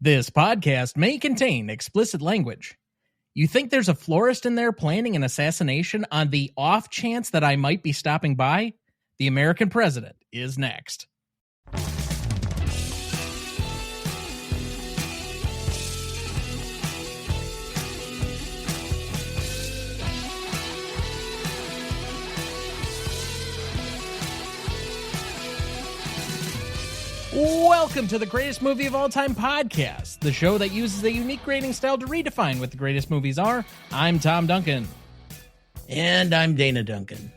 This podcast may contain explicit language. You think there's a florist in there planning an assassination on the off chance that I might be stopping by? The American President is next. Welcome to the Greatest Movie of All Time podcast, the show that uses a unique grading style to redefine what the greatest movies are. I'm Tom Duncan. And I'm Dana Duncan.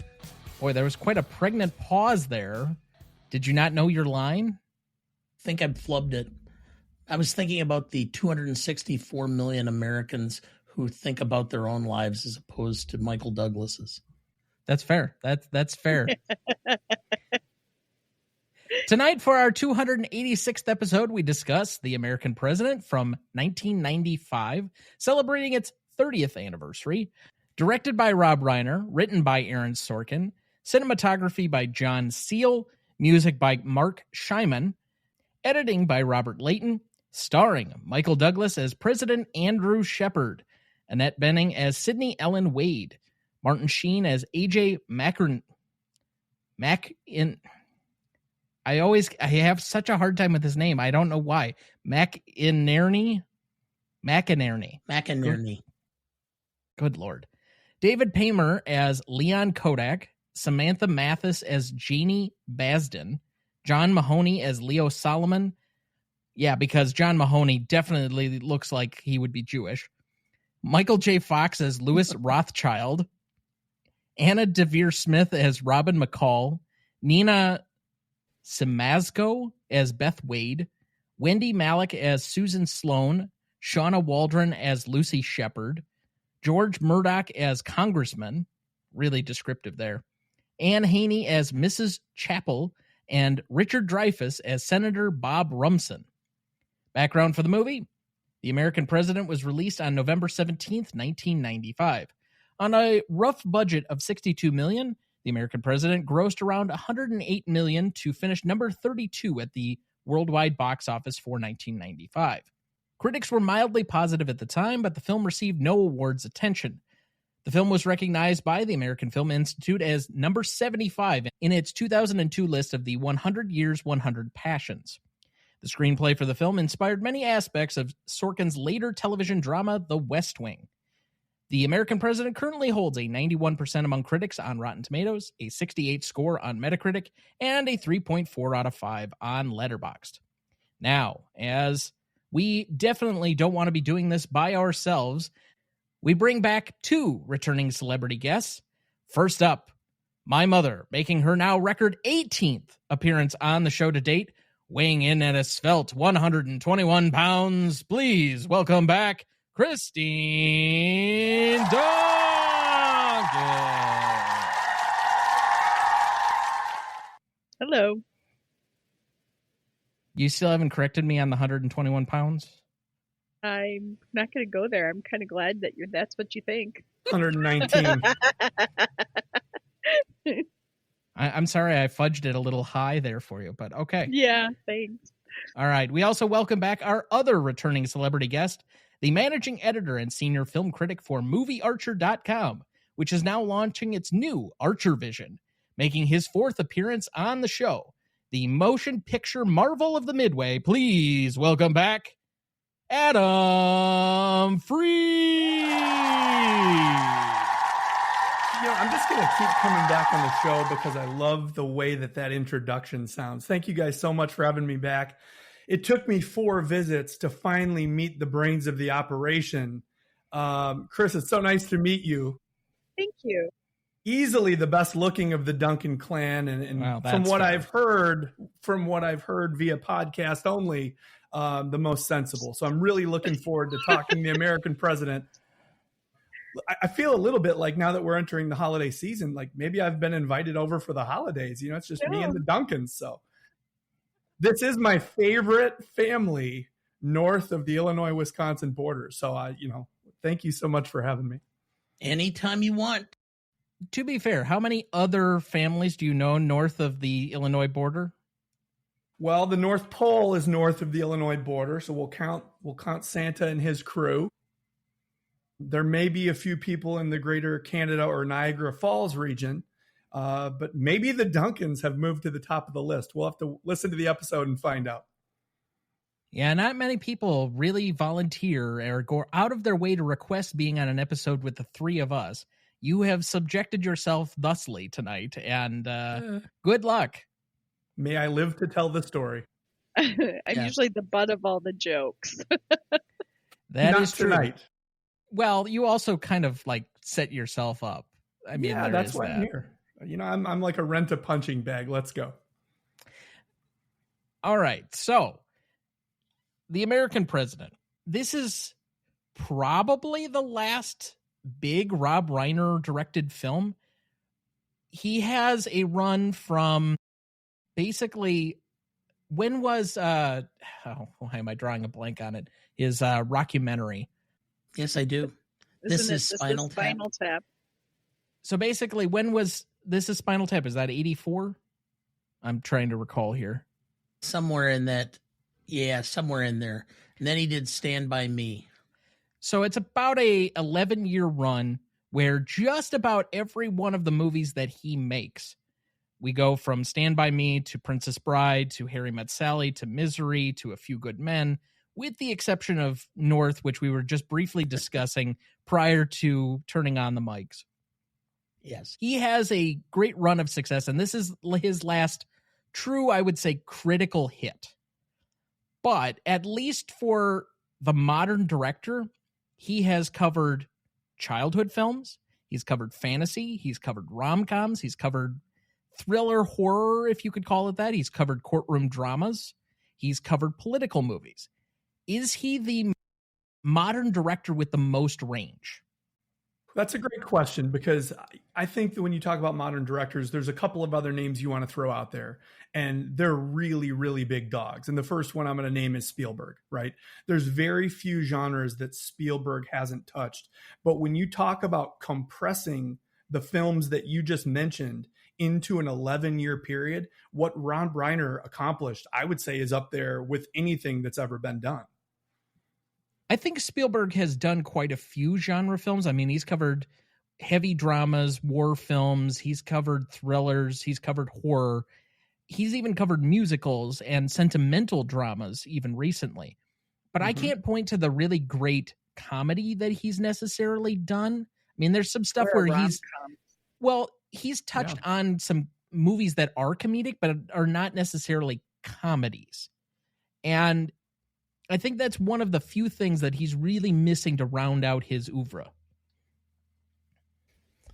Boy, there was quite a pregnant pause there. Did you not know your line? I think I flubbed it. I was thinking about the 264 million Americans who think about their own lives as opposed to Michael Douglas's. That's fair. That's fair. Tonight, for our 286th episode, we discuss The American President from 1995, celebrating its 30th anniversary. Directed by Rob Reiner, written by Aaron Sorkin, cinematography by John Seal, music by Mark Scheiman, editing by Robert Layton, starring Michael Douglas as President Andrew Shepard, Annette Bening as Sidney Ellen Wade, Martin Sheen as A.J. MacInerney. I have such a hard time with his name. I don't know why. MacInerney. Good Lord. David Paymer as Leon Kodak. Samantha Mathis as Jeannie Basden. John Mahoney as Leo Solomon. Yeah, because John Mahoney definitely looks like he would be Jewish. Michael J. Fox as Lewis Rothschild. Anna Devere Smith as Robin McCall. Nina Simasco as Beth Wade, Wendy Malick as Susan Sloan, Shauna Waldron as Lucy Shepard, George Murdoch as Congressman, really descriptive there, Anne Haney as Mrs. Chappell, and Richard Dreyfuss as Senator Bob Rumson. Background for the movie: The American President was released on November 17th, 1995. On a rough budget of $62 million, The American President grossed around $108 million to finish number 32 at the worldwide box office for 1995. Critics were mildly positive at the time, but the film received no awards attention. The film was recognized by the American Film Institute as number 75 in its 2002 list of the 100 Years, 100 Passions. The screenplay for the film inspired many aspects of Sorkin's later television drama, The West Wing. The American President currently holds a 91% among critics on Rotten Tomatoes, a 68 score on Metacritic, and a 3.4 out of 5 on Letterboxd. Now, as we definitely don't want to be doing this by ourselves, we bring back two returning celebrity guests. First up, my mother, making her now record 18th appearance on the show to date, weighing in at a svelte 121 pounds. Please welcome back Christine Duncan. Hello. You still haven't corrected me on the 121 pounds? I'm not going to go there. I'm kind of glad that that's what you think. 119. I'm sorry I fudged it a little high there for you, but okay. Yeah, thanks. All right. We also welcome back our other returning celebrity guest, the managing editor and senior film critic for MovieArcher.com, which is now launching its new Archer Vision, making his fourth appearance on the show, the motion picture marvel of the Midway. Please welcome back Adam Free. I'm just going to keep coming back on the show because I love the way that introduction sounds. Thank you guys so much for having me back. It took me 4 visits to finally meet the brains of the operation. Chris, it's so nice to meet you. Thank you. Easily the best looking of the Duncan clan. And wow, from what fair. I've heard via podcast only, the most sensible. So I'm really looking forward to talking the American President. I feel a little bit like now that we're entering the holiday season, like maybe I've been invited over for the holidays. It's just me and the Duncans. So this is my favorite family north of the Illinois-Wisconsin border. So, thank you so much for having me. Anytime you want. To be fair, how many other families do you know north of the Illinois border? Well, the North Pole is north of the Illinois border, so we'll count Santa and his crew. There may be a few people in the greater Canada or Niagara Falls region, but maybe the Duncans have moved to the top of the list. We'll have to listen to the episode and find out. Yeah, not many people really volunteer or go out of their way to request being on an episode with the three of us. You have subjected yourself thusly tonight, and good luck. May I live to tell the story. I'm usually the butt of all the jokes. That Not is true. tonight. Well, you also kind of like set yourself up. I mean, yeah, that's why I'm here. You know, I'm like a rent a punching bag. Let's go. All right. So, the American President. This is probably the last big Rob Reiner directed film. He has a run from basically, when was why am I drawing a blank on it? His rockumentary. Yes, I do. This is Spinal Tap. So basically, when was This is Spinal Tap? Is that 84? I'm trying to recall here. Somewhere in that. Yeah, somewhere in there. And then he did Stand By Me. So it's about a 11-year run where just about every one of the movies that he makes, we go from Stand By Me to Princess Bride to Harry Met Sally to Misery to A Few Good Men, with the exception of North, which we were just briefly discussing prior to turning on the mics. Yes. He has a great run of success, and this is his last true, I would say, critical hit. But at least for the modern director, he has covered childhood films, he's covered fantasy, he's covered rom-coms, he's covered thriller horror, if you could call it that. He's covered courtroom dramas. He's covered political movies. Is he the modern director with the most range? That's a great question, because I think that when you talk about modern directors, there's a couple of other names you want to throw out there, and they're really, really big dogs. And the first one I'm going to name is Spielberg, right? There's very few genres that Spielberg hasn't touched. But when you talk about compressing the films that you just mentioned into an 11-year period, what Rob Reiner accomplished, I would say, is up there with anything that's ever been done. I think Spielberg has done quite a few genre films. I mean, he's covered heavy dramas, war films, he's covered thrillers, he's covered horror. He's even covered musicals and sentimental dramas even recently. But I can't point to the really great comedy that he's necessarily done. I mean, there's some stuff where he's touched on some movies that are comedic, but are not necessarily comedies. And I think that's one of the few things that he's really missing to round out his oeuvre.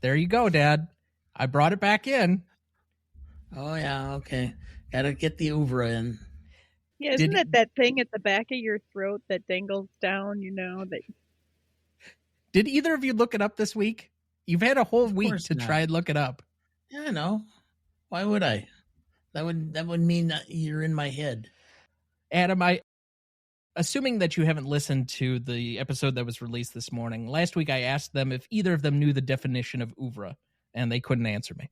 There you go, Dad. I brought it back in. Oh, yeah, okay. Gotta get the oeuvre in. Yeah, isn't that thing at the back of your throat that dangles down, you know? That. Did either of you look it up this week? You've had a whole week to not. Try and look it up. Yeah, I know. Why would I? That would mean that you're in my head. Adam, assuming that you haven't listened to the episode that was released this morning, last week I asked them if either of them knew the definition of oeuvre, and they couldn't answer me.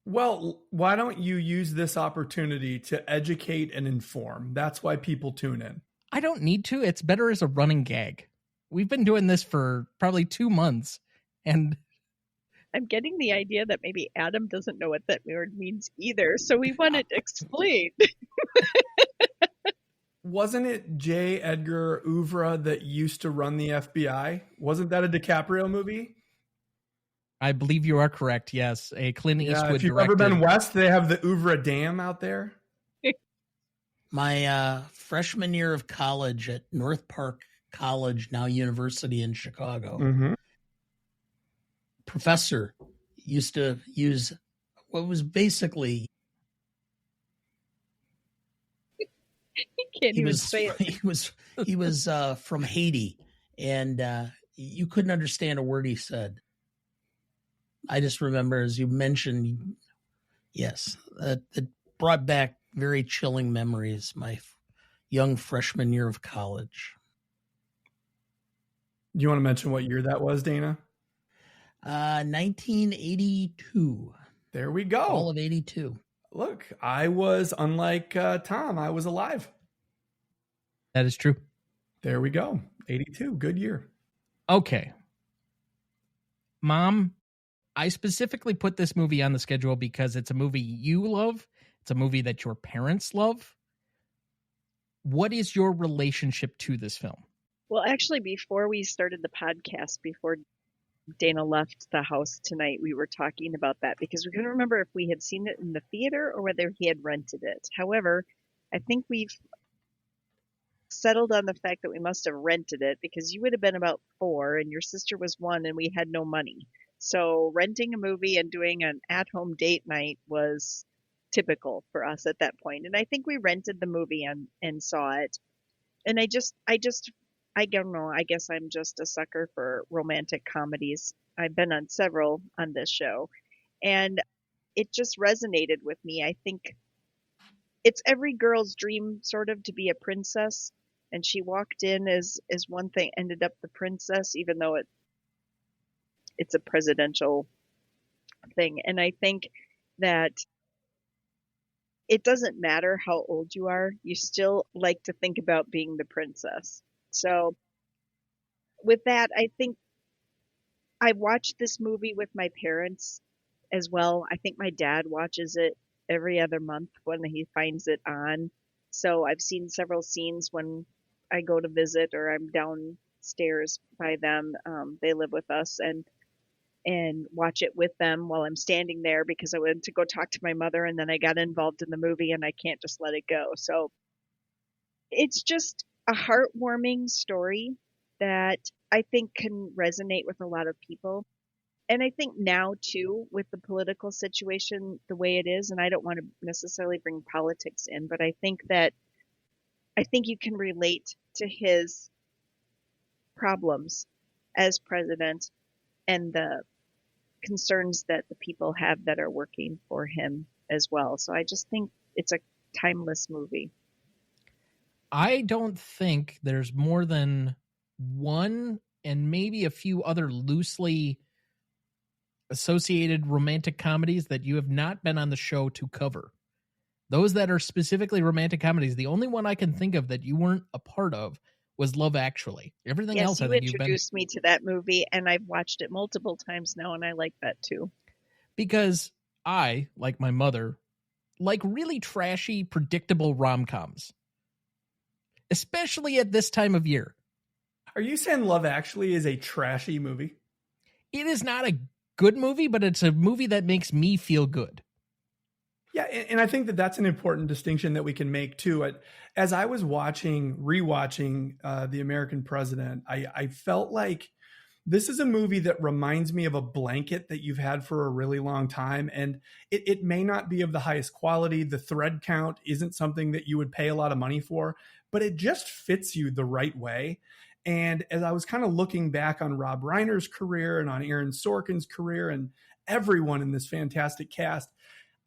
Well, why don't you use this opportunity to educate and inform? That's why people tune in. I don't need to. It's better as a running gag. We've been doing this for probably 2 months, and I'm getting the idea that maybe Adam doesn't know what that word means either, so we want it explained. Wasn't it J. Edgar Hoover that used to run the FBI? Wasn't that a DiCaprio movie? I believe you are correct, yes. A Clint Eastwood if you've directed. ever been west, they have the Hoover Dam out there. My freshman year of college at North Park College, now University in Chicago, professor used to use what was basically... He was from Haiti, and you couldn't understand a word he said. I just remember, as you mentioned, yes, it brought back very chilling memories. My young freshman year of college. Do you want to mention what year that was, Dana? 1982. There we go. All of 82. Look, I was, unlike Tom, I was alive. That is true. There we go. 82. Good year. Okay. Mom, I specifically put this movie on the schedule because it's a movie you love. It's a movie that your parents love. What is your relationship to this film? Well, actually, before we started the podcast, before Dana left the house tonight, we were talking about that because we couldn't remember if we had seen it in the theater or whether he had rented it. However, I think we've settled on the fact that we must have rented it because you would have been about 4 and your sister was 1 and we had no money. So renting a movie and doing an at-home date night was typical for us at that point. And I think we rented the movie and saw it. And I don't know, I guess I'm just a sucker for romantic comedies. I've been on several on this show. And it just resonated with me. I think it's every girl's dream sort of to be a princess. And she walked in as one thing, ended up the princess, even though it's a presidential thing. And I think that it doesn't matter how old you are, you still like to think about being the princess. So with that, I think I watched this movie with my parents as well. I think my dad watches it every other month when he finds it on. So I've seen several scenes when I go to visit or I'm downstairs by them. They live with us and watch it with them while I'm standing there because I went to go talk to my mother and then I got involved in the movie and I can't just let it go. So it's just a heartwarming story that I think can resonate with a lot of people. And I think now too, with the political situation the way it is, and I don't want to necessarily bring politics in, but I think you can relate to his problems as president and the concerns that the people have that are working for him as well. So I just think it's a timeless movie. I don't think there's more than one and maybe a few other loosely associated romantic comedies that you have not been on the show to cover. Those that are specifically romantic comedies, the only one I can think of that you weren't a part of was Love Actually. Everything else, I think you've been. You introduced me to that movie, and I've watched it multiple times now, and I like that too. Because I, like my mother, like really trashy, predictable rom-coms. Especially at this time of year. Are you saying Love Actually is a trashy movie? It is not a good movie, but it's a movie that makes me feel good. Yeah, and I think that that's an important distinction that we can make too. As I was rewatching The American President, I felt like this is a movie that reminds me of a blanket that you've had for a really long time. And it may not be of the highest quality. The thread count isn't something that you would pay a lot of money for, but it just fits you the right way. And as I was kind of looking back on Rob Reiner's career and on Aaron Sorkin's career and everyone in this fantastic cast,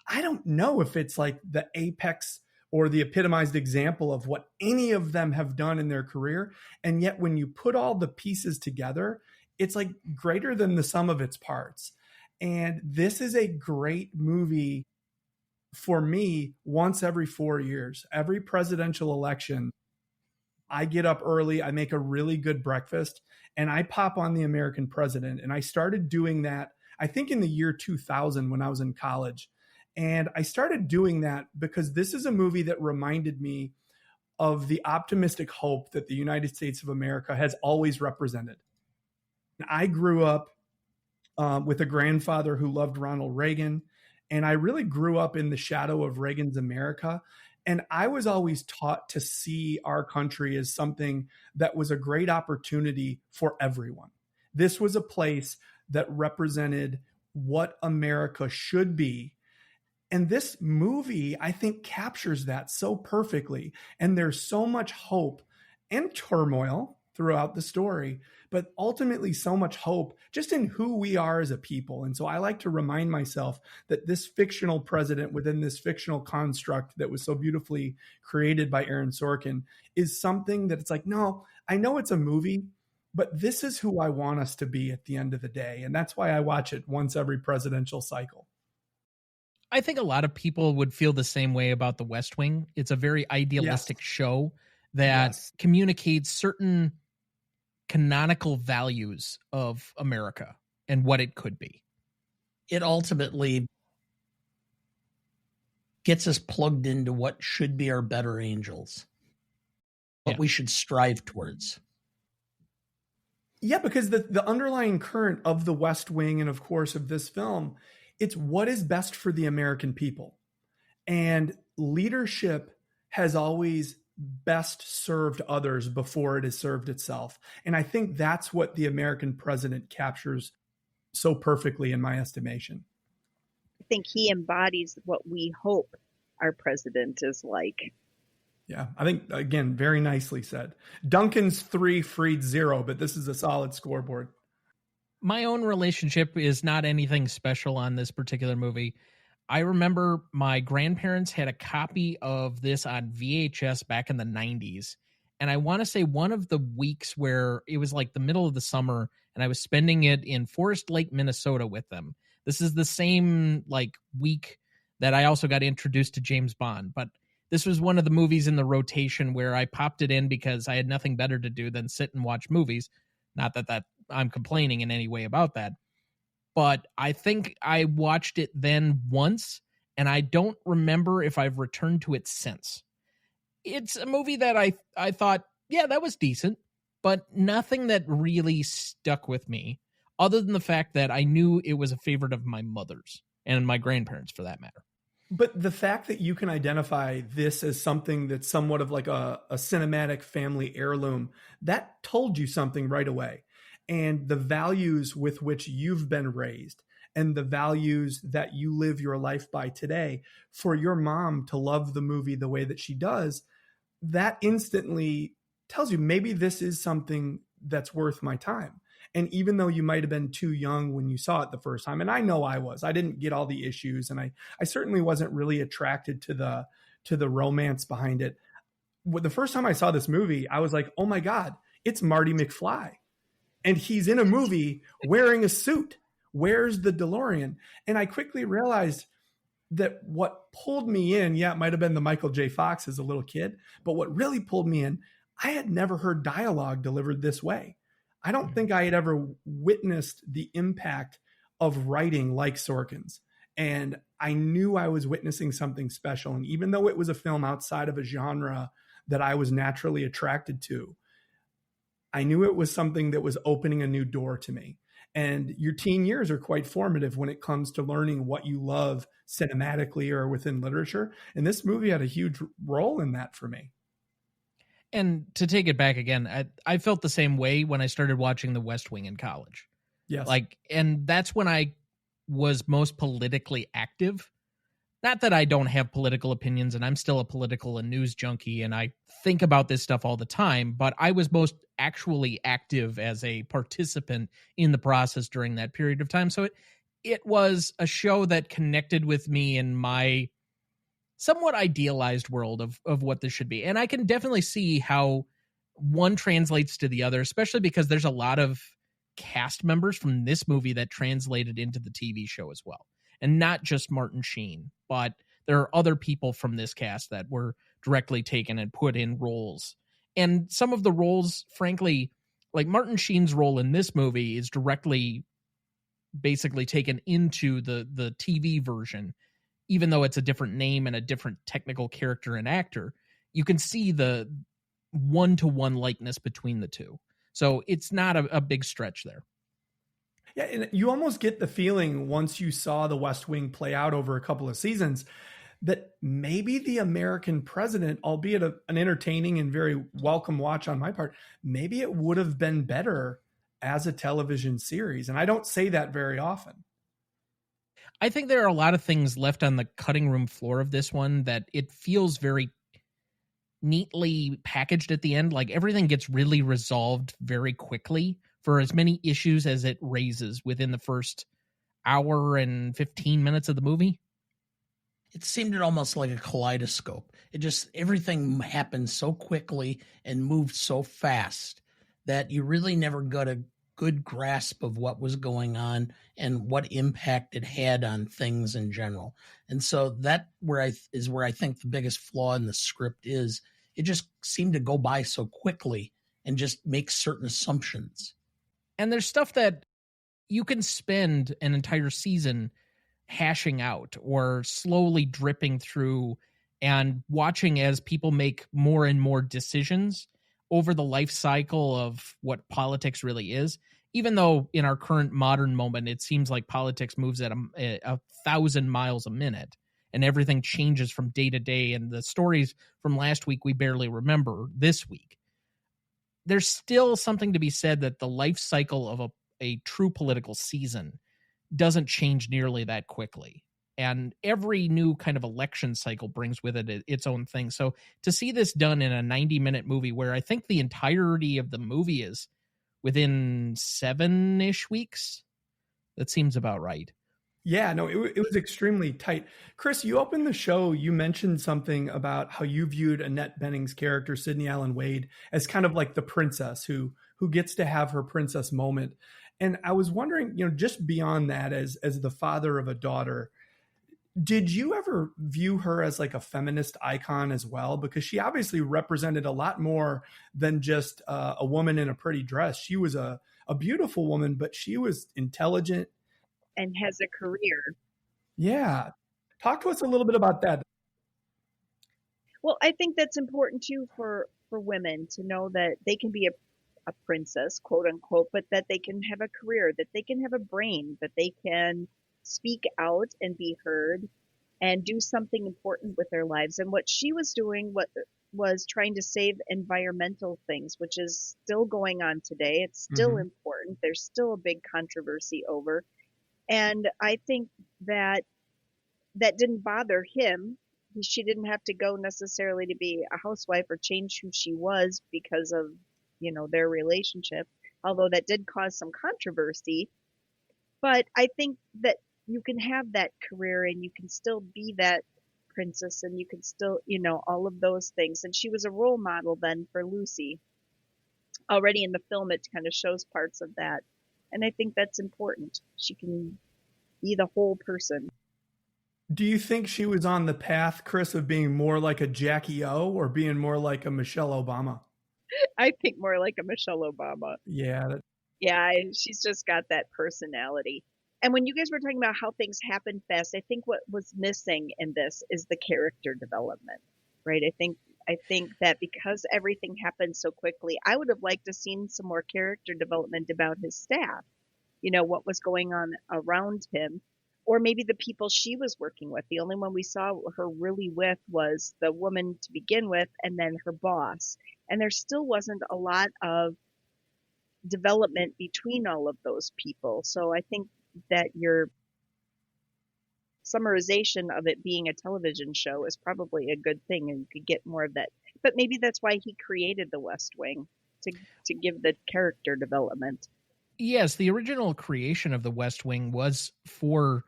I don't know if it's like the apex or the epitomized example of what any of them have done in their career. And yet when you put all the pieces together, it's like greater than the sum of its parts. And this is a great movie for me once every 4 years. Every presidential election, I get up early, I make a really good breakfast, and I pop on The American President. And I started doing that, I think in the year 2000 when I was in college. And I started doing that because this is a movie that reminded me of the optimistic hope that the United States of America has always represented. I grew up with a grandfather who loved Ronald Reagan, and I really grew up in the shadow of Reagan's America. And I was always taught to see our country as something that was a great opportunity for everyone. This was a place that represented what America should be. And this movie, I think, captures that so perfectly. And there's so much hope and turmoil throughout the story, but ultimately so much hope just in who we are as a people. And so I like to remind myself that this fictional president within this fictional construct that was so beautifully created by Aaron Sorkin is something that it's like, no, I know it's a movie, but this is who I want us to be at the end of the day. And that's why I watch it once every presidential cycle. I think a lot of people would feel the same way about The West Wing. It's a very idealistic show that communicates certain canonical values of America and what it could be. It ultimately gets us plugged into what should be our better angels, what we should strive towards. Yeah, because the underlying current of The West Wing and, of course, of this film, it's what is best for the American people. And leadership has always best served others before it has served itself. And I think that's what the American president captures so perfectly, in my estimation. I think he embodies what we hope our president is like. Yeah, I think, again, very nicely said. Duncan's 3, Freed 0, but this is a solid scoreboard. My own relationship is not anything special on this particular movie. I remember my grandparents had a copy of this on VHS back in the 90s. And I want to say one of the weeks where it was like the middle of the summer and I was spending it in Forest Lake, Minnesota with them. This is the same like week that I also got introduced to James Bond. But this was one of the movies in the rotation where I popped it in because I had nothing better to do than sit and watch movies. Not that I'm complaining in any way about that. But I think I watched it then once, and I don't remember if I've returned to it since. It's a movie that I thought, yeah, that was decent, but nothing that really stuck with me, other than the fact that I knew it was a favorite of my mother's and my grandparents, for that matter. But the fact that you can identify this as something that's somewhat of like a cinematic family heirloom, that told you something right away. And the values with which you've been raised and the values that you live your life by today, for your mom to love the movie the way that she does, that instantly tells you maybe this is something that's worth my time. And even though you might have been too young when you saw it the first time, and I know I didn't get all the issues, and I certainly wasn't really attracted to the romance behind it. The first time I saw this movie, I was like, oh my God, it's Marty McFly. And he's in a movie wearing a suit. Where's the DeLorean? And I quickly realized that what pulled me in, it might have been the Michael J. Fox as a little kid, but what really pulled me in, I had never heard dialogue delivered this way. I don't think I had ever witnessed the impact of writing like Sorkin's. And I knew I was witnessing something special. And even though it was a film outside of a genre that I was naturally attracted to, I knew it was something that was opening a new door to me. And your teen years are quite formative when it comes to learning what you love cinematically or within literature. And this movie had a huge role in that for me. And to take it back again, I felt the same way when I started watching The West Wing in college. Yes. And that's when I was most politically active. Not that I don't have political opinions, and I'm still a political and news junkie, and I think about this stuff all the time, but I was most actually active as a participant in the process during that period of time. So it was a show that connected with me in my somewhat idealized world of what this should be. And I can definitely see how one translates to the other, especially because there's a lot of cast members from this movie that translated into the TV show as well. And not just Martin Sheen, but there are other people from this cast that were directly taken and put in roles. And some of the roles, frankly, like Martin Sheen's role in this movie is directly basically taken into the TV version. Even though it's a different name and a different technical character and actor, you can see the one-to-one likeness between the two. So it's not a big stretch there. Yeah, and you almost get the feeling once you saw The West Wing play out over a couple of seasons that maybe the American president, albeit an entertaining and very welcome watch on my part, maybe it would have been better as a television series. And I don't say that very often. I think there are a lot of things left on the cutting room floor of this one that it feels very neatly packaged at the end. Like everything gets really resolved very quickly for as many issues as it raises within the first hour and 15 minutes of the movie. It seemed almost like a kaleidoscope. Everything happened so quickly and moved so fast that you really never got a good grasp of what was going on and what impact it had on things in general. And so that where I think the biggest flaw in the script is it just seemed to go by so quickly and just make certain assumptions. And there's stuff that you can spend an entire season hashing out or slowly dripping through and watching as people make more and more decisions over the life cycle of what politics really is. Even though in our current modern moment, it seems like politics moves at a 1,000 miles a minute and everything changes from day to day. And the stories from last week, we barely remember this week. There's still something to be said that the life cycle of a true political season doesn't change nearly that quickly. And every new kind of election cycle brings with it its own thing. So to see this done in a 90-minute movie where I think the entirety of the movie is within 7-ish weeks, that seems about right. Yeah, no, it was extremely tight. Chris, you opened the show, you mentioned something about how you viewed Annette Bening's character, Sydney Allen Wade, as kind of like the princess who gets to have her princess moment. And I was wondering, just beyond that, as the father of a daughter, did you ever view her as like a feminist icon as well? Because she obviously represented a lot more than just a woman in a pretty dress. She was a beautiful woman, but she was intelligent. And has a career. Yeah. Talk to us a little bit about that. Well, I think that's important too for women to know that they can be a princess, quote unquote, but that they can have a career, that they can have a brain, that they can speak out and be heard and do something important with their lives. And what she was doing was trying to save environmental things, which is still going on today. It's still important. There's still a big controversy over. And I think that didn't bother him. She didn't have to go necessarily to be a housewife or change who she was because of, their relationship, although that did cause some controversy. But I think that you can have that career and you can still be that princess and you can still, all of those things. And she was a role model then for Lucy. Already in the film, it kind of shows parts of that. And I think that's important. She can be the whole person. Do you think she was on the path, Chris, of being more like a Jackie O or being more like a Michelle Obama? I think more like a Michelle Obama. Yeah. Yeah, she's just got that personality. And when you guys were talking about how things happen fast, I think what was missing in this is the character development, right? I think that because everything happened so quickly, I would have liked to seen some more character development about his staff, what was going on around him, or maybe the people she was working with. The only one we saw her really with was the woman to begin with, and then her boss. And there still wasn't a lot of development between all of those people. So I think that your summarization of it being a television show is probably a good thing, and you could get more of that. But maybe that's why he created the West Wing, to give the character development. Yes, the original creation of the West Wing was for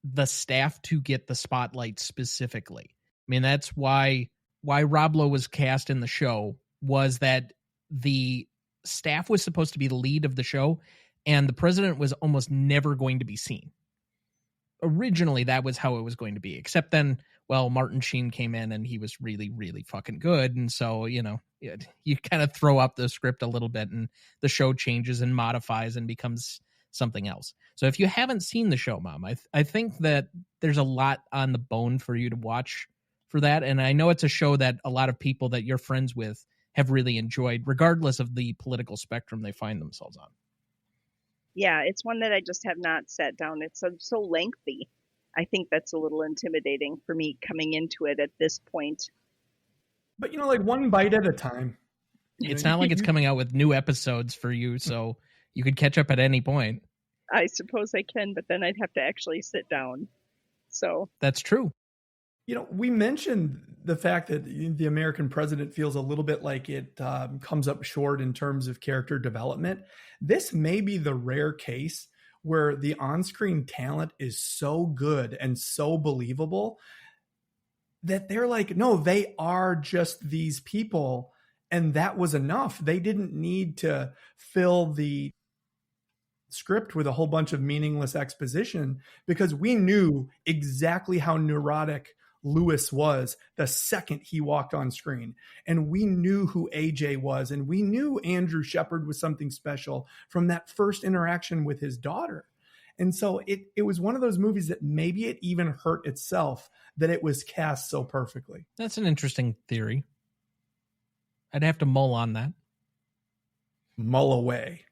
the staff to get the spotlight specifically. I mean, that's why Rob Lowe was cast in the show, was that the staff was supposed to be the lead of the show, and the president was almost never going to be seen. Originally, that was how it was going to be, except then, Martin Sheen came in and he was really, really fucking good. And so, you kind of throw up the script a little bit and the show changes and modifies and becomes something else. So if you haven't seen the show, Mom, I think that there's a lot on the bone for you to watch for that. And I know it's a show that a lot of people that you're friends with have really enjoyed, regardless of the political spectrum they find themselves on. Yeah, it's one that I just have not sat down. It's so lengthy. I think that's a little intimidating for me coming into it at this point. But, like one bite at a time. It's not like it's coming out with new episodes for you, so you could catch up at any point. I suppose I can, but then I'd have to actually sit down. So that's true. We mentioned the fact that the American president feels a little bit like it comes up short in terms of character development. This may be the rare case where the on-screen talent is so good and so believable that they're like, no, they are just these people. And that was enough. They didn't need to fill the script with a whole bunch of meaningless exposition, because we knew exactly how neurotic Lewis was the second he walked on screen. And we knew who AJ was, and we knew Andrew Shepard was something special from that first interaction with his daughter. And so it was one of those movies that maybe it even hurt itself that it was cast so perfectly. That's an interesting theory. I'd have to mull on that. Mull away.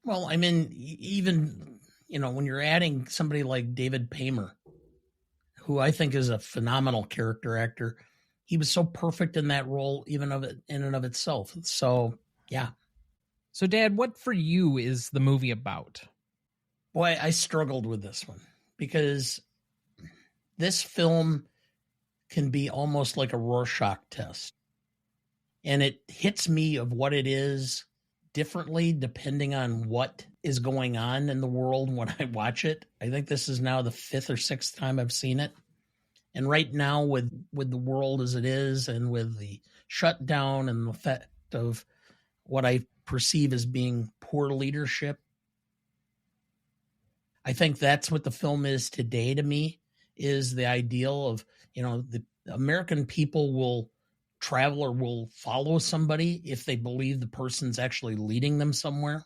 Well, I mean, even, when you're adding somebody like David Paymer, who I think is a phenomenal character actor, he was so perfect in that role, even in and of itself. So, yeah. So, Dad, what for you is the movie about? Boy, I struggled with this one because this film can be almost like a Rorschach test. And it hits me of what it is differently depending on what is going on in the world when I watch it. I think this is now the 5th or 6th time I've seen it. And right now with the world as it is, and with the shutdown and the effect of what I perceive as being poor leadership, I think that's what the film is today to me, is the ideal of, the American people will travel or will follow somebody if they believe the person's actually leading them somewhere.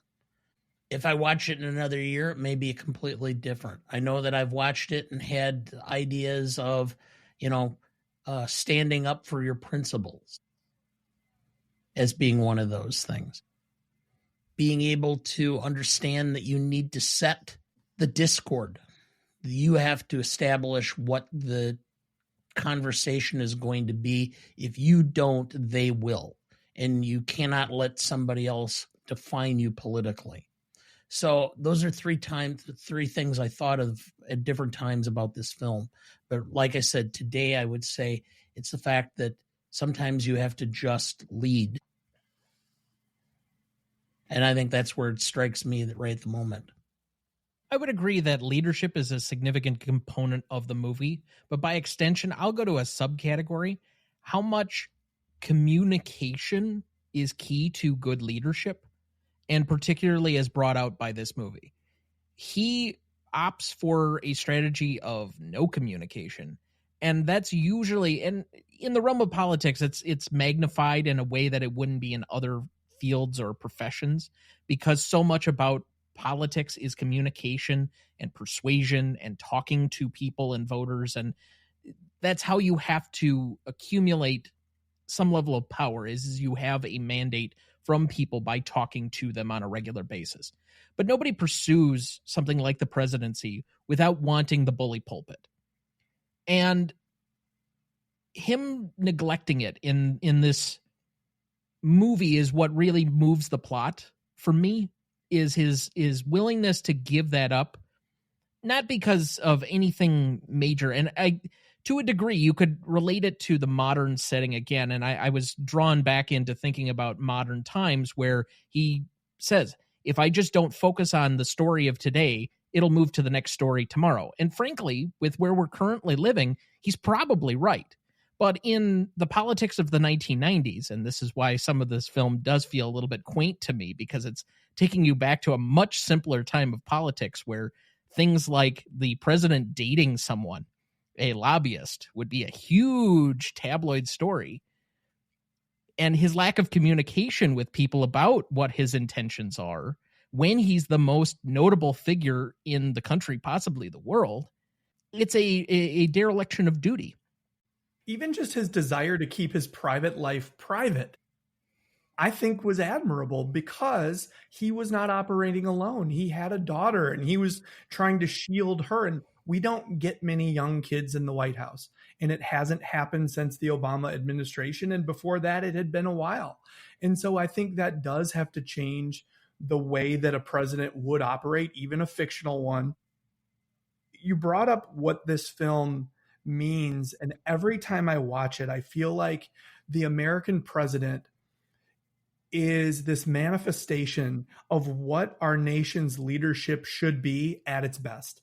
If I watch it in another year, it may be completely different. I know that I've watched it and had ideas of, standing up for your principles as being one of those things. Being able to understand that you need to set the discord. You have to establish what the conversation is going to be. If you don't, they will. And you cannot let somebody else define you politically. So those are three things I thought of at different times about this film. But like I said, today I would say it's the fact that sometimes you have to just lead. And I think that's where it strikes me right at the moment. I would agree that leadership is a significant component of the movie, but by extension, I'll go to a subcategory. How much communication is key to good leadership, and particularly as brought out by this movie. He opts for a strategy of no communication, and that's usually, and in the realm of politics, it's magnified in a way that it wouldn't be in other fields or professions, because so much about politics is communication and persuasion and talking to people and voters, and that's how you have to accumulate some level of power, is you have a mandate from people by talking to them on a regular basis. But nobody pursues something like the presidency without wanting the bully pulpit. And him neglecting it in this movie is what really moves the plot for me, is his willingness to give that up, not because of anything major. And to a degree, you could relate it to the modern setting again. And I was drawn back into thinking about modern times, where he says, if I just don't focus on the story of today, it'll move to the next story tomorrow. And frankly, with where we're currently living, he's probably right. But in the politics of the 1990s, and this is why some of this film does feel a little bit quaint to me, because it's taking you back to a much simpler time of politics, where things like the president dating someone, a lobbyist, would be a huge tabloid story. And his lack of communication with people about what his intentions are, when he's the most notable figure in the country, possibly the world, it's a dereliction of duty. Even just his desire to keep his private life private, I think was admirable, because he was not operating alone. He had a daughter and he was trying to shield her. And we don't get many young kids in the White House, and it hasn't happened since the Obama administration. And before that, it had been a while. And so I think that does have to change the way that a president would operate, even a fictional one. You brought up what this film means, and every time I watch it, I feel like the American president is this manifestation of what our nation's leadership should be at its best.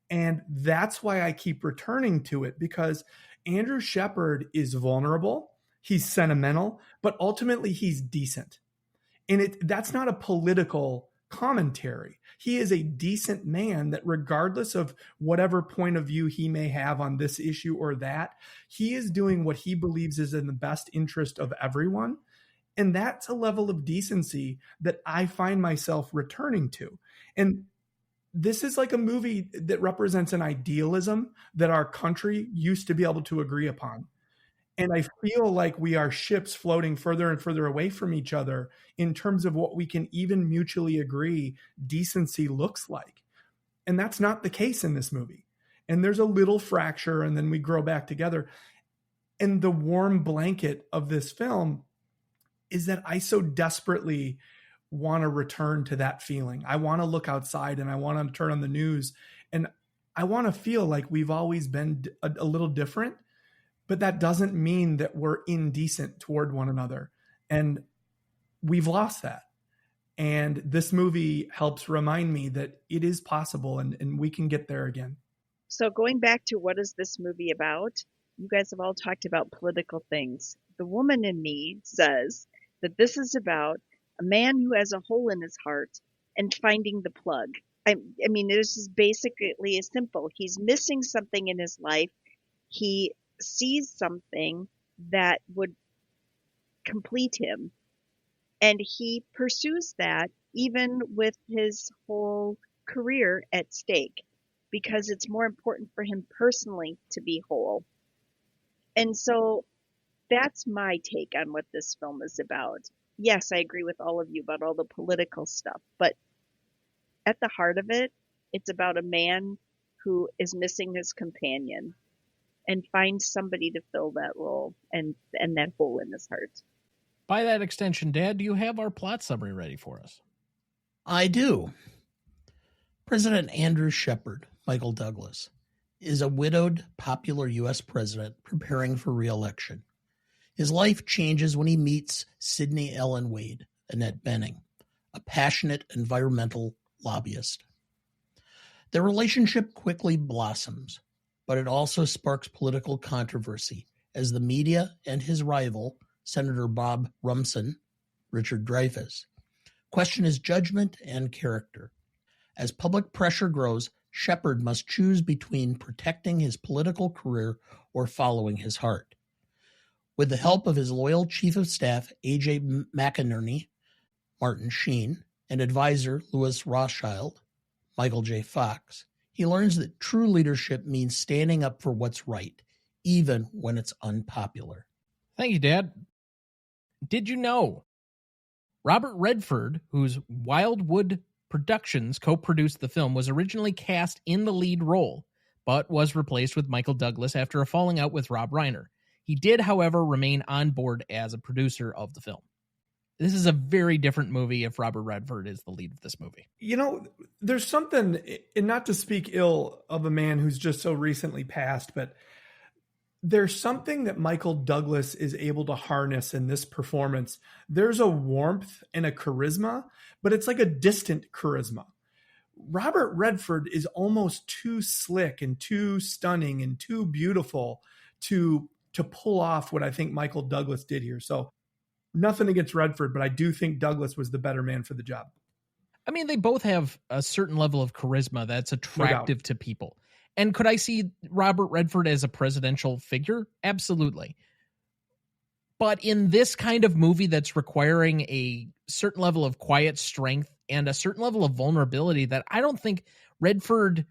And that's why I keep returning to it, because Andrew Shepard is vulnerable, he's sentimental, but ultimately he's decent. And that's not a political commentary. He is a decent man that, regardless of whatever point of view he may have on this issue or that, he is doing what he believes is in the best interest of everyone. And that's a level of decency that I find myself returning to. And this is like a movie that represents an idealism that our country used to be able to agree upon. And I feel like we are ships floating further and further away from each other in terms of what we can even mutually agree decency looks like. And that's not the case in this movie. And there's a little fracture, and then we grow back together. And the warm blanket of this film is that I so desperately want to return to that feeling. I want to look outside and I want to turn on the news, and I want to feel like we've always been a little different, but that doesn't mean that we're indecent toward one another. And we've lost that. And this movie helps remind me that it is possible, and we can get there again. So going back to what is this movie about? You guys have all talked about political things. The woman in me says that this is about a man who has a hole in his heart and finding the plug. I mean, this is basically as simple. He's missing something in his life. He sees something that would complete him, and he pursues that even with his whole career at stake, because it's more important for him personally to be whole. And so that's my take on what this film is about. Yes, I agree with all of you about all the political stuff, but at the heart of it, it's about a man who is missing his companion and finds somebody to fill that role and that hole in his heart. By that extension, Dad, do you have our plot summary ready for us? I do. President Andrew Shepard, Michael Douglas, is a widowed, popular U.S. president preparing for re-election. His life changes when he meets Sidney Ellen Wade, Annette Bening, a passionate environmental lobbyist. Their relationship quickly blossoms, but it also sparks political controversy as the media and his rival, Senator Bob Rumson, Richard Dreyfuss, question his judgment and character. As public pressure grows, Shepard must choose between protecting his political career or following his heart. With the help of his loyal Chief of Staff A.J. MacInerney, Martin Sheen, and advisor Lewis Rothschild, Michael J. Fox, he learns that true leadership means standing up for what's right, even when it's unpopular. Thank you, Dad. Did you know Robert Redford, whose Wildwood Productions co-produced the film, was originally cast in the lead role, but was replaced with Michael Douglas after a falling out with Rob Reiner. He did, however, remain on board as a producer of the film. This is a very different movie if Robert Redford is the lead of this movie. You know, there's something, and not to speak ill of a man who's just so recently passed, but there's something that Michael Douglas is able to harness in this performance. There's a warmth and a charisma, but it's like a distant charisma. Robert Redford is almost too slick and too stunning and too beautiful to pull off what I think Michael Douglas did here. So nothing against Redford, but I do think Douglas was the better man for the job. I mean, they both have a certain level of charisma that's attractive to people. And could I see Robert Redford as a presidential figure? Absolutely. But in this kind of movie that's requiring a certain level of quiet strength and a certain level of vulnerability that I don't think Redford,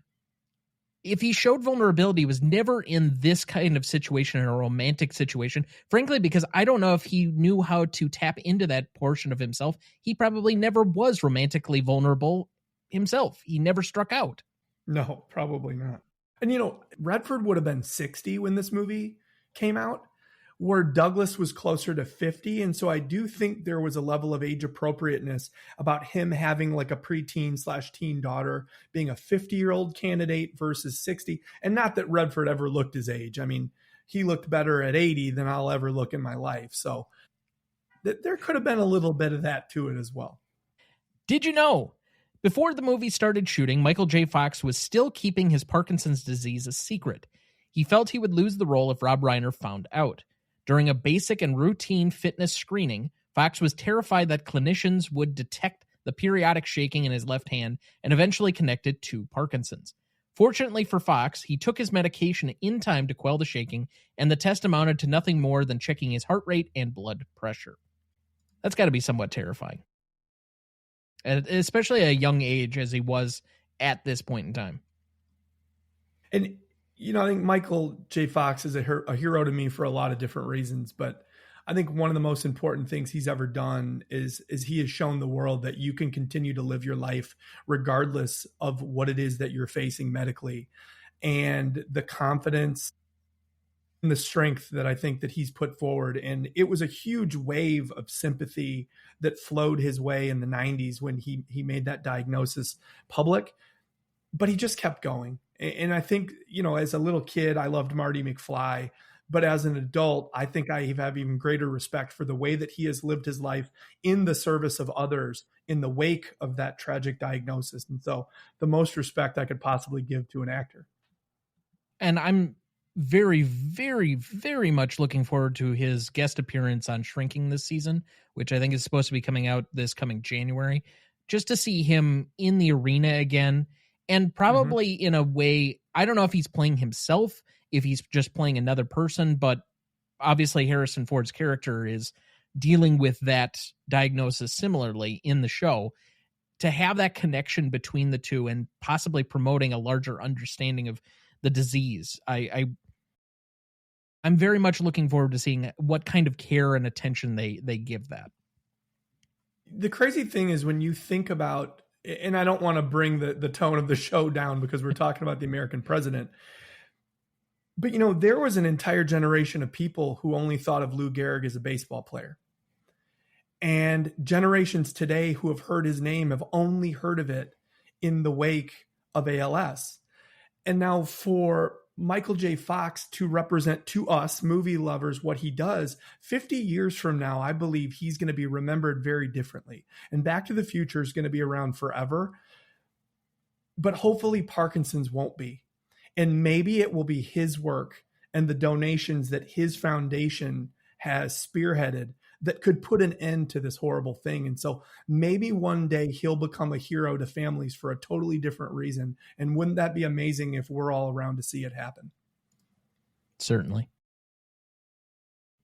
if he showed vulnerability, was never in this kind of situation, in a romantic situation, frankly, because I don't know if he knew how to tap into that portion of himself. He probably never was romantically vulnerable himself. He never struck out. No, probably not. And, you know, Redford would have been 60 when this movie came out, where Douglas was closer to 50. And so I do think there was a level of age appropriateness about him having like a preteen/teen daughter, being a 50-year-old candidate versus 60. And not that Redford ever looked his age. I mean, he looked better at 80 than I'll ever look in my life. So there could have been a little bit of that to it as well. Did you know? Before the movie started shooting, Michael J. Fox was still keeping his Parkinson's disease a secret. He felt he would lose the role if Rob Reiner found out. During a basic and routine fitness screening, Fox was terrified that clinicians would detect the periodic shaking in his left hand, and eventually connected to Parkinson's. Fortunately for Fox, he took his medication in time to quell the shaking, and the test amounted to nothing more than checking his heart rate and blood pressure. That's got to be somewhat terrifying, and especially at a young age as he was at this point in time. And, I think Michael J. Fox is a hero to me for a lot of different reasons, but I think one of the most important things he's ever done is he has shown the world that you can continue to live your life regardless of what it is that you're facing medically. And the confidence and the strength that I think that he's put forward. And it was a huge wave of sympathy that flowed his way in the 90s when he made that diagnosis public, but he just kept going. And I think, as a little kid, I loved Marty McFly. But as an adult, I think I have even greater respect for the way that he has lived his life in the service of others in the wake of that tragic diagnosis. And so the most respect I could possibly give to an actor. And I'm very, very, very much looking forward to his guest appearance on Shrinking this season, which I think is supposed to be coming out this coming January, just to see him in the arena again. And probably in a way, I don't know if he's playing himself, if he's just playing another person, but obviously Harrison Ford's character is dealing with that diagnosis similarly in the show. To have that connection between the two and possibly promoting a larger understanding of the disease, I'm very much looking forward to seeing what kind of care and attention they give that. The crazy thing is when you think about, and I don't want to bring the tone of the show down because we're talking about the American president, but, there was an entire generation of people who only thought of Lou Gehrig as a baseball player. And generations today who have heard his name have only heard of it in the wake of ALS. And now for Michael J. Fox to represent to us movie lovers what he does 50 years from now, I believe he's going to be remembered very differently. And Back to the Future is going to be around forever. But hopefully Parkinson's won't be. And maybe it will be his work and the donations that his foundation has spearheaded that could put an end to this horrible thing. And so maybe one day he'll become a hero to families for a totally different reason. And wouldn't that be amazing if we're all around to see it happen? Certainly.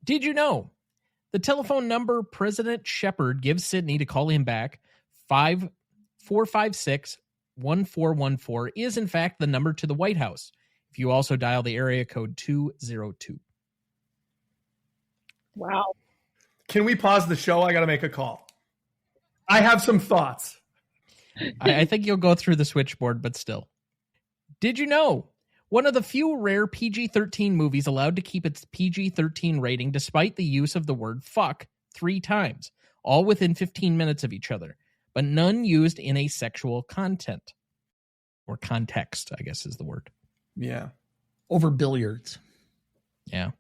Did you know the telephone number President Shepard gives Sidney to call him back, 456-1414, is in fact the number to the White House if you also dial the area code 202. Wow. Can we pause the show? I got to make a call. I have some thoughts. I think you'll go through the switchboard, but still. Did you know one of the few rare PG-13 movies allowed to keep its PG-13 rating despite the use of the word fuck 3 times, all within 15 minutes of each other, but none used in a sexual content or context, I guess is the word. Yeah. Over billiards. Yeah.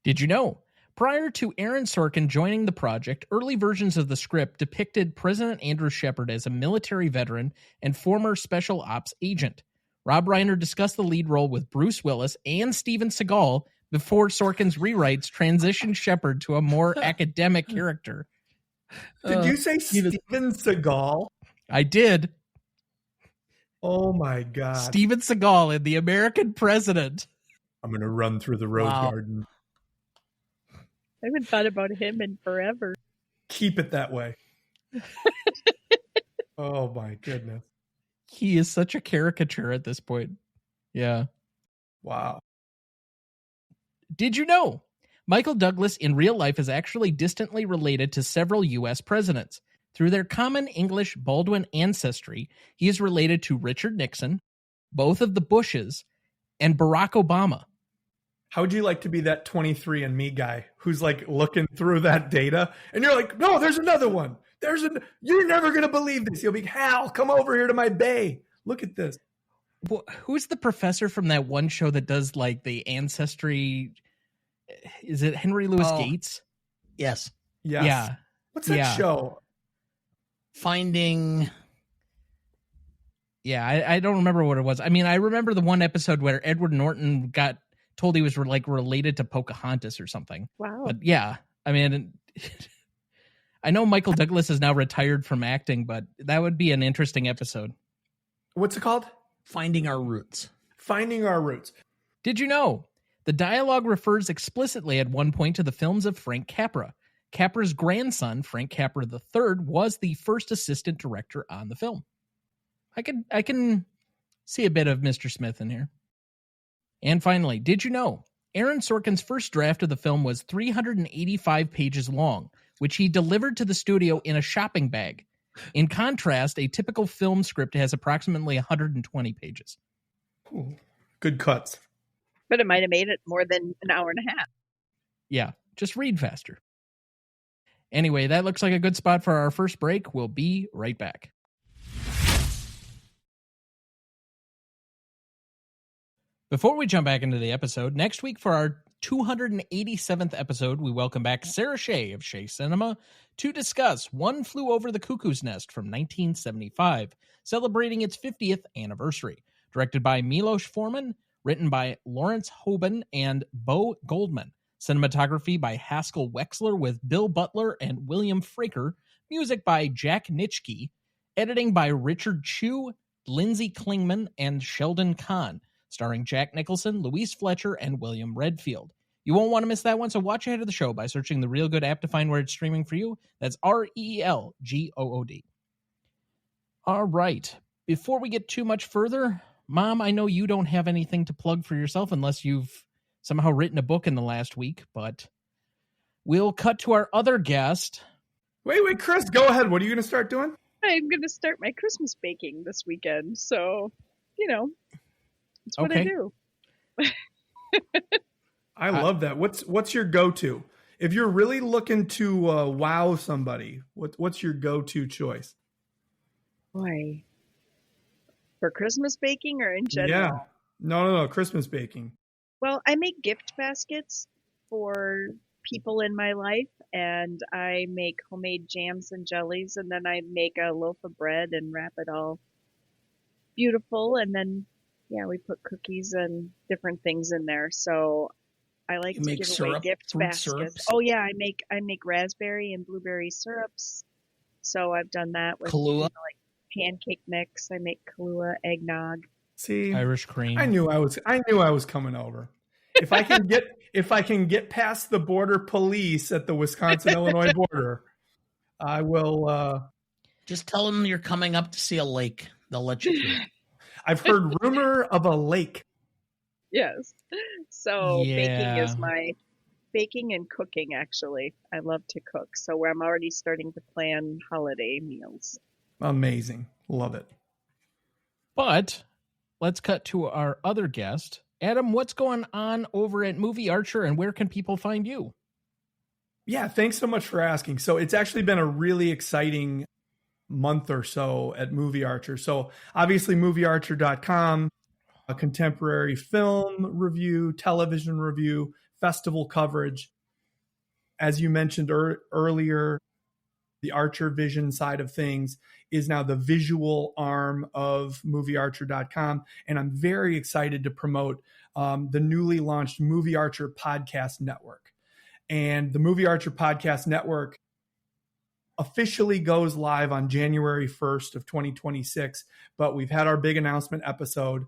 Did you know? Prior to Aaron Sorkin joining the project, early versions of the script depicted President Andrew Shepard as a military veteran and former special ops agent. Rob Reiner discussed the lead role with Bruce Willis and Steven Seagal before Sorkin's rewrites transitioned Shepard to a more academic character. Did you say Steven Seagal? I did. Oh my God. Steven Seagal in The American President. I'm going to run through the rose garden. I haven't thought about him in forever. Keep it that way. Oh my goodness. He is such a caricature at this point. Yeah. Wow. Did you know Michael Douglas in real life is actually distantly related to several U.S. presidents? Through their common English Baldwin ancestry, he is related to Richard Nixon, both of the Bushes, and Barack Obama. How would you like to be that 23andMe guy who's like looking through that data and you're like, no, there's another one. You're never going to believe this. You'll be, Hal, come over here to my bay. Look at this. Well, who's the professor from that one show that does like the ancestry? Is it Henry Louis Gates? Yes. Yes. Yeah. What's that show? Finding. Yeah, I don't remember what it was. I mean, I remember the one episode where Edward Norton got told he was like related to Pocahontas or something. Wow. But yeah, I mean, I know Michael Douglas is now retired from acting, but that would be an interesting episode. What's it called? Finding Our Roots. Finding Our Roots. Did you know? The dialogue refers explicitly at one point to the films of Frank Capra. Capra's grandson, Frank Capra III, was the first assistant director on the film. I can see a bit of Mr. Smith in here. And finally, did you know? Aaron Sorkin's first draft of the film was 385 pages long, which he delivered to the studio in a shopping bag. In contrast, a typical film script has approximately 120 pages. Ooh, good cuts. But it might have made it more than an hour and a half. Yeah, just read faster. Anyway, that looks like a good spot for our first break. We'll be right back. Before we jump back into the episode, next week for our 287th episode, we welcome back Sarah Shea of Shea Cinema to discuss One Flew Over the Cuckoo's Nest from 1975, celebrating its 50th anniversary. Directed by Milos Forman, written by Lawrence Hoban and Bo Goldman. Cinematography by Haskell Wexler with Bill Butler and William Fraker. Music by Jack Nitschke. Editing by Richard Chu, Lindsay Klingman, and Sheldon Kahn. Starring Jack Nicholson, Louise Fletcher, and William Redfield. You won't want to miss that one, so watch ahead of the show by searching the Real Good app to find where it's streaming for you. That's REELGOOD. All right. Before we get too much further, Mom, I know you don't have anything to plug for yourself unless you've somehow written a book in the last week, but we'll cut to our other guest. Wait, Chris, go ahead. What are you going to start doing? I'm going to start my Christmas baking this weekend, so, it's what I do. I love that. What's your go-to? If you're really looking to wow somebody, what's your go-to choice? Boy. For Christmas baking or in general? Yeah. No, Christmas baking. Well, I make gift baskets for people in my life, and I make homemade jams and jellies, and then I make a loaf of bread and wrap it all beautiful, and then, we put cookies and different things in there. So I like to give away gift baskets. Syrups? Oh yeah, I make raspberry and blueberry syrups. So I've done that with Kahlua, pancake mix. I make Kahlua, eggnog. See, Irish cream. I knew I was coming over. If I can get past the border police at the Wisconsin-Illinois border, I will. Just tell them you're coming up to see a lake. They'll let you through. I've heard rumor of a lake. Yes. So baking and cooking, actually. I love to cook. So I'm already starting to plan holiday meals. Amazing. Love it. But let's cut to our other guest. Adam, what's going on over at Movie Archer, and where can people find you? Yeah, thanks so much for asking. So it's actually been a really exciting month or so at Movie Archer. So obviously moviearcher.com, a contemporary film review, television review, festival coverage. As you mentioned earlier, the Archer Vision side of things is now the visual arm of moviearcher.com. And I'm very excited to promote the newly launched Movie Archer Podcast Network. And the Movie Archer Podcast Network officially goes live on January 1st of 2026, but we've had our big announcement episode.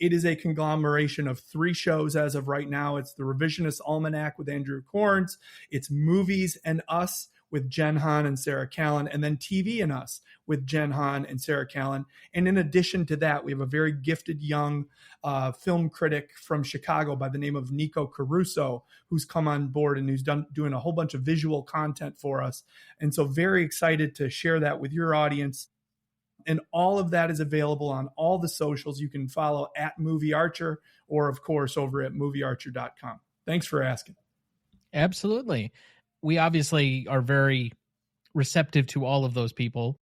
It is a conglomeration of 3 shows as of right now. It's the Revisionist Almanac with Andrew Corns. It's Movies and Us with Jen Hahn and Sarah Callan, and then TV and Us with Jen Hahn and Sarah Callan. And in addition to that, we have a very gifted young film critic from Chicago by the name of Nico Caruso, who's come on board and who's doing a whole bunch of visual content for us. And so very excited to share that with your audience. And all of that is available on all the socials. You can follow at Movie Archer or, of course, over at moviearcher.com. Thanks for asking. Absolutely. We obviously are very receptive to all of those people,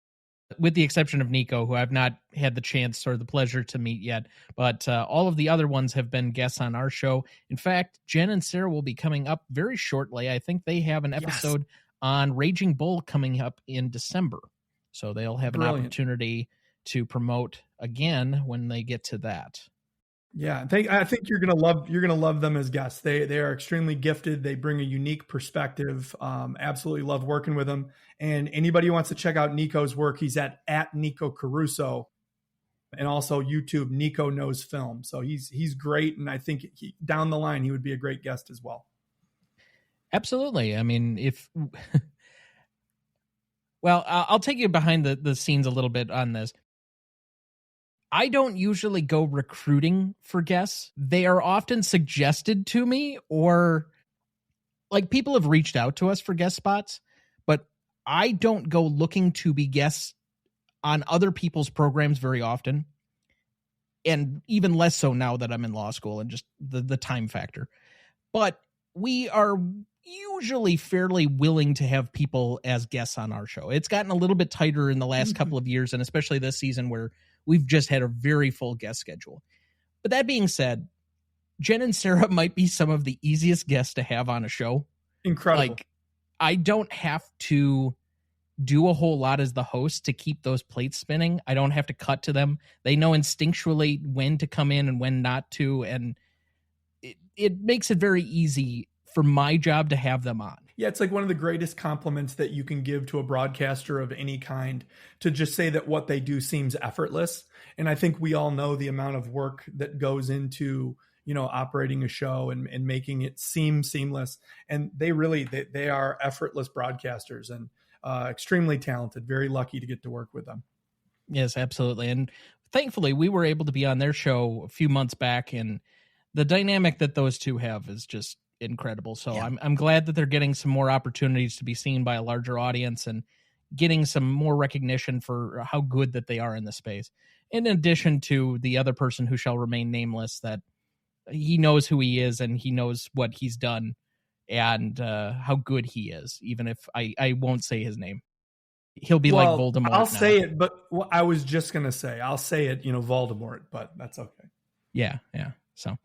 with the exception of Nico, who I've not had the chance or the pleasure to meet yet. But all of the other ones have been guests on our show. In fact, Jen and Sarah will be coming up very shortly. I think they have an episode on Raging Bull coming up in December. So they'll have an opportunity to promote again when they get to that. Yeah, I think you're gonna love them as guests. They are extremely gifted. They bring a unique perspective. Absolutely love working with them. And anybody who wants to check out Nico's work, he's at Nico Caruso, and also YouTube Nico Knows Film. So he's great, and I think down the line he would be a great guest as well. Absolutely. I mean, well, I'll take you behind the scenes a little bit on this. I don't usually go recruiting for guests. They are often suggested to me, or like people have reached out to us for guest spots, but I don't go looking to be guests on other people's programs very often. And even less so now that I'm in law school and just the time factor. But we are usually fairly willing to have people as guests on our show. It's gotten a little bit tighter in the last couple of years, and especially this season where we've just had a very full guest schedule. But that being said, Jen and Sarah might be some of the easiest guests to have on a show. Incredible. Like, I don't have to do a whole lot as the host to keep those plates spinning. I don't have to cut to them. They know instinctually when to come in and when not to, and it makes it very easy for my job to have them on. Yeah, it's like one of the greatest compliments that you can give to a broadcaster of any kind, to just say that what they do seems effortless. And I think we all know the amount of work that goes into, operating a show and making it seem seamless. And they are effortless broadcasters and extremely talented. Very lucky to get to work with them. Yes, absolutely. And thankfully we were able to be on their show a few months back, and the dynamic that those two have is just incredible. So yeah. I'm glad that they're getting some more opportunities to be seen by a larger audience and getting some more recognition for how good that they are in the space. In addition to the other person who shall remain nameless, that he knows who he is and he knows what he's done and how good he is, even if I won't say his name. He'll be like Voldemort. I'll say it, but I was just going to say, I'll say it, Voldemort, but that's okay. Yeah. So,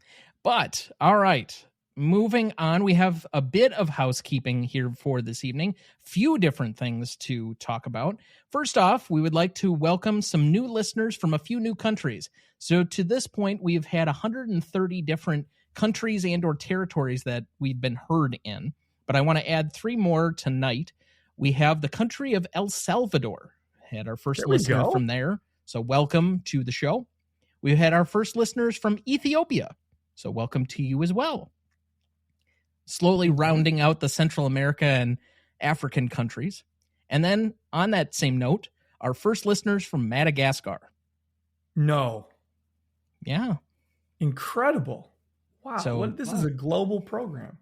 but all right. Moving on, we have a bit of housekeeping here for this evening. Few different things to talk about. First off, we would like to welcome some new listeners from a few new countries. So to this point, we've had 130 different countries and or territories that we've been heard in. But I want to add 3 more tonight. We have the country of El Salvador. Had our first listener from there. So welcome to the show. We've had our first listeners from Ethiopia. So welcome to you as well. Slowly rounding out the Central America and African countries. And then on that same note, our first listeners from Madagascar. No. Yeah. Incredible. Wow. So, this is a global program.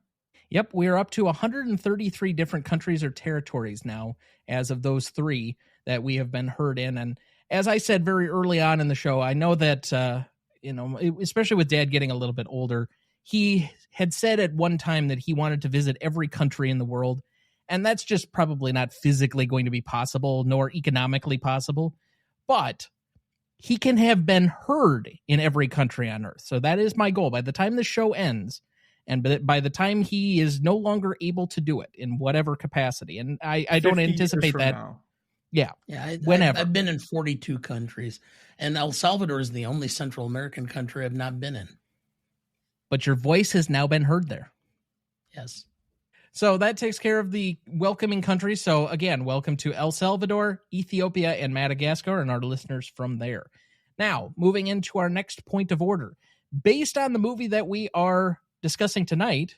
Yep. We're up to 133 different countries or territories now as of those 3 that we have been heard in. And as I said very early on in the show, I know that, especially with Dad getting a little bit older, he had said at one time that he wanted to visit every country in the world, and that's just probably not physically going to be possible, nor economically possible, but he can have been heard in every country on Earth. So that is my goal. By the time the show ends, and by the time he is no longer able to do it in whatever capacity, and I don't anticipate that. Now. Yeah. Whenever. I've been in 42 countries, and El Salvador is the only Central American country I've not been in. But your voice has now been heard there. Yes. So that takes care of the welcoming countries. So again, welcome to El Salvador, Ethiopia, and Madagascar, and our listeners from there. Now, moving into our next point of order. Based on the movie that we are discussing tonight,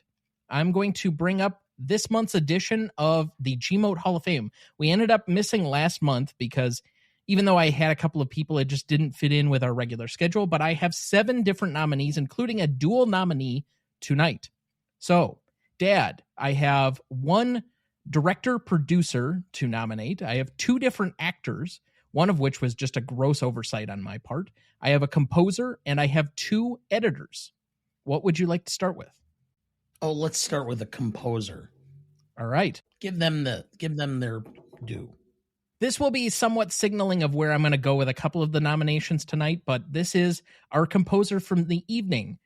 I'm going to bring up this month's edition of the GMOAT Hall of Fame. We ended up missing last month because even though I had a couple of people, it just didn't fit in with our regular schedule. But I have 7 different nominees, including a dual nominee tonight. So, Dad, I have 1 director-producer to nominate. I have 2 different actors, one of which was just a gross oversight on my part. I have a composer, and I have 2 editors. What would you like to start with? Oh, let's start with a composer. All right. Give them their due. This will be somewhat signaling of where I'm going to go with a couple of the nominations tonight, but this is our composer from the evening.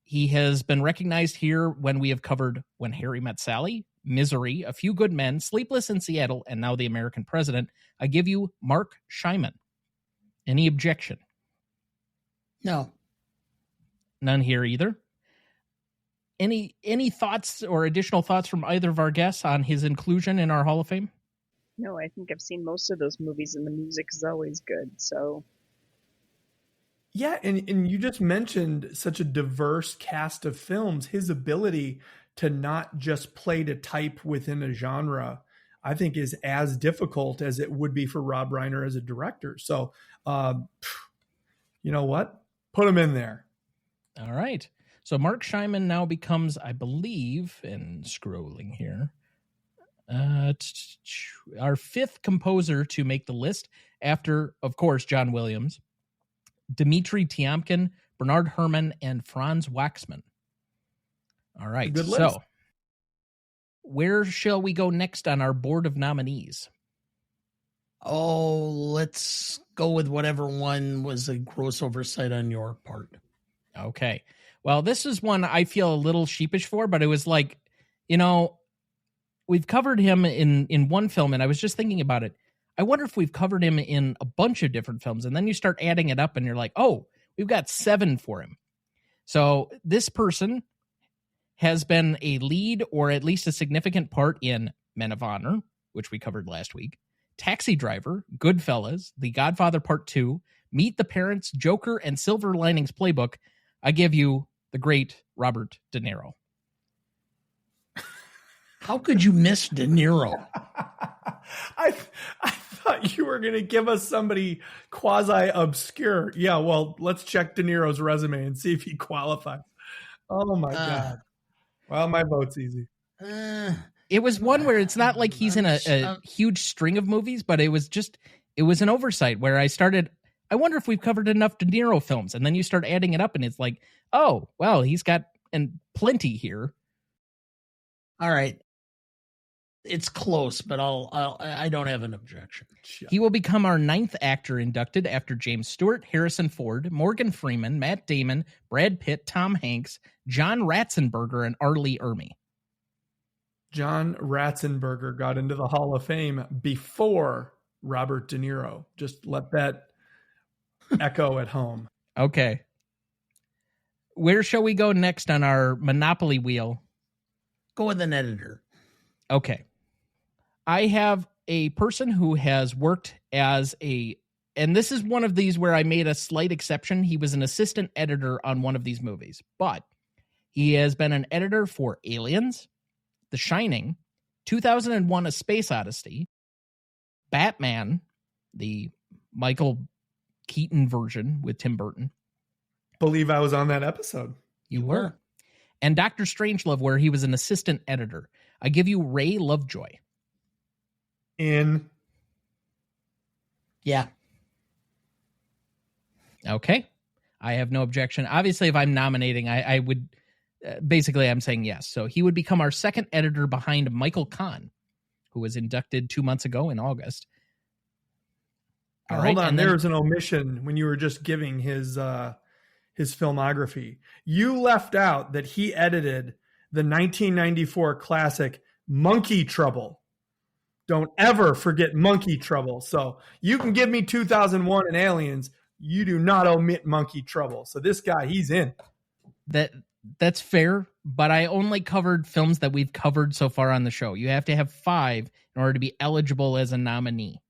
He has been recognized here when we have covered When Harry Met Sally, Misery, A Few Good Men, Sleepless in Seattle, and now The American President. I give you Mark Scheiman. Any objection? No. None here either. Any thoughts or additional thoughts from either of our guests on his inclusion in our Hall of Fame? No, I think I've seen most of those movies, and the music is always good. So, yeah, and you just mentioned such a diverse cast of films. His ability to not just play to type within a genre, I think, is as difficult as it would be for Rob Reiner as a director. So, you know what? Put him in there. All right. So Mark Scheinman now becomes, I believe, and scrolling here, our fifth composer to make the list after, of course, John Williams, Dmitri Tiomkin, Bernard Herrmann, and Franz Waxman. All right. Good list. So where shall we go next on our board of nominees? Oh, let's go with whatever one was a gross oversight on your part. Okay. Well, this is one I feel a little sheepish for, but it was like, we've covered him in one film, and I was just thinking about it. I wonder if we've covered him in a bunch of different films, and then you start adding it up, and you're like, oh, we've got 7 for him. So this person has been a lead or at least a significant part in Men of Honor, which we covered last week, Taxi Driver, Goodfellas, The Godfather Part 2, Meet the Parents, Joker, and Silver Linings Playbook. I give you the great Robert De Niro. How could you miss De Niro? I thought you were going to give us somebody quasi-obscure. Yeah, well, let's check De Niro's resume and see if he qualifies. Oh, my God. Well, my vote's easy. It was one where it's not like he's in a huge string of movies, but it was an oversight where I wonder if we've covered enough De Niro films. And then you start adding it up and it's like, oh, well, he's got plenty here. All right. It's close, but I don't have an objection. He will become our 9th actor inducted after James Stewart, Harrison Ford, Morgan Freeman, Matt Damon, Brad Pitt, Tom Hanks, John Ratzenberger, and R. Lee Ermey. John Ratzenberger got into the Hall of Fame before Robert De Niro. Just let that echo at home. Okay. Where shall we go next on our Monopoly wheel? Go with an editor. Okay. I have a person who has worked as and this is one of these where I made a slight exception. He was an assistant editor on one of these movies, but he has been an editor for Aliens, The Shining, 2001: A Space Odyssey, Batman, the Michael Keaton version with Tim Burton. Believe I was on that episode. You were. And Dr. Strangelove, where he was an assistant editor. I give you Ray Lovejoy. In. Yeah. Okay. I have no objection. Obviously, if I'm nominating, I would... basically, I'm saying yes. So he would become our 2nd editor behind Michael Kahn, who was inducted 2 months ago in August. All right. Hold on. There was an omission when you were just giving his filmography. You left out that he edited the 1994 classic Monkey Trouble. Don't ever forget Monkey Trouble. So you can give me 2001 and Aliens. You do not omit Monkey Trouble. So this guy, he's in. That's fair, but I only covered films that we've covered so far on the show. You have to have 5 in order to be eligible as a nominee.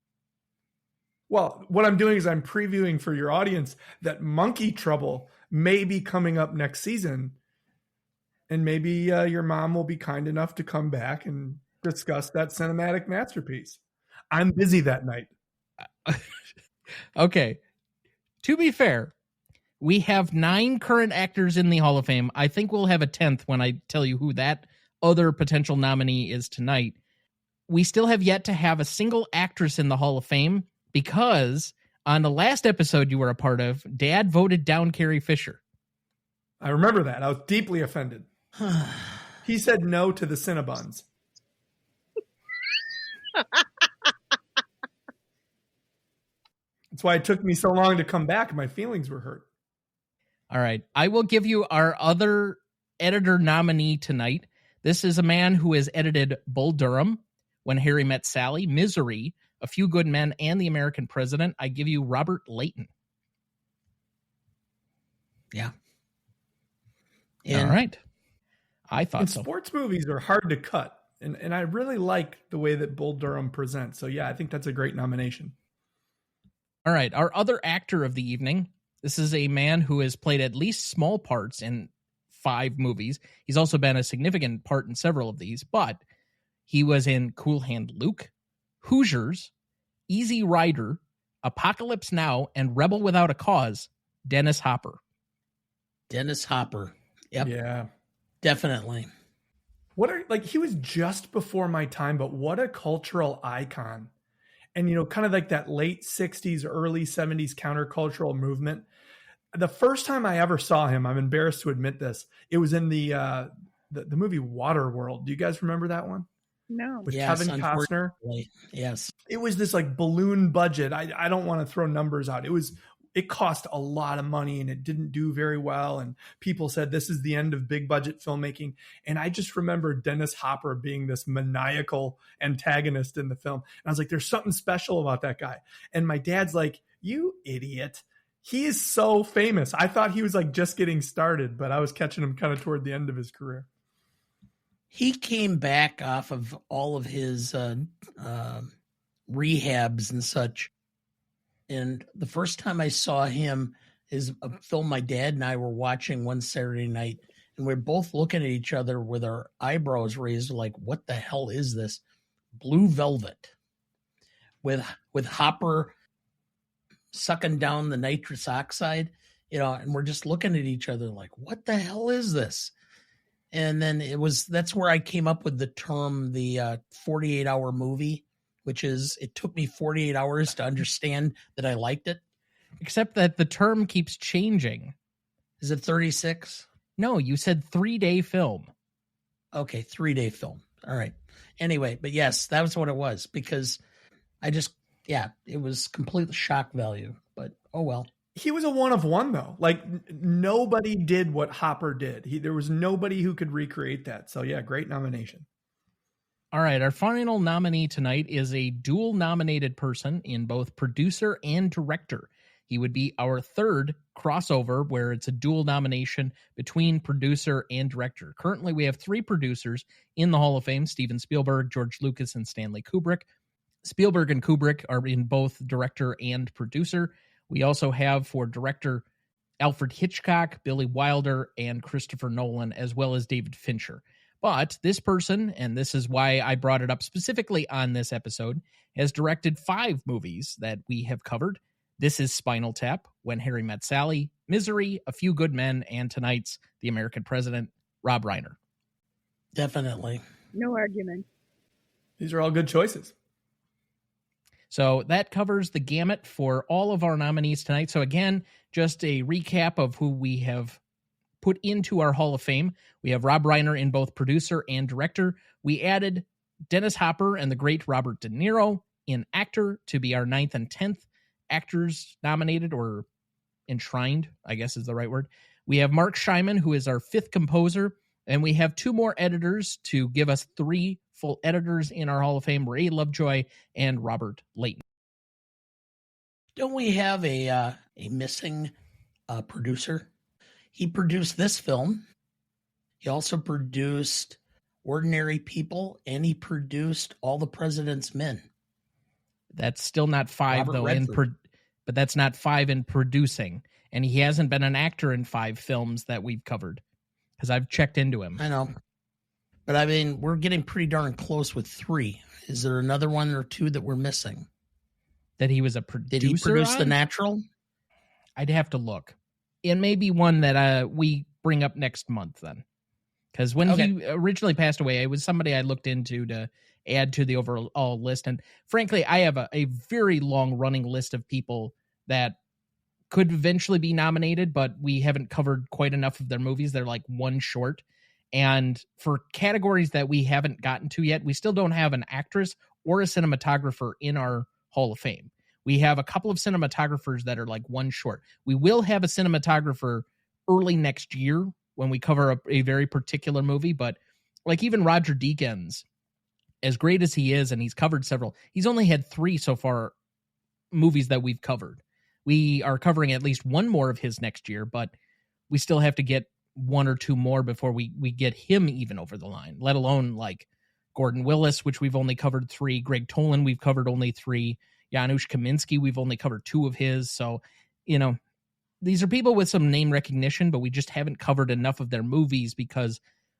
Well, what I'm doing is I'm previewing for your audience that Monkey Trouble may be coming up next season. And maybe your mom will be kind enough to come back and discuss that cinematic masterpiece. I'm busy that night. Okay. To be fair, we have 9 current actors in the Hall of Fame. I think we'll have a 10th when I tell you who that other potential nominee is tonight. We still have yet to have a single actress in the Hall of Fame because on the last episode you were a part of, Dad voted down Carrie Fisher. I remember that. I was deeply offended. He said no to the Cinnabons. That's why it took me so long to come back. My feelings were hurt. All right. I will give you our other editor nominee tonight. This is a man who has edited Bull Durham, When Harry Met Sally, Misery, A Few Good Men, and The American President. I give you Robert Layton. Yeah. And all right. I thought And so. sports movies are hard to cut. And I really like the way that Bull Durham presents. So, yeah, I think that's a great nomination. All right. Our other actor of the evening. This is a man who has played at least small parts in 5 movies. He's also been a significant part in several of these, but he was in Cool Hand Luke, Hoosiers, Easy Rider, Apocalypse Now, and Rebel Without a Cause, Dennis Hopper. Dennis Hopper. Yep. Yeah. Definitely. He was just before my time, but what a cultural icon. And, kind of like that late 60s, early 70s countercultural movement. The first time I ever saw him, I'm embarrassed to admit this, it was in the movie Waterworld. Do you guys remember that one? No. With Yes, Kevin Costner? Yes. It was this like balloon budget. I don't want to throw numbers out. It cost a lot of money and it didn't do very well. And people said this is the end of big budget filmmaking. And I just remember Dennis Hopper being this maniacal antagonist in the film. And I was like, there's something special about that guy. And my dad's like, you idiot. He is so famous. I thought he was like just getting started, but I was catching him kind of toward the end of his career. He came back off of all of his rehabs and such. And the first time I saw him is a film my dad and I were watching one Saturday night. And we're both looking at each other with our eyebrows raised like, what the hell is this? Blue Velvet with Hopper sucking down the nitrous oxide, and we're just looking at each other like, what the hell is this? And then that's where I came up with the term, the 48-hour movie, which is, it took me 48 hours to understand that I liked it. Except that the term keeps changing. Is it 36? No, you said 3-day film. Okay, 3-day film. All right. Anyway, but yes, that was what it was, because it was complete shock value, but oh well. He was a one of one though. Like nobody did what Hopper did. There was nobody who could recreate that. So yeah, great nomination. All right, our final nominee tonight is a dual nominated person in both producer and director. He would be our third crossover where it's a dual nomination between producer and director. Currently, we have 3 producers in the Hall of Fame: Steven Spielberg, George Lucas, and Stanley Kubrick. Spielberg and Kubrick are in both director and producer. We also have for director Alfred Hitchcock, Billy Wilder, and Christopher Nolan, as well as David Fincher. But this person, and this is why I brought it up specifically on this episode, has directed 5 movies that we have covered. This is Spinal Tap, When Harry Met Sally, Misery, A Few Good Men, and tonight's The American President, Rob Reiner. Definitely. No argument. These are all good choices. So that covers the gamut for all of our nominees tonight. So again, just a recap of who we have put into our Hall of Fame. We have Rob Reiner in both producer and director. We added Dennis Hopper and the great Robert De Niro in actor to be our 9th and 10th actors nominated, or enshrined, I guess is the right word. We have Mark Scheiman, who is our 5th composer, and we have 2 more editors to give us 3 full editors in our Hall of Fame: Ray Lovejoy and Robert Layton. Don't we have a missing producer? He produced this film. He also produced Ordinary People, and he produced All the President's Men. That's still not 5, Robert though, Redford. but that's not 5 in producing. And he hasn't been an actor in 5 films that we've covered, because I've checked into him. I know. But I mean, we're getting pretty darn close with 3. Is there another one or 2 that we're missing? That he was a producer Did he produce on? The Natural? I'd have to look. It may be one that we bring up next month then. Because when he originally passed away, it was somebody I looked into to add to the overall list. And frankly, I have a very long running list of people that could eventually be nominated, but we haven't covered quite enough of their movies. They're like one short. And for categories that we haven't gotten to yet, we still don't have an actress or a cinematographer in our Hall of Fame. We have a couple of cinematographers that are like one short. We will have a cinematographer early next year when we cover a very particular movie, but like even Roger Deakins, as great as he is, and he's covered several, he's only had 3 so far movies that we've covered. We are covering at least one more of his next year, but we still have to get one or two more before we get him even over the line, let alone like Gordon Willis, which we've only covered 3, Greg Tolan, we've covered only 3, Janusz Kaminski, we've only covered 2 of his. So, these are people with some name recognition, but we just haven't covered enough of their movies because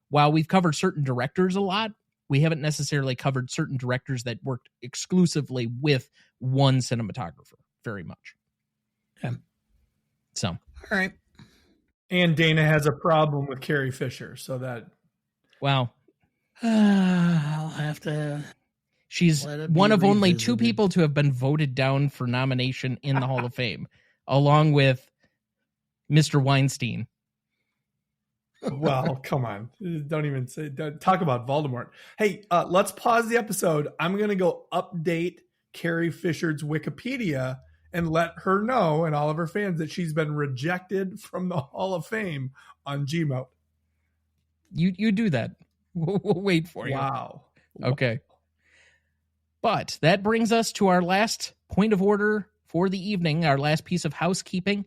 while we've covered certain directors a lot, we haven't necessarily covered certain directors that worked exclusively with one cinematographer very much. Okay. So, all right. And Dana has a problem with Carrie Fisher, so that. Wow. I'll have to. She's one of only 2 people to have been voted down for nomination in the Hall of Fame, along with Mr. Weinstein. Well, come on. Talk about Voldemort. Hey, let's pause the episode. I'm going to go update Carrie Fisher's Wikipedia and let her know and all of her fans that she's been rejected from the Hall of Fame on GMOAT. You do that. We'll wait for you. Wow. Okay. But that brings us to our last point of order for the evening, our last piece of housekeeping,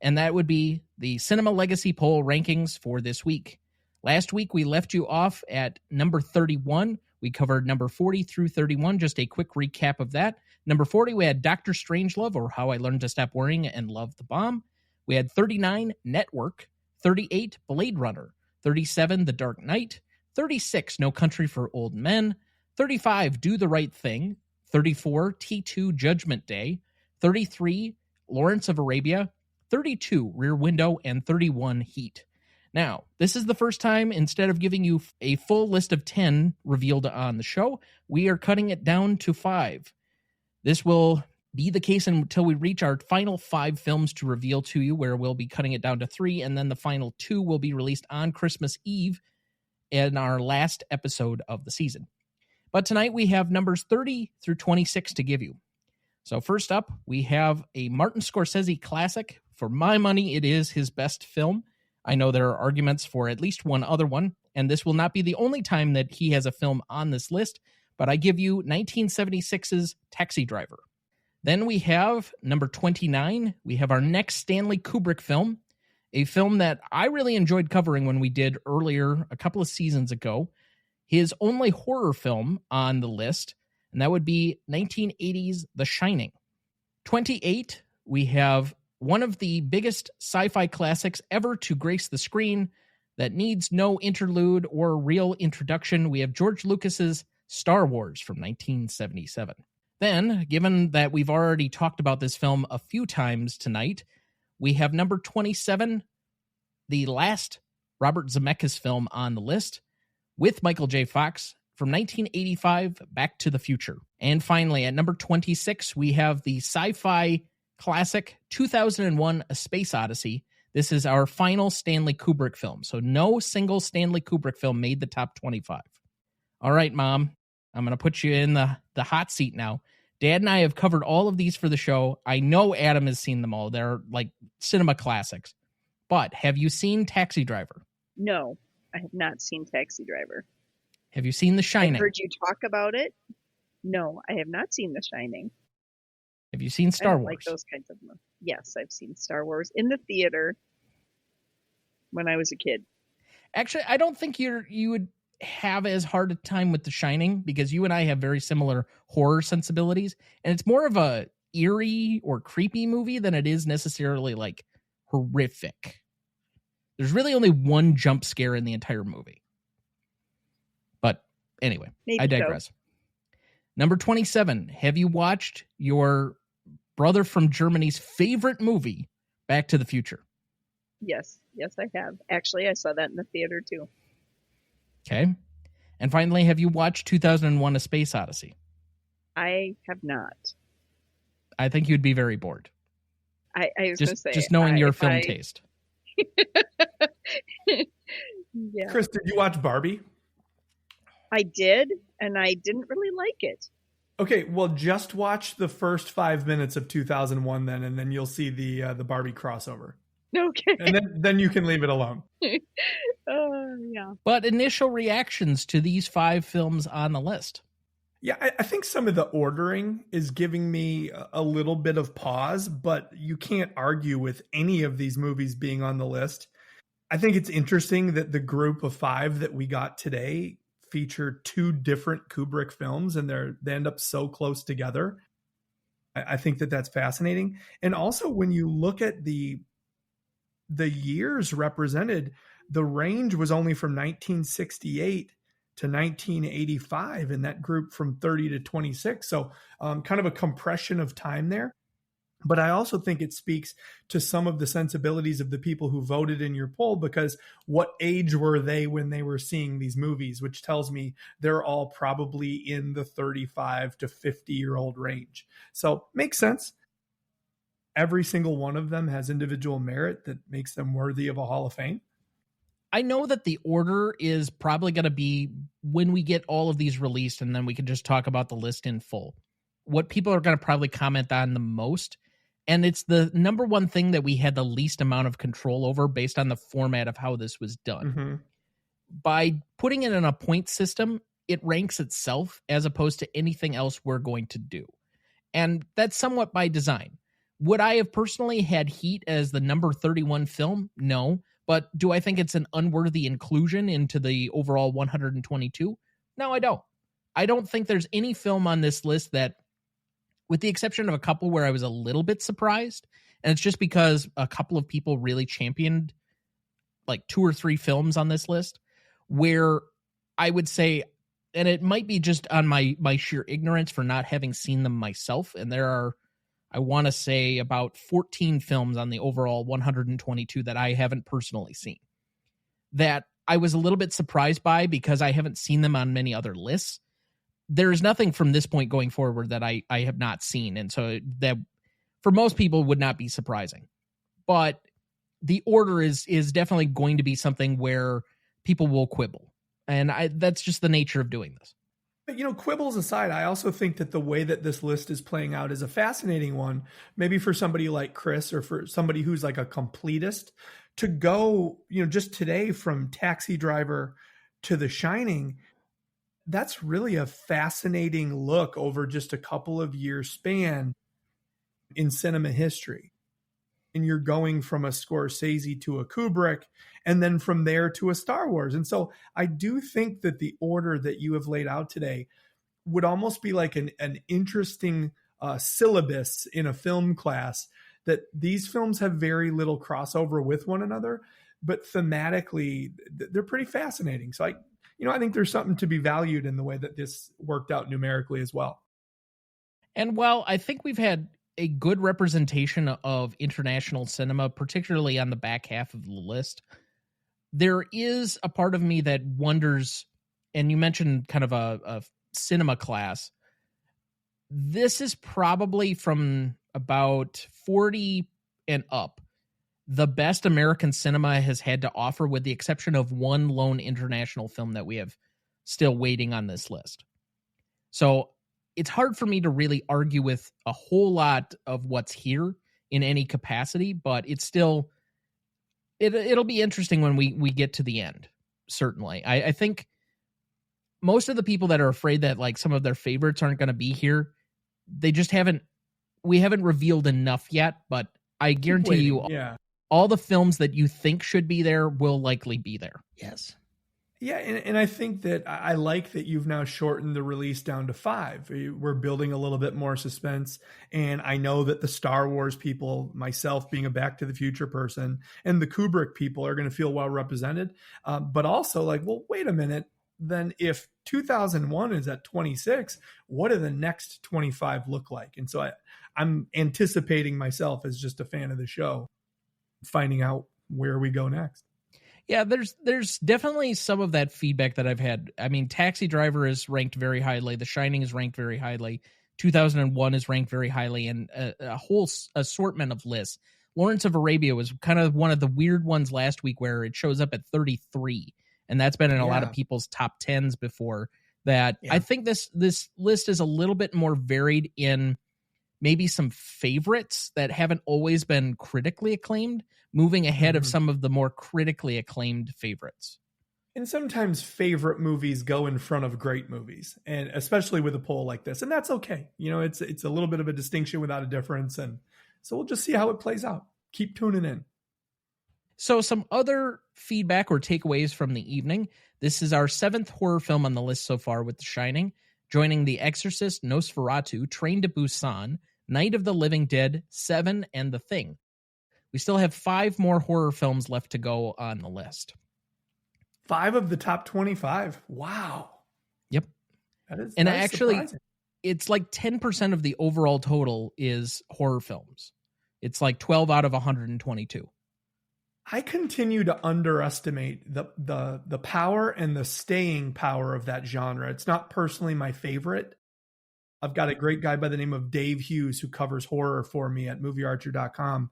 and that would be the Cinema Legacy Poll rankings for this week. Last week, we left you off at number 31. We covered number 40 through 31. Just a quick recap of that. Number 40, we had Dr. Strangelove, or How I Learned to Stop Worrying and Love the Bomb. We had 39, Network. 38, Blade Runner. 37, The Dark Knight. 36, No Country for Old Men. 35, Do the Right Thing. 34, T2, Judgment Day. 33, Lawrence of Arabia. 32, Rear Window. And 31, Heat. Now, this is the first time, instead of giving you a full list of 10 revealed on the show, we are cutting it down to 5. This will be the case until we reach our final 5 films to reveal to you, where we'll be cutting it down to 3, and then the final 2 will be released on Christmas Eve in our last episode of the season. But tonight we have numbers 30 through 26 to give you. So first up, we have a Martin Scorsese classic. For my money, it is his best film. I know there are arguments for at least one other one, and this will not be the only time that he has a film on this list, but I give you 1976's Taxi Driver. Then we have number 29. We have our next Stanley Kubrick film, a film that I really enjoyed covering when we did earlier a couple of seasons ago. His only horror film on the list, and that would be 1980's The Shining. 28, we have one of the biggest sci-fi classics ever to grace the screen that needs no interlude or real introduction. We have George Lucas's Star Wars from 1977. Then, given that we've already talked about this film a few times tonight, we have number 27, the last Robert Zemeckis film on the list, with Michael J. Fox from 1985, Back to the Future. And finally, at number 26, we have the sci-fi classic 2001, A Space Odyssey. This is our final Stanley Kubrick film. So no single Stanley Kubrick film made the top 25. All right, Mom, I'm going to put you in the hot seat now. Dad and I have covered all of these for the show. I know Adam has seen them all. They're like cinema classics. But have you seen Taxi Driver? No, I have not seen Taxi Driver. Have you seen The Shining? I've heard you talk about it. No, I have not seen The Shining. Have you seen Star Wars? Like those kinds of movies. Yes, I've seen Star Wars in the theater when I was a kid. Actually, I don't think you would have as hard a time with The Shining because you and I have very similar horror sensibilities, and it's more of a eerie or creepy movie than it is necessarily like horrific. There's really only one jump scare in the entire movie. But anyway, I digress. So. Number 27. Have you watched your brother from Germany's favorite movie, Back to the Future? Yes, I have. Actually, I saw that in the theater too. Okay. And finally, have you watched 2001, A Space Odyssey? I have not. I think you'd be very bored. I was going to say. Just knowing your film taste. Yeah. Chris, did you watch Barbie? I did, and I didn't really like it. Okay, well, just watch the first 5 minutes of 2001 then, and then you'll see the Barbie crossover. Okay. And then you can leave it alone. Yeah. But initial reactions to these 5 films on the list. Yeah, I think some of the ordering is giving me a little bit of pause, but you can't argue with any of these movies being on the list. I think it's interesting that the group of 5 that we got today feature 2 different Kubrick films, and they end up so close together. I think that that's fascinating. And also when you look at the years represented, the range was only from 1968 to 1985 in that group from 30 to 26. So kind of a compression of time there. But I also think it speaks to some of the sensibilities of the people who voted in your poll, because what age were they when they were seeing these movies, which tells me they're all probably in the 35 to 50-year-old range. So makes sense. Every single one of them has individual merit that makes them worthy of a Hall of Fame. I know that the order is probably going to be when we get all of these released, and then we can just talk about the list in full. What people are going to probably comment on the most, and it's the number one thing that we had the least amount of control over based on the format of how this was done. Mm-hmm. By putting it in a point system, it ranks itself as opposed to anything else we're going to do. And that's somewhat by design. Would I have personally had Heat as the number 31 film? No. But do I think it's an unworthy inclusion into the overall 122? No, I don't. I don't think there's any film on this list that, with the exception of a couple where I was a little bit surprised, and it's just because a couple of people really championed like 2 or 3 films on this list, where I would say, and it might be just on my sheer ignorance for not having seen them myself, and there are, I want to say, about 14 films on the overall 122 that I haven't personally seen, that I was a little bit surprised by because I haven't seen them on many other lists. There is nothing from this point going forward that I have not seen, and so that for most people would not be surprising. But the order is definitely going to be something where people will quibble, and that's just the nature of doing this. But, quibbles aside, I also think that the way that this list is playing out is a fascinating one, maybe for somebody like Chris or for somebody who's like a completist to go, just today from Taxi Driver to The Shining. That's really a fascinating look over just a couple of years span in cinema history. And you're going from a Scorsese to a Kubrick, and then from there to a Star Wars. And so I do think that the order that you have laid out today would almost be like an interesting syllabus in a film class, that these films have very little crossover with one another, but thematically they're pretty fascinating. So I think there's something to be valued in the way that this worked out numerically as well. And while I think we've had a good representation of international cinema, particularly on the back half of the list, there is a part of me that wonders, and you mentioned kind of a cinema class. This is probably from about 40 and up the best American cinema has had to offer, with the exception of one lone international film that we have still waiting on this list. So it's hard for me to really argue with a whole lot of what's here in any capacity, but it's still, it'll be interesting when we get to the end. Certainly. I think most of the people that are afraid that like some of their favorites aren't going to be here, we haven't revealed enough yet, but I guarantee you, all the films that you think should be there will likely be there. Yes. Yeah, and I think that I like that you've now shortened the release down to 5. We're building a little bit more suspense, and I know that the Star Wars people, myself being a Back to the Future person, and the Kubrick people are going to feel well represented. But also like, well, wait a minute. Then if 2001 is at 26, what do the next 25 look like? And so I'm anticipating myself as just a fan of the show, finding out where we go next. Yeah, there's definitely some of that feedback that I've had. I mean, Taxi Driver is ranked very highly. The Shining is ranked very highly. 2001 is ranked very highly, and a whole assortment of lists. Lawrence of Arabia was kind of one of the weird ones last week where it shows up at 33, and that's been in a lot of people's top 10s before that. Yeah. I think this list is a little bit more varied in maybe some favorites that haven't always been critically acclaimed, moving ahead of some of the more critically acclaimed favorites. And sometimes favorite movies go in front of great movies, and especially with a poll like this. And that's okay. It's a little bit of a distinction without a difference. And so we'll just see how it plays out. Keep tuning in. So some other feedback or takeaways from the evening. This is our 7th horror film on the list so far with The Shining, joining The Exorcist, Nosferatu, Train to Busan, Night of the Living Dead, Seven, and The Thing. We still have 5 more horror films left to go on the list. 5 of the top 25. Wow. Yep. That's actually, surprising. It's like 10% of the overall total is horror films. It's like 12 out of 122. I continue to underestimate the power and the staying power of that genre. It's not personally my favorite. I've got a great guy by the name of Dave Hughes who covers horror for me at moviearcher.com.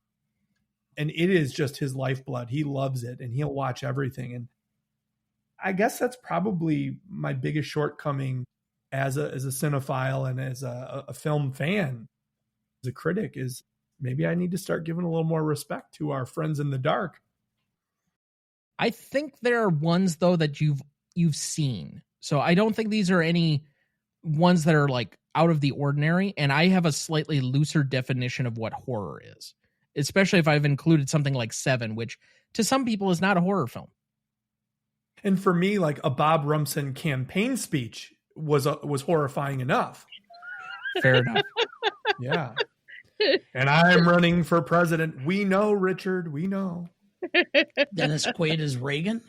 And it is just his lifeblood. He loves it and he'll watch everything. And I guess that's probably my biggest shortcoming as a cinephile and as a film fan, as a critic, is maybe I need to start giving a little more respect to our friends in the dark. I think there are ones though that you've seen. So I don't think these are any ones that are like out of the ordinary. And I have a slightly looser definition of what horror is, especially if I've included something like Seven, which to some people is not a horror film. And for me, like a Bob Rumson campaign speech was horrifying enough. Fair enough. Yeah. And I'm running for president. We know, Richard. We know. Dennis Quaid as Reagan.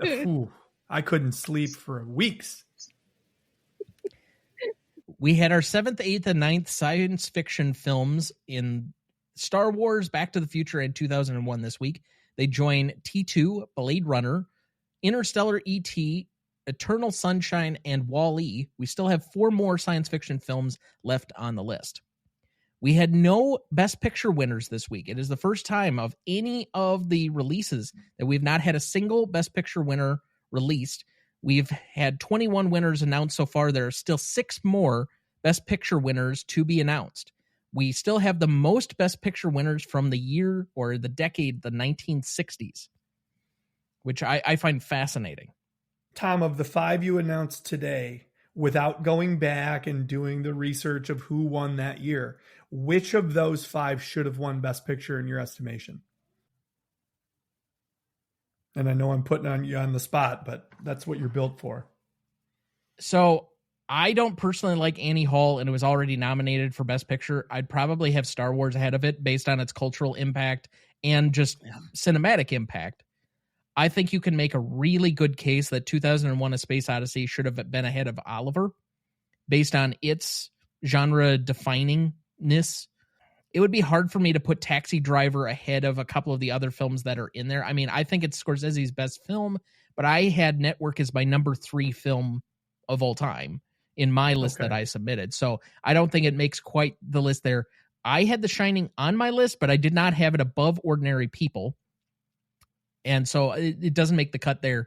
Ooh, I couldn't sleep for weeks. We had our 7th, 8th, and 9th science fiction films in Star Wars, Back to the Future, and 2001 this week. They join T2, Blade Runner, Interstellar, E.T., Eternal Sunshine, and Wall-E. We still have 4 more science fiction films left on the list. We had no Best Picture winners this week. It is the first time of any of the releases that we've not had a single Best Picture winner released. We've had 21 winners announced so far. There are still 6 more Best Picture winners to be announced. We still have the most Best Picture winners from the year or the decade, the 1960s, which I find fascinating. Tom, of the 5 you announced today, without going back and doing the research of who won that year, which of those 5 should have won Best Picture in your estimation? And I know I'm putting you on the spot, but that's what you're built for. So I don't personally like Annie Hall, and it was already nominated for Best Picture. I'd probably have Star Wars ahead of it based on its cultural impact and just cinematic impact. I think you can make a really good case that 2001: A Space Odyssey should have been ahead of Oliver based on its genre definingness. It would be hard for me to put Taxi Driver ahead of a couple of the other films that are in there. I mean, I think it's Scorsese's best film, but I had Network as my number 3 film of all time in my list that I submitted. So I don't think it makes quite the list there. I had The Shining on my list, but I did not have it above Ordinary People. And so it doesn't make the cut there.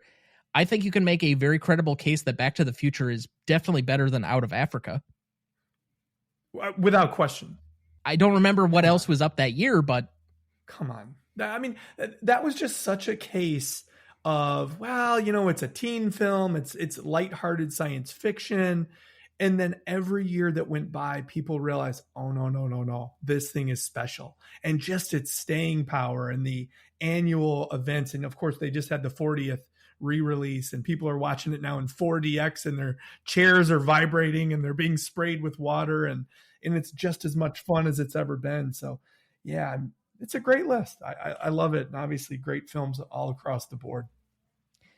I think you can make a very credible case that Back to the Future is definitely better than Out of Africa. Without question. I don't remember what else was up that year, but come on. I mean, that was just such a case of, well, you know, it's a teen film. It's lighthearted science fiction. And then every year that went by, people realized, oh, no. This thing is special. And just its staying power and the annual events. And of course, they just had the 40th re-release and people are watching it now in 4DX and their chairs are vibrating and they're being sprayed with water. And it's just as much fun as it's ever been. So, yeah, it's a great list. I love it. And obviously great films all across the board.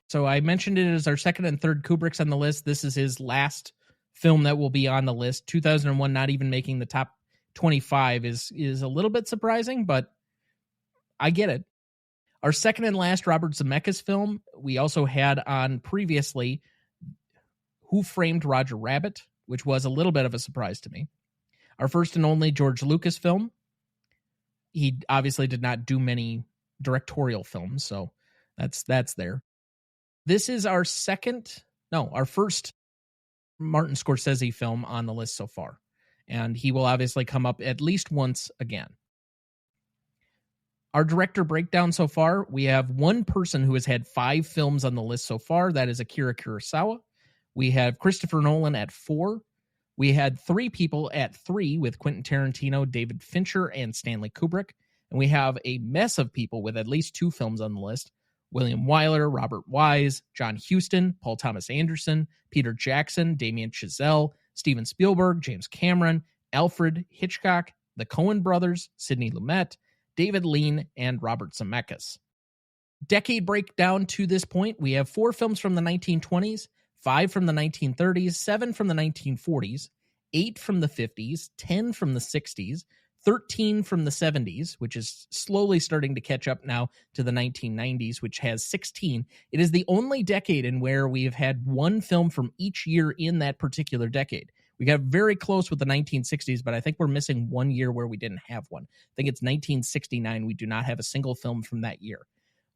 So I mentioned it as our 2nd and 3rd Kubrick's on the list. This is his last film that will be on the list. 2001 not even making the top 25 is a little bit surprising, but I get it. Our 2nd and last Robert Zemeckis film, we also had on previously Who Framed Roger Rabbit, which was a little bit of a surprise to me. Our first and only George Lucas film. He obviously did not do many directorial films, so that's there. This is our first Martin Scorsese film on the list so far. And he will obviously come up at least once again. Our director breakdown so far, we have one person who has had 5 films on the list so far. That is Akira Kurosawa. We have Christopher Nolan at 4. We had 3 people at 3 with Quentin Tarantino, David Fincher, and Stanley Kubrick. And we have a mess of people with at least 2 films on the list. William Wyler, Robert Wise, John Huston, Paul Thomas Anderson, Peter Jackson, Damien Chazelle, Steven Spielberg, James Cameron, Alfred Hitchcock, the Coen brothers, Sidney Lumet, David Lean, and Robert Zemeckis. Decade breakdown to this point, we have 4 films from the 1920s, 5 from the 1930s, 7 from the 1940s, 8 from the 50s, 10 from the 60s, 13 from the 70s, which is slowly starting to catch up now to the 1990s, which has 16. It is the only decade in where we've had 1 film from each year in that particular decade. We got very close with the 1960s, but I think we're missing 1 year where we didn't have one. I think it's 1969. We do not have a single film from that year.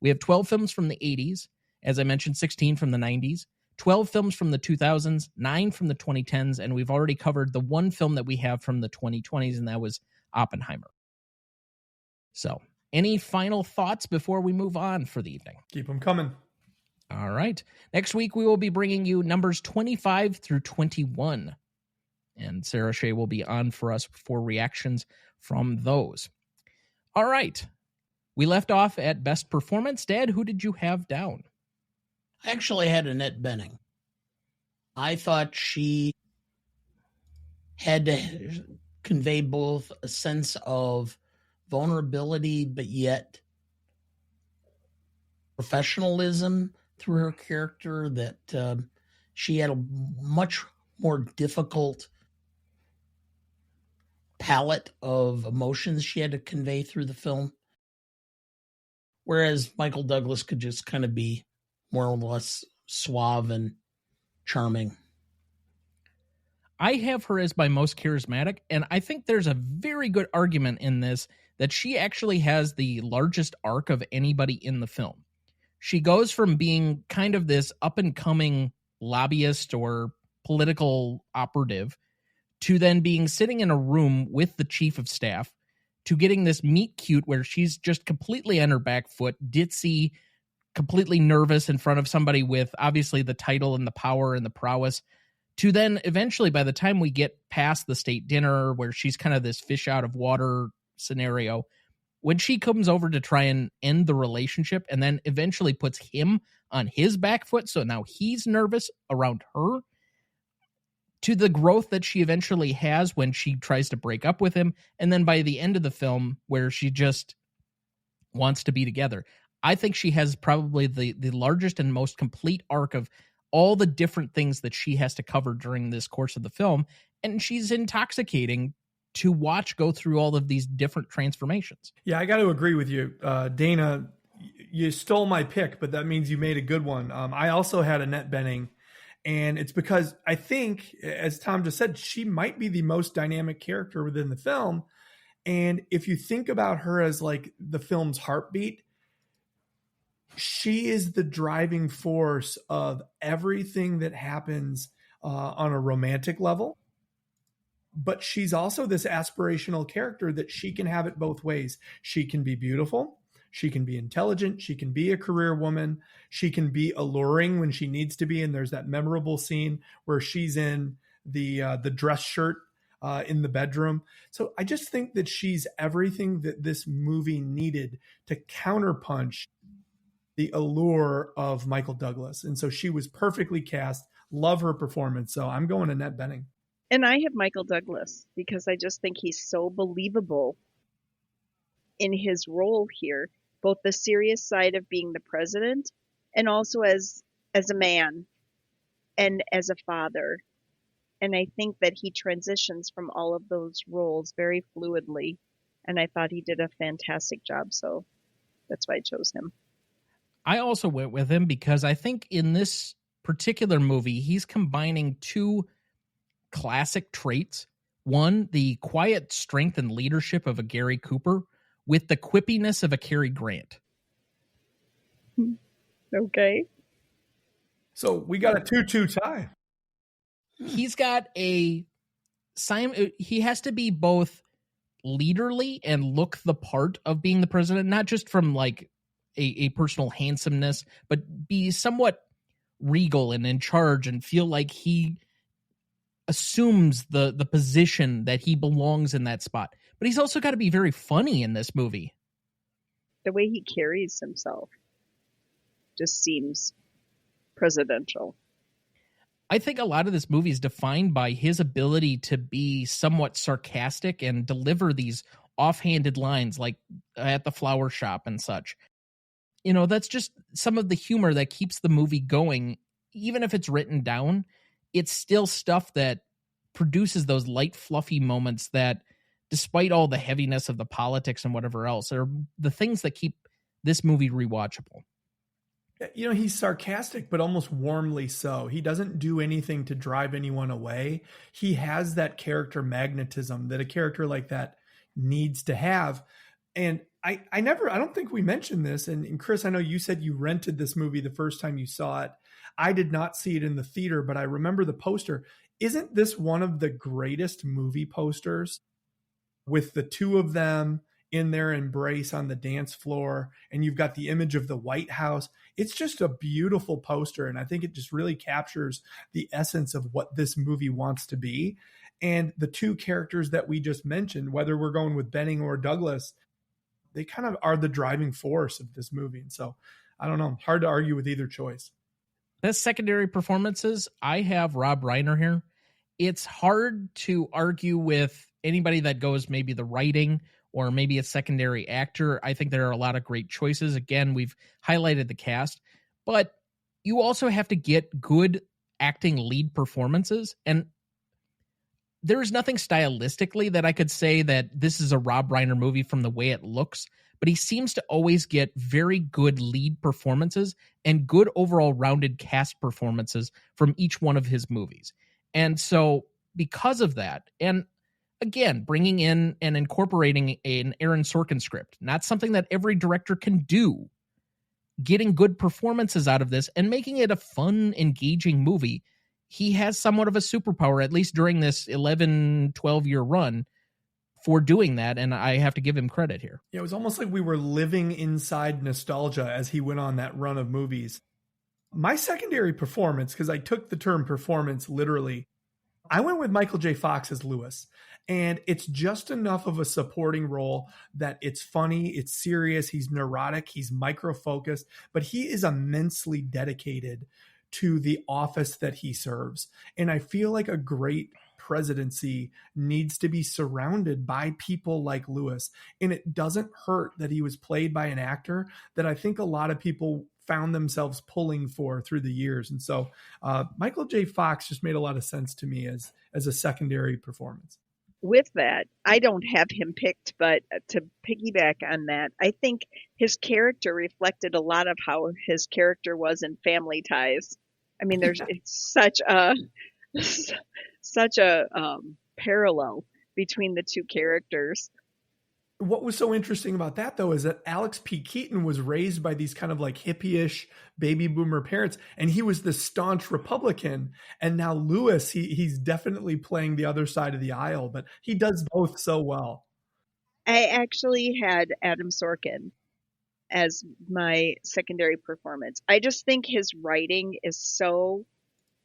We have 12 films from the 80s. As I mentioned, 16 from the 90s. 12 films from the 2000s, 9 from the 2010s, and we've already covered the 1 film that we have from the 2020s, and that was Oppenheimer. So, any final thoughts before we move on for the evening? Keep them coming. All right. Next week, we will be bringing you numbers 25 through 21. And Sarah Shea will be on for us for reactions from those. All right. We left off at Best Performance. Dad, who did you have down? I actually had Annette Bening. I thought she had to convey both a sense of vulnerability, but yet professionalism through her character, that she had a much more difficult palette of emotions she had to convey through the film. Whereas Michael Douglas could just kind of be more or less suave and charming. I have her as my most charismatic, and I think there's a very good argument in this that she actually has the largest arc of anybody in the film. She goes from being kind of this up-and-coming lobbyist or political operative to then being sitting in a room with the chief of staff, to getting this meet cute where she's just completely on her back foot, ditzy, completely nervous in front of somebody with obviously the title and the power and the prowess, to then eventually, by the time we get past the state dinner where she's kind of this fish out of water scenario, when she comes over to try and end the relationship and then eventually puts him on his back foot, so now he's nervous around her, to the growth that she eventually has when she tries to break up with him, and then by the end of the film where she just wants to be together. I think she has probably the largest and most complete arc of all the different things that she has to cover during this course of the film, and she's intoxicating to watch go through all of these different transformations. Yeah, I got to agree with you. Dana, you stole my pick, but that means you made a good one. I also had Annette Bening, and it's because I think, as Tom just said, she might be the most dynamic character within the film. And if you think about her as like the film's heartbeat, she is the driving force of everything that happens on a romantic level. But she's also this aspirational character that she can have it both ways. She can be beautiful. She can be intelligent. She can be a career woman. She can be alluring when she needs to be. And there's that memorable scene where she's in the dress shirt in the bedroom. So I just think that she's everything that this movie needed to counterpunch the allure of Michael Douglas. And so she was perfectly cast. Love her performance. So I'm going Annette Bening. And I have Michael Douglas because I just think he's so believable in his role here, both the serious side of being the president and also as a man and as a father. And I think that he transitions from all of those roles very fluidly. And I thought he did a fantastic job. So that's why I chose him. I also went with him because I think in this particular movie, he's combining two classic traits. One, the quiet strength and leadership of a Gary Cooper with the quippiness of a Cary Grant. Okay. So we got a 2-2 tie. He's got he has to be both leaderly and look the part of being the president, not just from like a personal handsomeness, but be somewhat regal and in charge and feel like he assumes the position that he belongs in that spot. But he's also got to be very funny in this movie. the way he carries himself just seems presidential. I think a lot of this movie is defined by his ability to be somewhat sarcastic and deliver these offhanded lines like at the flower shop and such. You know, that's just some of the humor that keeps the movie going. Even if it's written down, it's still stuff that produces those light, fluffy moments that, despite all the heaviness of the politics and whatever else, are the things that keep this movie rewatchable. You know, he's sarcastic, but almost warmly so. He doesn't do anything to drive anyone away. He has that character magnetism that a character like that needs to have. And I don't think we mentioned this. And Chris, I know you said you rented this movie the first time you saw it. I did not see it in the theater, but I remember the poster. Isn't this one of the greatest movie posters, with the two of them in their embrace on the dance floor, and you've got the image of the White House? It's just a beautiful poster, and I think it just really captures the essence of what this movie wants to be. And the two characters that we just mentioned, whether we're going with Bening or Douglas, they kind of are the driving force of this movie. And so, I don't know, hard to argue with either choice. Best secondary performances, I have Rob Reiner here. It's hard to argue with anybody that goes maybe the writing or maybe a secondary actor. I think there are a lot of great choices. Again, we've highlighted the cast, but you also have to get good acting lead performances. And there's nothing stylistically that I could say that this is a Rob Reiner movie from the way it looks, but he seems to always get very good lead performances and good overall rounded cast performances from each one of his movies. And so because of that, and again, bringing in and incorporating an Aaron Sorkin script, not something that every director can do, getting good performances out of this and making it a fun, engaging movie, he has somewhat of a superpower, at least during this 11, 12-year run, for doing that, and I have to give him credit here. Yeah, it was almost like we were living inside nostalgia as he went on that run of movies. My secondary performance, because I took the term performance literally, I went with Michael J. Fox as Lewis. And it's just enough of a supporting role that it's funny, it's serious, he's neurotic, he's micro-focused, but he is immensely dedicated to the office that he serves. And I feel like a great presidency needs to be surrounded by people like Lewis. And it doesn't hurt that he was played by an actor that I think a lot of people found themselves pulling for through the years. And so Michael J. Fox just made a lot of sense to me as a secondary performance. With that, I don't have him picked, but to piggyback on that, I think his character reflected a lot of how his character was in Family Ties. I mean, it's such a parallel between the two characters. What was so interesting about that, though, is that Alex P. Keaton was raised by these kind of like hippie-ish baby boomer parents, and he was the staunch Republican. And now Lewis, he's definitely playing the other side of the aisle, but he does both so well. I actually had Adam Sorkin as my secondary performance. I just think his writing is so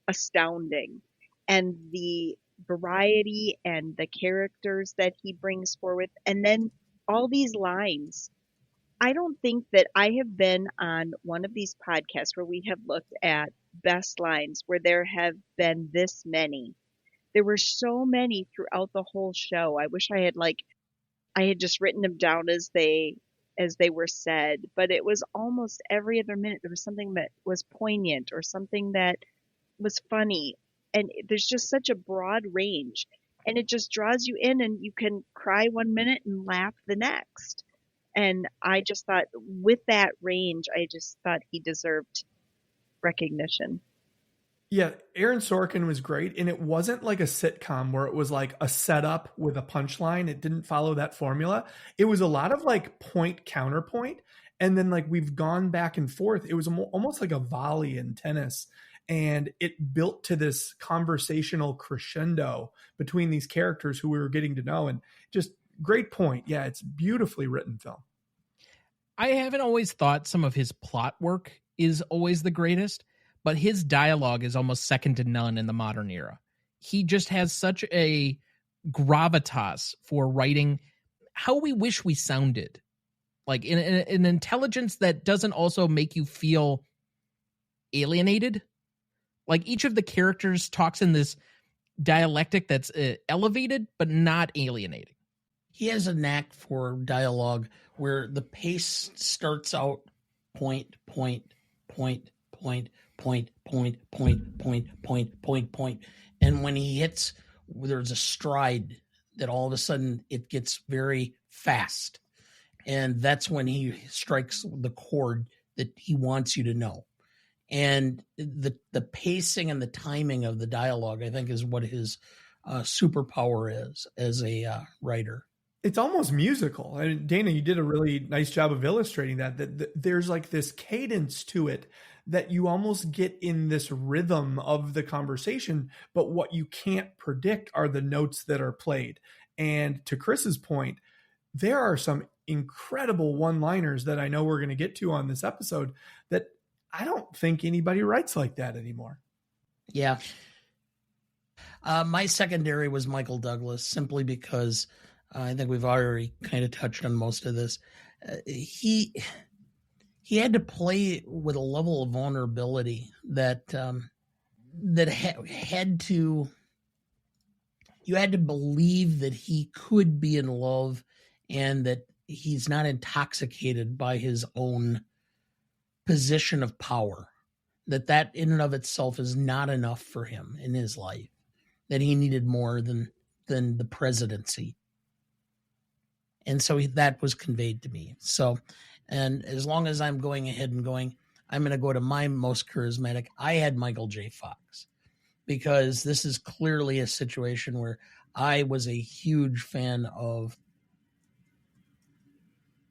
astounding, and the variety and the characters that he brings forward, and then all these lines. I don't think that I have been on one of these podcasts where we have looked at best lines where there have been this many. There were so many throughout the whole show. I wish I had just written them down as they were said, but it was almost every other minute there was something that was poignant or something that was funny. And there's just such a broad range, and it just draws you in, and you can cry one minute and laugh the next. And I just thought with that range, I just thought he deserved recognition. Yeah, Aaron Sorkin was great. And it wasn't like a sitcom where it was like a setup with a punchline. It didn't follow that formula. It was a lot of like point counterpoint. And then like we've gone back and forth. It was almost like a volley in tennis. And it built to this conversational crescendo between these characters who we were getting to know. And just great point. Yeah, it's beautifully written film. I haven't always thought some of his plot work is always the greatest, but his dialogue is almost second to none in the modern era. He just has such a gravitas for writing how we wish we sounded like in an intelligence that doesn't also make you feel alienated. Like each of the characters talks in this dialectic that's elevated but not alienating. He has a knack for dialogue where the pace starts out point, point, point, point, point, point, point, point, point, point, point. And when he hits, there's a stride that all of a sudden it gets very fast. And that's when he strikes the chord that he wants you to know. And the pacing and the timing of the dialogue, I think, is what his superpower is as a writer. It's almost musical. And Dana, you did a really nice job of illustrating that there's like this cadence to it that you almost get in this rhythm of the conversation, but what you can't predict are the notes that are played. And to Chris's point, there are some incredible one-liners that I know we're going to get to on this episode that I don't think anybody writes like that anymore. Yeah. My secondary was Michael Douglas, simply because I think we've already kind of touched on most of this. He had to play with a level of vulnerability that had to, you had to believe that he could be in love and that he's not intoxicated by his own position of power, that in and of itself is not enough for him in his life, that he needed more than the presidency. And so that was conveyed to me. So, and as long as I'm going ahead and going, I'm going to go to my most charismatic. I had Michael J. Fox, because this is clearly a situation where I was a huge fan of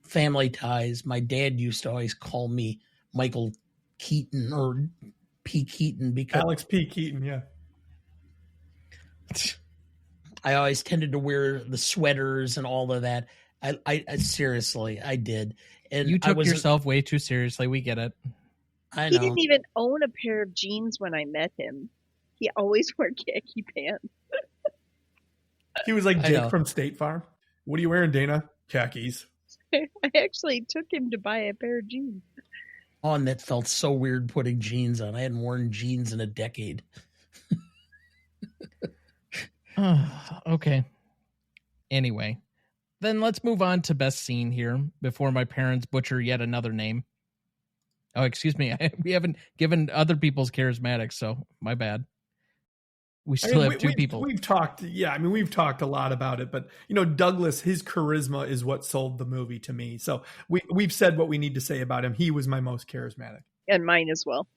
Family Ties. My dad used to always call me Michael Keaton or P. Keaton, because Alex P. Keaton, yeah. I always tended to wear the sweaters and all of that. I seriously, I did. And you took yourself way too seriously. We get it. I know. He didn't even own a pair of jeans when I met him. He always wore khaki pants. He was like Jake from State Farm. What are you wearing, Dana? Khakis. I actually took him to buy a pair of jeans. Oh, and that felt so weird putting jeans on. I hadn't worn jeans in a decade. Okay. Anyway, then let's move on to best scene here before my parents butcher yet another name. Oh, excuse me. We haven't given other people's charismatics, so my bad. We still have two people. We've talked a lot about it, but Douglas, his charisma is what sold the movie to me. So we've said what we need to say about him. He was my most charismatic. And mine as well.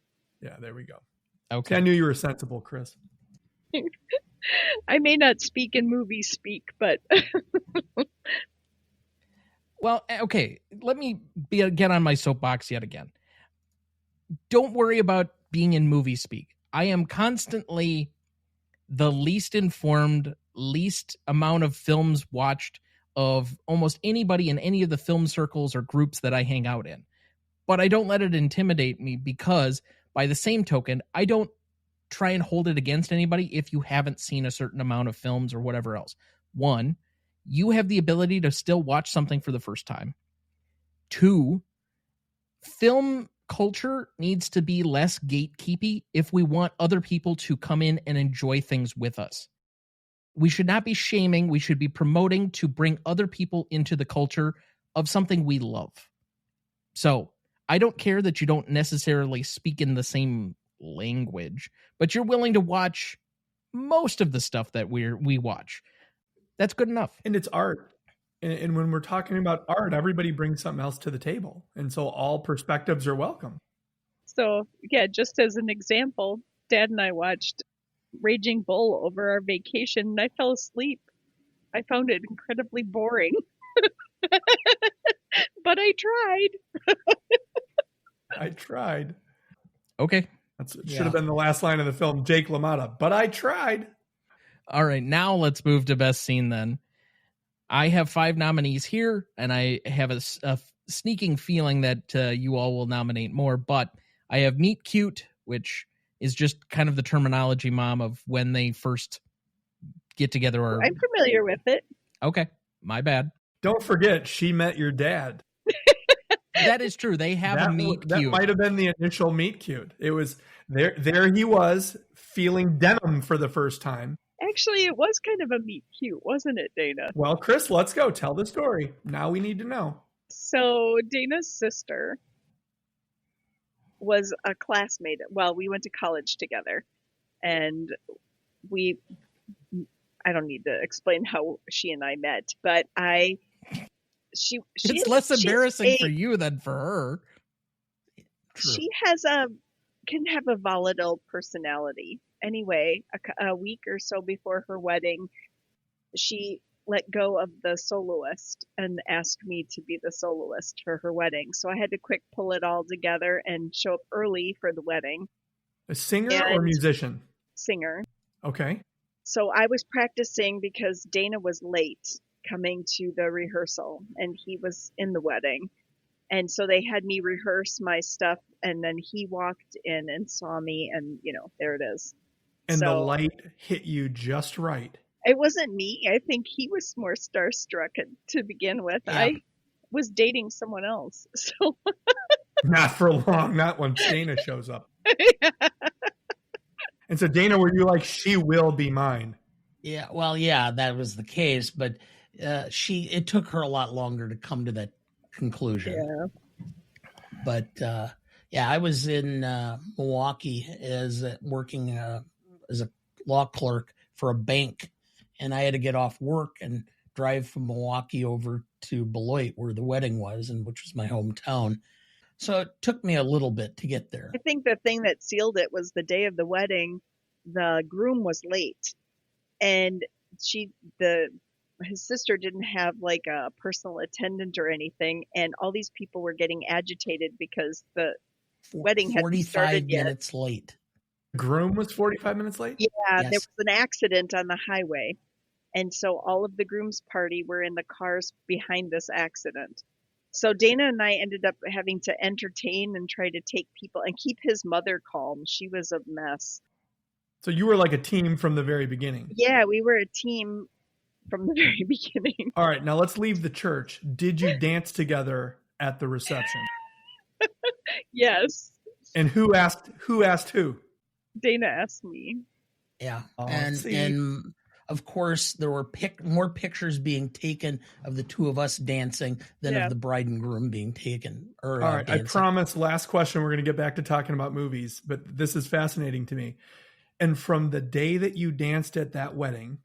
Yeah, there we go. Okay. I knew you were sensible, Chris. I may not speak in movie speak, but well, okay. Let me get on my soapbox yet again. Don't worry about being in movie speak. I am constantly the least informed, least amount of films watched of almost anybody in any of the film circles or groups that I hang out in. But I don't let it intimidate me, because by the same token, I don't try and hold it against anybody if you haven't seen a certain amount of films or whatever else. One, you have the ability to still watch something for the first time. Two, film culture needs to be less gatekeepy if we want other people to come in and enjoy things with us. We should not be shaming. We should be promoting to bring other people into the culture of something we love. So I don't care that you don't necessarily speak in the same language, but you're willing to watch most of the stuff that we watch. That's good enough. And it's art. And when we're talking about art, everybody brings something else to the table. And so all perspectives are welcome. So, yeah, just as an example, Dad and I watched Raging Bull over our vacation, and I fell asleep. I found it incredibly boring. But I tried. I tried. Okay. Should have been the last line of the film, Jake LaMotta. But I tried. All right, now let's move to best scene then. I have 5 nominees here, and I have a sneaking feeling that you all will nominate more, but I have Meet Cute, which is just kind of the terminology, Mom, of when they first get together. Or I'm familiar with it. Okay, my bad. Don't forget, She Met Your Dad. That is true. They have a meet that cute. might have been the initial meet cute. It was there he was feeling denim for the first time. Actually, it was kind of a meet cute, wasn't it, Dana? Well, Chris, let's go. Tell the story. Now we need to know. So Dana's sister was a classmate. Well, we went to college together, and I don't need to explain how she and I met, but it's less embarrassing for you than for her. True. She can have a volatile personality. Anyway, a week or so before her wedding, she let go of the soloist and asked me to be the soloist for her wedding. So I had to quick pull it all together and show up early for the wedding. A singer or musician? Singer. Okay. So I was practicing because Dana was late coming to the rehearsal and he was in the wedding. And so they had me rehearse my stuff, and then he walked in and saw me, and, there it is. And the light hit you just right. It wasn't me. I think he was more starstruck to begin with. Yeah. I was dating someone else. So not for long, not when Dana shows up. Yeah. And so, Dana, were you like, she will be mine? Yeah, well, yeah, that was the case, but it took her a lot longer to come to that conclusion. Yeah. But I was in Milwaukee working as a law clerk for a bank, and I had to get off work and drive from Milwaukee over to Beloit, where the wedding was, and which was my hometown. So it took me a little bit to get there. I think the thing that sealed it was the day of the wedding. The groom was late, and his sister didn't have like a personal attendant or anything, and all these people were getting agitated because the wedding hadn't started yet. 45 minutes late. The groom was 45 minutes late? Yeah, Yes. There was an accident on the highway, and so all of the groom's party were in the cars behind this accident. So Dana and I ended up having to entertain and try to take people and keep his mother calm. She was a mess. So you were like a team from the very beginning. Yeah, we were a team from the very beginning. All right, now let's leave the church. Did you dance together at the reception? Yes. And who asked who? Dana asked me. Yeah. And of course there were more pictures being taken of the two of us dancing than of the bride and groom being taken. All right, dancing. I promise, last question, we're going to get back to talking about movies, but this is fascinating to me. And from the day that you danced at that wedding,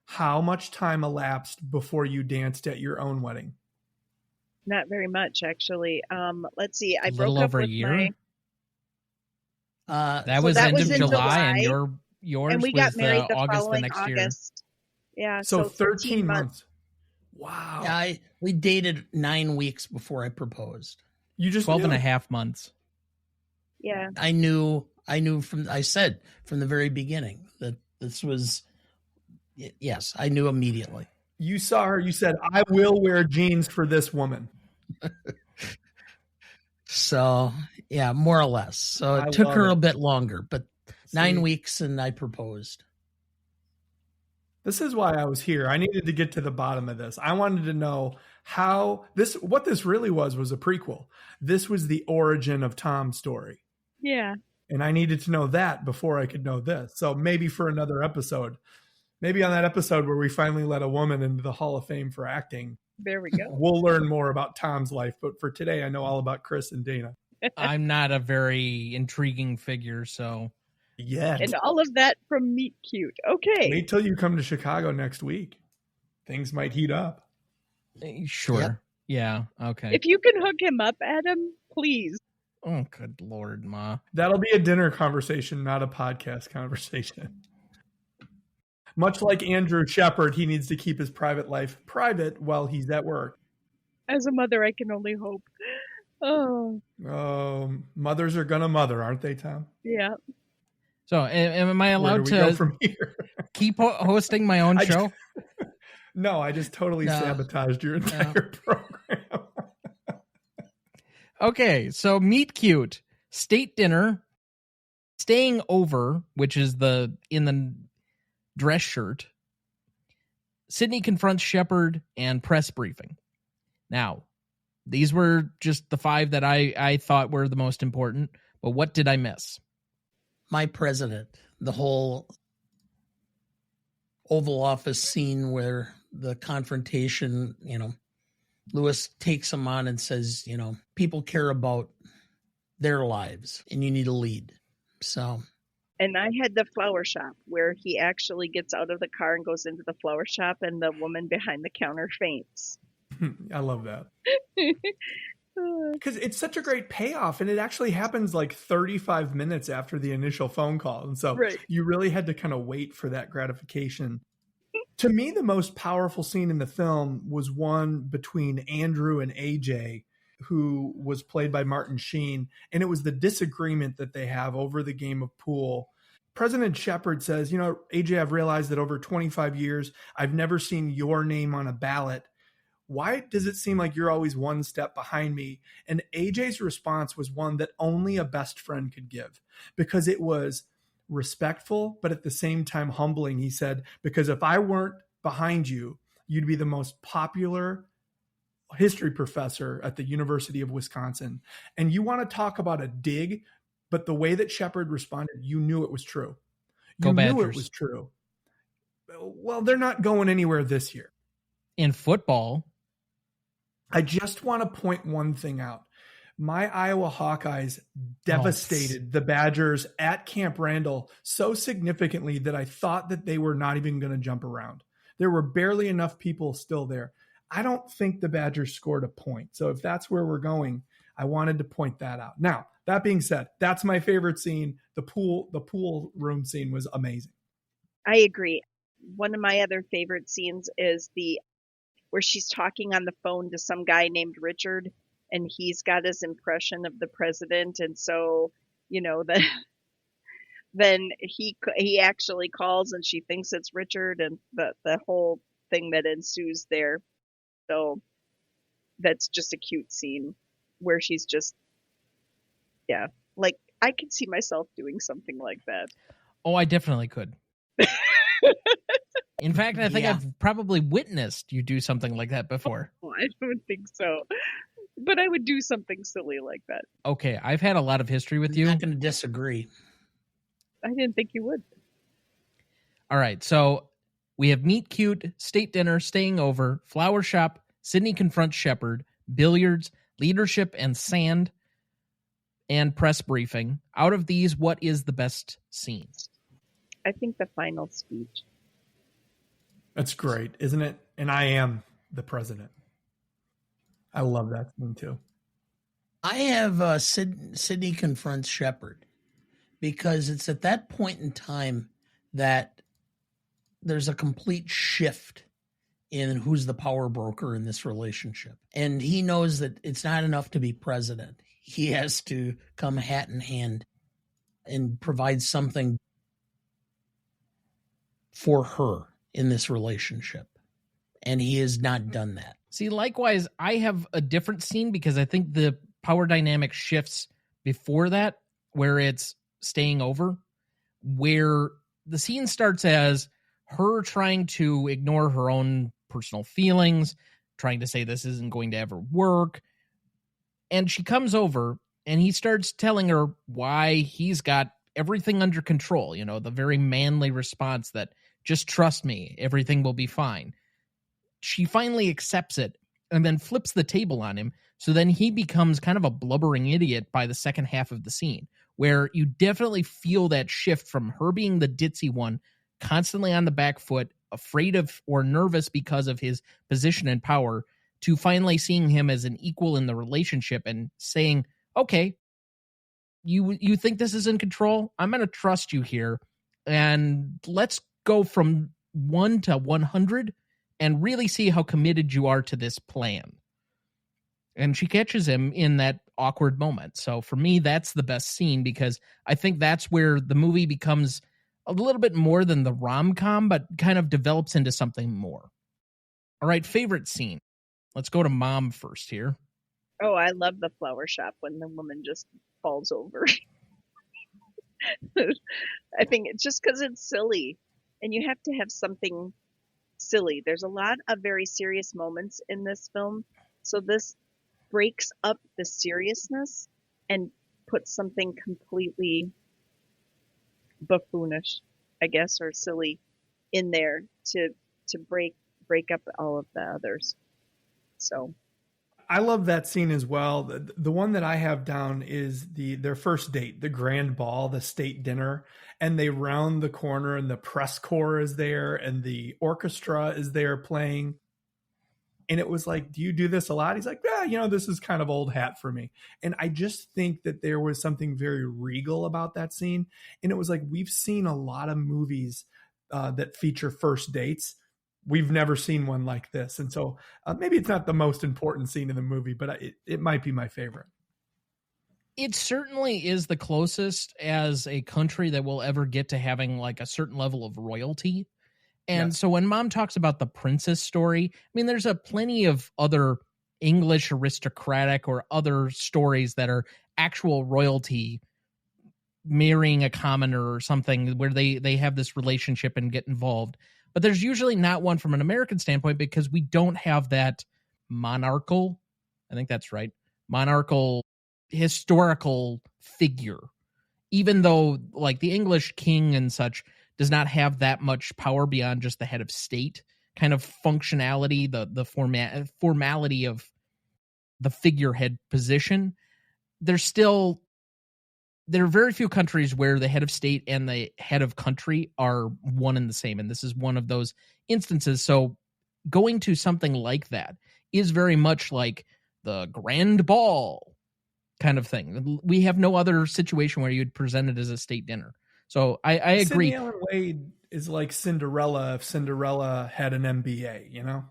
how much time elapsed before you danced at your own wedding? Not very much, actually. Let's see. I broke little up over with a year. That was end of in July, and yours and we was got married the August following the next August. year. Yeah, so 13 months. Wow. Yeah, we dated 9 weeks before I proposed. You just 12 knew. and a half months. Yeah. I knew I said from the very beginning that this was, yes, I knew immediately. You saw her, you said, I will wear jeans for this woman. So, yeah, more or less. So it took her a bit longer, but 9 weeks and I proposed. This is why I was here. I needed to get to the bottom of this. I wanted to know what this really was a prequel. This was the origin of Tom's story. Yeah. And I needed to know that before I could know this. So maybe for another episode, maybe on that episode where we finally let a woman into the Hall of Fame for acting. There we go. We'll learn more about Tom's life. But for today, I know all about Chris and Dana. I'm not a very intriguing figure, so. Yeah. And all of that from Meet Cute. Okay. Wait till you come to Chicago next week. Things might heat up. Sure. Yep. Yeah. Okay. If you can hook him up, Adam, please. Oh, good Lord, Ma. That'll be a dinner conversation, not a podcast conversation. Much like Andrew Shepard, he needs to keep his private life private while he's at work. As a mother, I can only hope. Oh. Mothers are gonna mother, aren't they, Tom? Yeah. So, am I allowed to go from here? keep hosting my own show? No, I just totally sabotaged your entire program. Okay, so Meet Cute, state dinner, staying over, which is in the dress shirt. Sydney confronts Shepard and press briefing. Now, These were just the 5 that I thought were the most important. But what did I miss? My president, the whole Oval Office scene where the confrontation, Lewis takes him on and says, people care about their lives and you need to lead. So. And I had the flower shop where he actually gets out of the car and goes into the flower shop and the woman behind the counter faints. I love that. Because it's such a great payoff, and it actually happens like 35 minutes after the initial phone call. And so you really had to kind of wait for that gratification. To me, the most powerful scene in the film was one between Andrew and A.J., who was played by Martin Sheen, and it was the disagreement that they have over the game of pool. President Shepard says, A.J., I've realized that over 25 years, I've never seen your name on a ballot. Why does it seem like you're always one step behind me? And AJ's response was one that only a best friend could give, because it was respectful, but at the same time humbling. He said, because if I weren't behind you, you'd be the most popular history professor at the University of Wisconsin. And you want to talk about a dig, but the way that Shepard responded, you knew it was true. You knew it was true. Well, they're not going anywhere this year. In football, I just want to point one thing out. My Iowa Hawkeyes devastated the Badgers at Camp Randall so significantly that I thought that they were not even going to jump around. There were barely enough people still there. I don't think the Badgers scored a point. So if that's where we're going, I wanted to point that out. Now, that being said, that's my favorite scene. The pool room scene was amazing. I agree. One of my other favorite scenes is where she's talking on the phone to some guy named Richard, and he's got his impression of the president. And so, then he actually calls and she thinks it's Richard, and the whole thing that ensues there. So that's just a cute scene where she's just, like I could see myself doing something like that. Oh, I definitely could. In fact, I think I've probably witnessed you do something like that before. Oh, I don't think so. But I would do something silly like that. Okay, I've had a lot of history with you. I'm not going to disagree. I didn't think you would. All right, so we have meet cute, state dinner, staying over, flower shop, Sydney confronts Shepard, billiards, leadership and sand, and press briefing. Out of these, what is the best scene? I think the final speech. That's great, isn't it? And I am the president. I love that scene too. I have Sydney confronts Shepard, because it's at that point in time that there's a complete shift in who's the power broker in this relationship. And he knows that it's not enough to be president. He has to come hat in hand and provide something for her in this relationship. And he has not done that. See, likewise, I have a different scene, because I think the power dynamic shifts before that, where it's staying over, where the scene starts as her trying to ignore her own personal feelings, trying to say this isn't going to ever work. And she comes over and he starts telling her why he's got everything under control. The very manly response that just trust me, everything will be fine. She finally accepts it and then flips the table on him. So then he becomes kind of a blubbering idiot by the second half of the scene, where you definitely feel that shift from her being the ditzy one, constantly on the back foot, afraid of or nervous because of his position and power, to finally seeing him as an equal in the relationship and saying, okay, you think this is in control? I'm going to trust you here. And let's go from 1 to 100 and really see how committed you are to this plan. And she catches him in that awkward moment. So for me, that's the best scene, because I think that's where the movie becomes a little bit more than the rom-com, but kind of develops into something more. All right, favorite scene. Let's go to Mom first here. Oh, I love the flower shop when the woman just falls over. I think it's just because it's silly, and you have to have something silly. There's a lot of very serious moments in this film. So this breaks up the seriousness and puts something completely buffoonish, I guess, or silly in there to break up all of the others. So I love that scene as well. The one that I have down is their first date, the grand ball, the state dinner, and they round the corner and the press corps is there and the orchestra is there playing. And it was like, do you do this a lot? He's like, yeah, this is kind of old hat for me. And I just think that there was something very regal about that scene. And it was like, we've seen a lot of movies that feature first dates. We've never seen one like this. And so maybe it's not the most important scene in the movie, but it might be my favorite. It certainly is the closest as a country that will ever get to having like a certain level of royalty. And so when Mom talks about the princess story, I mean, there's a plenty of other English aristocratic or other stories that are actual royalty marrying a commoner or something where they have this relationship and get involved. But there's usually not one from an American standpoint because we don't have that monarchical, I think that's right, monarchical historical figure. Even though like the English king and such does not have that much power beyond just the head of state kind of functionality, the formality of the figurehead position. There are very few countries where the head of state and the head of country are one and the same. And this is one of those instances. So going to something like that is very much like the grand ball kind of thing. We have no other situation where you'd present it as a state dinner. So I agree. Sidney Allen Wade is like Cinderella if Cinderella had an MBA,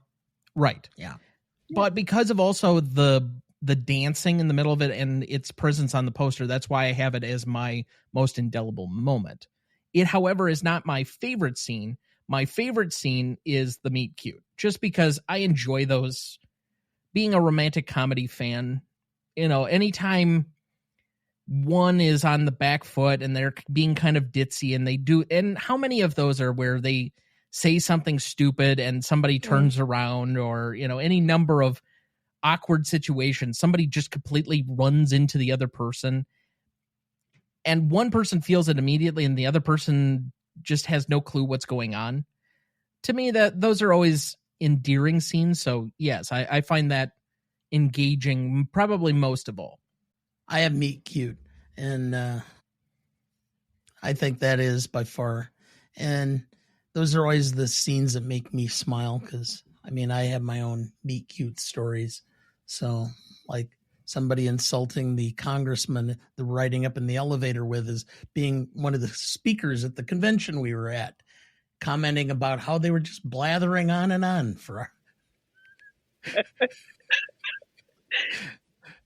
Right. Yeah. But because of also the dancing in the middle of it and its presence on the poster, that's why I have it as my most indelible moment. It, however, is not my favorite scene. My favorite scene is the meet cute, just because I enjoy those. Being a romantic comedy fan, anytime one is on the back foot and they're being kind of ditzy and how many of those are where they say something stupid and somebody turns around or, any number of awkward situations, somebody just completely runs into the other person and one person feels it immediately and the other person just has no clue what's going on. To me, those are always endearing scenes. So yes, I find that engaging probably most of all. I have meet cute, and I think that is by far. And those are always the scenes that make me smile because, I have my own meet cute stories. So, like somebody insulting the congressman, the riding up in the elevator with as being one of the speakers at the convention we were at, commenting about how they were just blathering on and on for.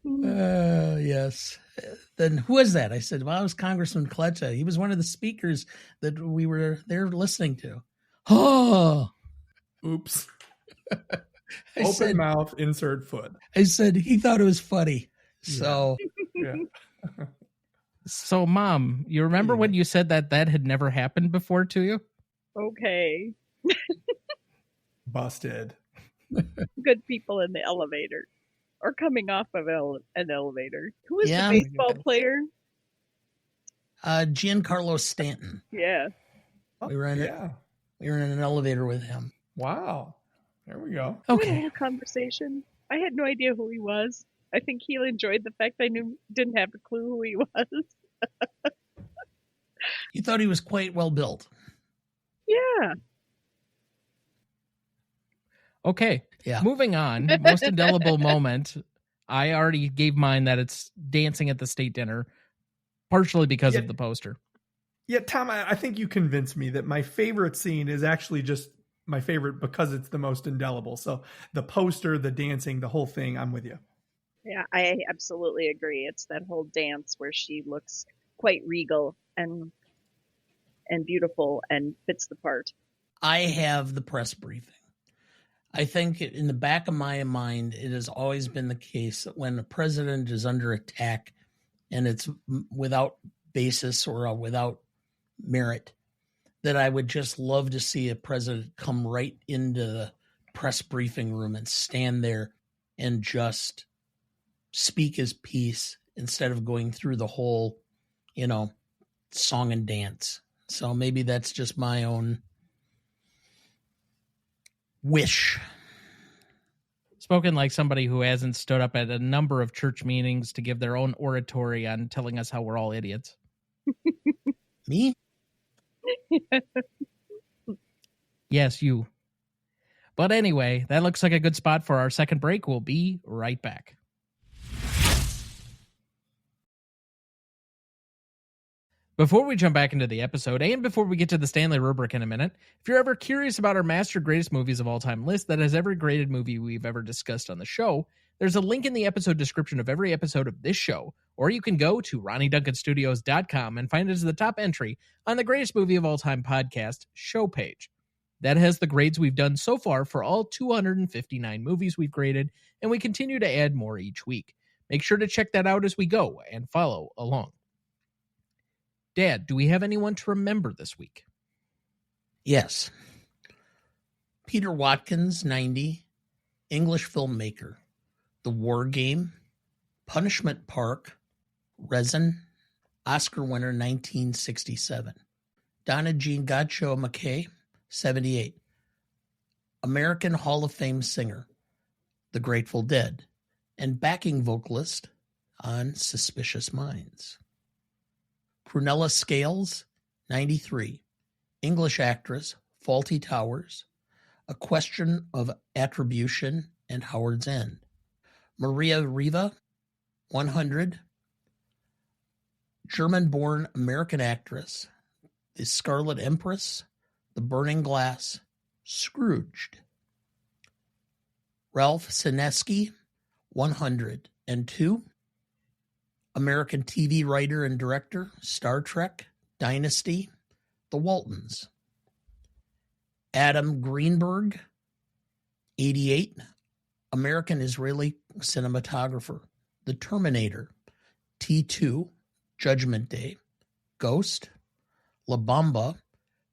Yes. Then who was that? I said, well, it was Congressman Kleta. He was one of the speakers that we were there listening to. Oh, oops. Open mouth, insert foot. I said, he thought it was funny. So, yeah. So Mom, you remember when you said that had never happened before to you? Okay. Busted. Good people in the elevator. Or coming off of an elevator. Who is the baseball player? Giancarlo Stanton. Yeah. We were in an elevator with him. Wow. There we go. Okay. We had a little conversation. I had no idea who he was. I think he enjoyed the fact I didn't have a clue who he was. You thought he was quite well built. Yeah. Okay. Yeah. Moving on. Most indelible moment. I already gave mine that it's dancing at the state dinner, partially because of the poster. Yeah, Tom, I think you convinced me that my favorite scene is actually just my favorite because it's the most indelible. So the poster, the dancing, the whole thing, I'm with you. Yeah, I absolutely agree. It's that whole dance where she looks quite regal and beautiful and fits the part. I have the press briefing. I think in the back of my mind, it has always been the case that when a president is under attack and it's without basis or without merit, that I would just love to see a president come right into the press briefing room and stand there and just speak his piece instead of going through the whole, song and dance. So maybe that's just my own wish. Spoken like somebody who hasn't stood up at a number of church meetings to give their own oratory on telling us how we're all idiots. Me? Yes, you. But anyway, that looks like a good spot for our second break. We'll be right back. Before we jump back into the episode, and before we get to the Stanley Rubric in a minute, if you're ever curious about our Master Greatest Movies of All Time list that has every graded movie we've ever discussed on the show, there's a link in the episode description of every episode of this show, or you can go to RonnieDuncanStudios.com and find it as the top entry on the Greatest Movie of All Time podcast show page. That has the grades we've done so far for all 259 movies we've graded, and we continue to add more each week. Make sure to check that out as we go and follow along. Dad, do we have anyone to remember this week? Yes. Peter Watkins, 90, English filmmaker. The War Game, Punishment Park, Resin, Oscar winner 1967. Donna Jean Godchaux McKay, 78. American Hall of Fame singer, The Grateful Dead, and backing vocalist on Suspicious Minds. Prunella Scales, 93. English actress, Fawlty Towers, A Question of Attribution, and Howard's End. Maria Riva, 100. German-born American actress, The Scarlet Empress, The Burning Glass, Scrooged. Ralph Senesky, 102. American TV writer and director, Star Trek, Dynasty, The Waltons. Adam Greenberg, 88. American-Israeli cinematographer, The Terminator, T2, Judgment Day, Ghost, La Bamba,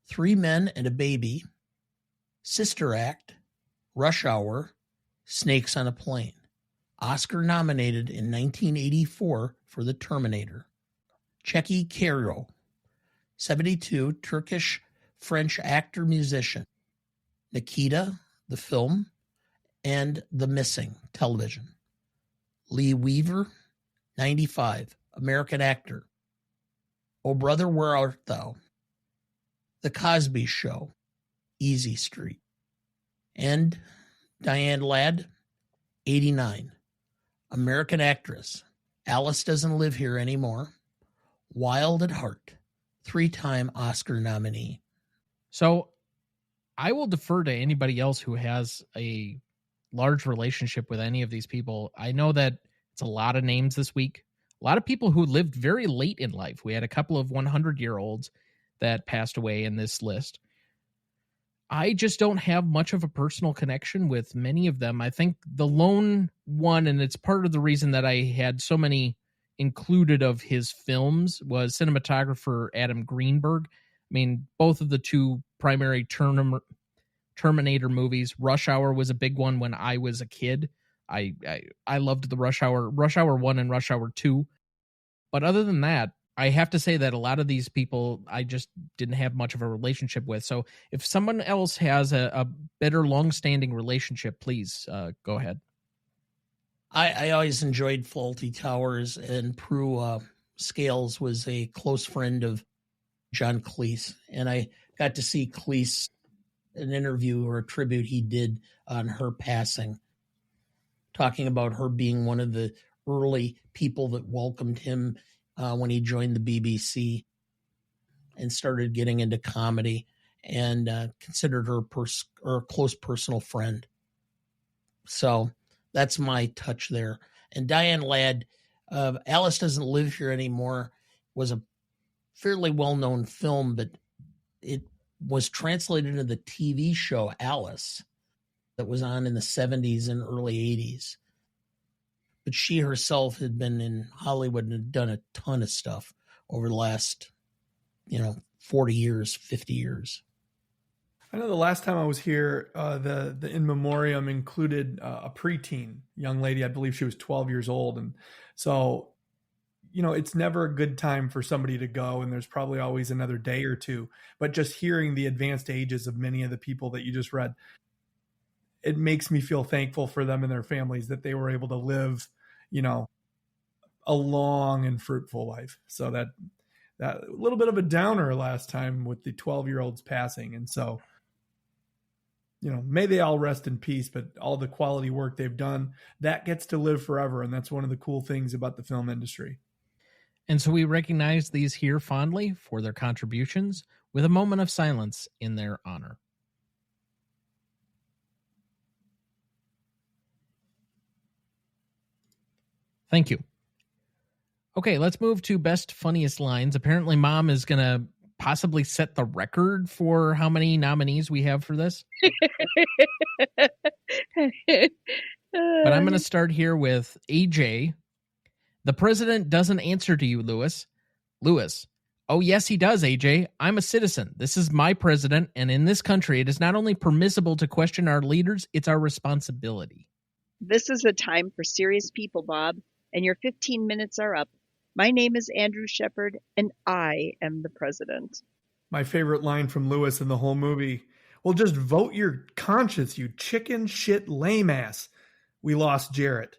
3 Men and a Baby, Sister Act, Rush Hour, Snakes on a Plane. Oscar nominated in 1984 for The Terminator. Çeki Kero, 72, Turkish-French actor-musician. Nikita, the film, and The Missing, television. Lee Weaver, 95, American actor. Oh Brother, Where Art Thou? The Cosby Show, Easy Street. And Diane Ladd, 89, American actress. Alice Doesn't Live Here Anymore. Wild at Heart, 3-time Oscar nominee. So I will defer to anybody else who has a large relationship with any of these people. I know that it's a lot of names this week. A lot of people who lived very late in life. We had a couple of 100-year-olds that passed away in this list. I just don't have much of a personal connection with many of them. I think the lone one, and it's part of the reason that I had so many included of his films, was cinematographer Adam Greenberg. I mean, both of the two primary Terminator movies. Rush Hour was a big one when I was a kid. I loved the Rush Hour 1 and Rush Hour 2. But other than that, I have to say that a lot of these people I just didn't have much of a relationship with. So if someone else has a better long-standing relationship, please go ahead. I always enjoyed Fawlty Towers, and Prue Scales was a close friend of John Cleese. And I got to see Cleese, an interview or a tribute he did on her passing, talking about her being one of the early people that welcomed him when he joined the BBC and started getting into comedy, and considered her a close personal friend. So that's my touch there. And Diane Ladd, Alice Doesn't Live Here Anymore was a fairly well-known film, but it was translated into the TV show Alice that was on in the 70s and early 80s. But she herself had been in Hollywood and had done a ton of stuff over the last, 40 years, 50 years. I know the last time I was here, the in memoriam included a preteen young lady. I believe she was 12 years old. And so, it's never a good time for somebody to go, and there's probably always another day or two. But just hearing the advanced ages of many of the people that you just read, it makes me feel thankful for them and their families that they were able to live, a long and fruitful life. So that a little bit of a downer last time with the 12-year-olds passing. And so, may they all rest in peace, but all the quality work they've done, that gets to live forever. And that's one of the cool things about the film industry. And so we recognize these here fondly for their contributions with a moment of silence in their honor. Thank you. Okay, let's move to best funniest lines. Apparently, Mom is going to possibly set the record for how many nominees we have for this. But I'm going to start here with A.J. The president doesn't answer to you, Lewis. Lewis. Oh, yes, he does, A.J. I'm a citizen. This is my president, and in this country, it is not only permissible to question our leaders, it's our responsibility. This is a time for serious people, Bob, and your 15 minutes are up. My name is Andrew Shepard, and I am the president. My favorite line from Lewis in the whole movie. Well, just vote your conscience, you chicken shit lame ass. We lost Jarrett.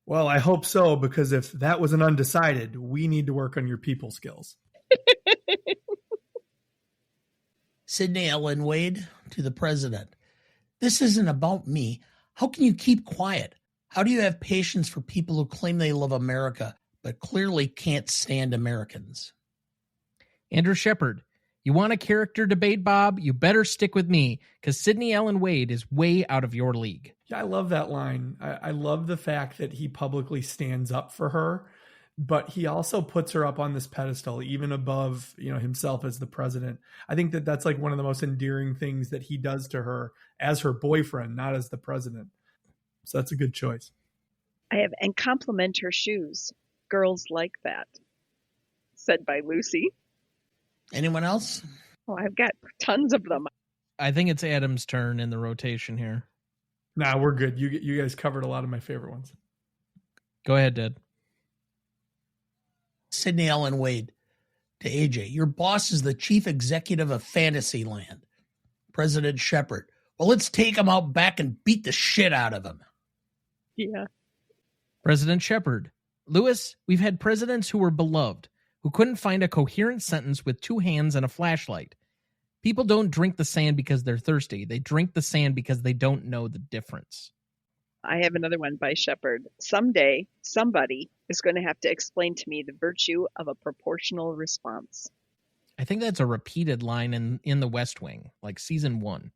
Well, I hope so, because if that was an undecided, we need to work on your people skills. Sidney Ellen Wade to the president. This isn't about me. How can you keep quiet? How do you have patience for people who claim they love America, but clearly can't stand Americans? Andrew Shepard. You want a character debate, Bob? You better stick with me, because Sidney Ellen Wade is way out of your league. Yeah, I love that line. I love the fact that he publicly stands up for her, but he also puts her up on this pedestal, even above, himself as the president. I think that that's like one of the most endearing things that he does to her as her boyfriend, not as the president. So that's a good choice. And compliment her shoes. Girls like that. Said by Lucy. Anyone else? Oh, I've got tons of them. I think it's Adam's turn in the rotation here. Nah, we're good. You guys covered a lot of my favorite ones. Go ahead, Dad. Sidney Ellen Wade to AJ. Your boss is the chief executive of Fantasyland. President Shepard. Well, let's take him out back and beat the shit out of him. Yeah. President Shepard. Lewis, we've had presidents who were beloved, who couldn't find a coherent sentence with two hands and a flashlight. People don't drink the sand because they're thirsty. They drink the sand because they don't know the difference. I have another one by Shepard. Someday, somebody is going to have to explain to me the virtue of a proportional response. I think that's a repeated line in The West Wing, like season 1.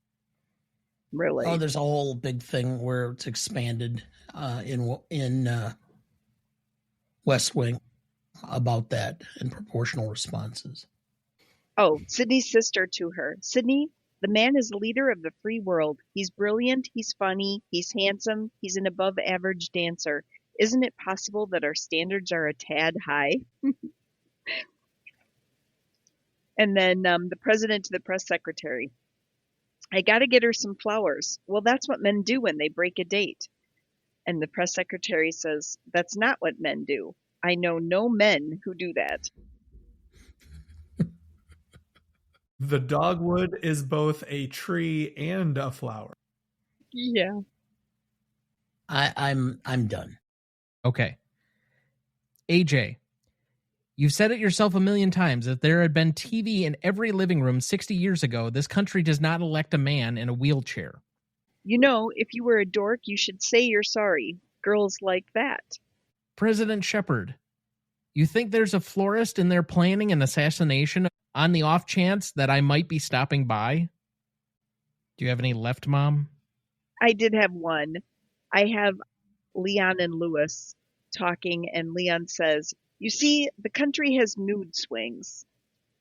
Really? Oh, there's a whole big thing where it's expanded in West Wing about that and proportional responses. Oh, Sydney's sister to her. Sydney, the man is a leader of the free world. He's brilliant, he's funny, he's handsome, he's an above-average dancer. Isn't it possible that our standards are a tad high? And then the president to the press secretary. I got to get her some flowers. Well, that's what men do when they break a date. And the press secretary says, that's not what men do. I know no men who do that. The dogwood is both a tree and a flower. Yeah. I'm done. Okay. AJ, you've said it yourself a million times. If there had been TV in every living room 60 years ago, this country does not elect a man in a wheelchair. You know, if you were a dork, you should say you're sorry. Girls like that. President Shepard, you think there's a florist in there planning an assassination on the off chance that I might be stopping by? Do you have any left, Mom? I did have one. I have Leon and Lewis talking, and Leon says, you see, the country has mood swings.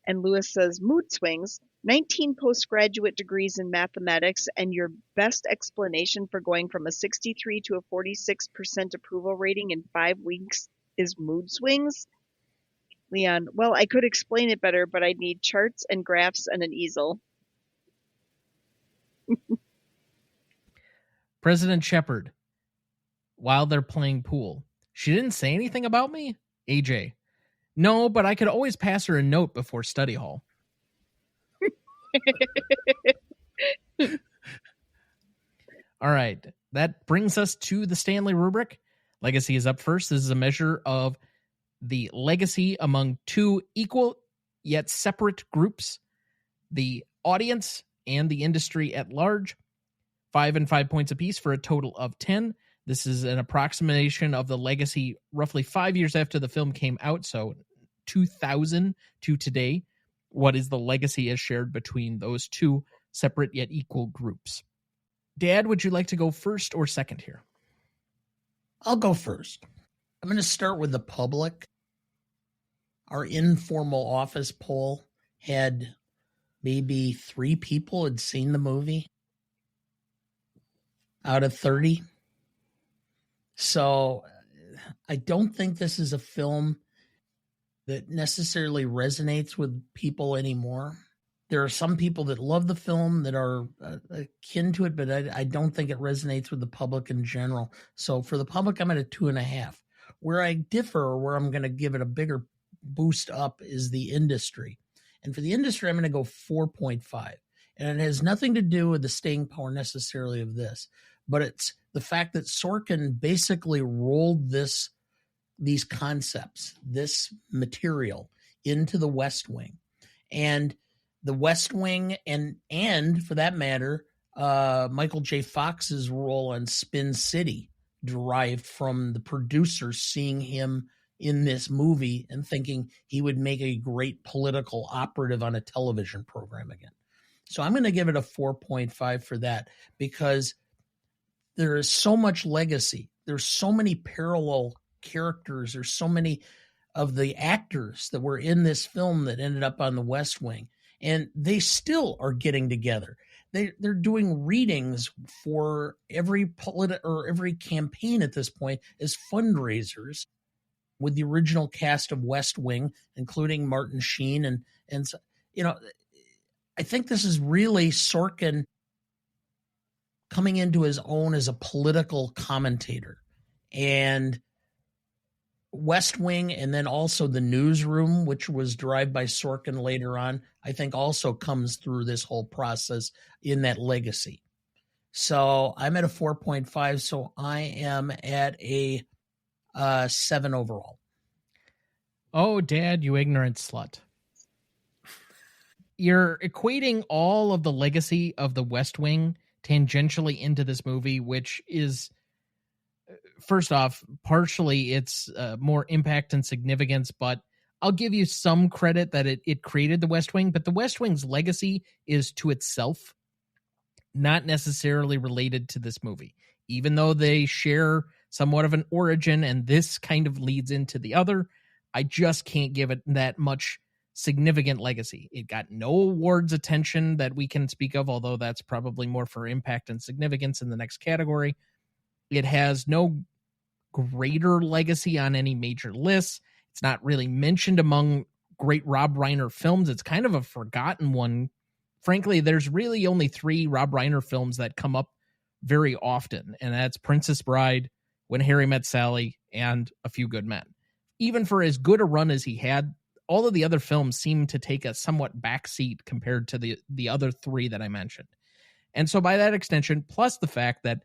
And Lewis says, mood swings? 19 postgraduate degrees in mathematics, and your best explanation for going from a 63 to a 46% approval rating in 5 weeks is mood swings? Leon, well, I could explain it better, but I'd need charts and graphs and an easel. President Shepard, while they're playing pool, she didn't say anything about me? AJ, no, but I could always pass her a note before study hall. All right, that brings us to the Stanley rubric. Legacy is up first. This is a measure of the legacy among two equal yet separate groups, the audience and the industry at large. 5 and 5 points apiece for a total of 10. This is an approximation of the legacy roughly 5 years after the film came out, so 2000 to today. What is the legacy as shared between those two separate yet equal groups? Dad, would you like to go first or second here? I'll go first. I'm going to start with the public. Our informal office poll had maybe 3 people had seen the movie out of 30. So I don't think this is a film that necessarily resonates with people anymore. There are some people that love the film that are akin to it, but I don't think it resonates with the public in general. So for the public, I'm at a 2.5. Where I differ, or where I'm going to give it a bigger boost up, is the industry. And for the industry, I'm going to go 4.5. And it has nothing to do with the staying power necessarily of this, but it's the fact that Sorkin basically rolled these concepts, this material, into the West Wing. And the West Wing and for that matter, Michael J. Fox's role on Spin City derived from the producers seeing him in this movie and thinking he would make a great political operative on a television program again. So I'm going to give it a 4.5 for that, because there is so much legacy. There's so many parallel characters. There's so many of the actors that were in this film that ended up on the West Wing. And they still are getting together. They're doing readings for every every campaign at this point as fundraisers with the original cast of West Wing, including Martin Sheen. And you know, I think this is really Sorkin coming into his own as a political commentator. And West Wing, and then also The Newsroom, which was derived by Sorkin later on, I think also comes through this whole process in that legacy. So I'm at a 4.5, so I am at a 7 overall. Oh, Dad, you ignorant slut. You're equating all of the legacy of the West Wing tangentially into this movie, which is, first off, partially it's more impact and significance, but I'll give you some credit that it created the West Wing, but the West Wing's legacy is to itself, not necessarily related to this movie, even though they share somewhat of an origin and this kind of leads into the other. I just can't give it that much significant legacy. It got no awards attention that we can speak of, although that's probably more for impact and significance in the next category. It has no greater legacy on any major lists. It's not really mentioned among great Rob Reiner films. It's kind of a forgotten one. Frankly, there's really only 3 Rob Reiner films that come up very often, and that's Princess Bride, When Harry Met Sally, and A Few Good Men. Even for as good a run as he had, all of the other films seem to take a somewhat backseat compared to the other 3 that I mentioned. And so by that extension, plus the fact that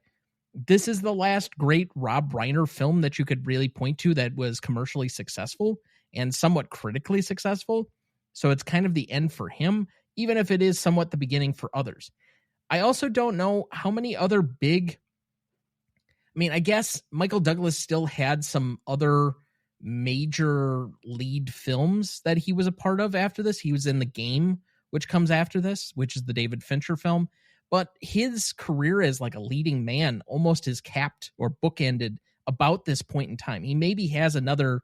this is the last great Rob Reiner film that you could really point to that was commercially successful and somewhat critically successful. So it's kind of the end for him, even if it is somewhat the beginning for others. I also don't know how many other big... I mean, I guess Michael Douglas still had some other major lead films that he was a part of after this. He was in The Game, which comes after this, which is the David Fincher film. But his career as like a leading man almost is capped or bookended about this point in time. He maybe has another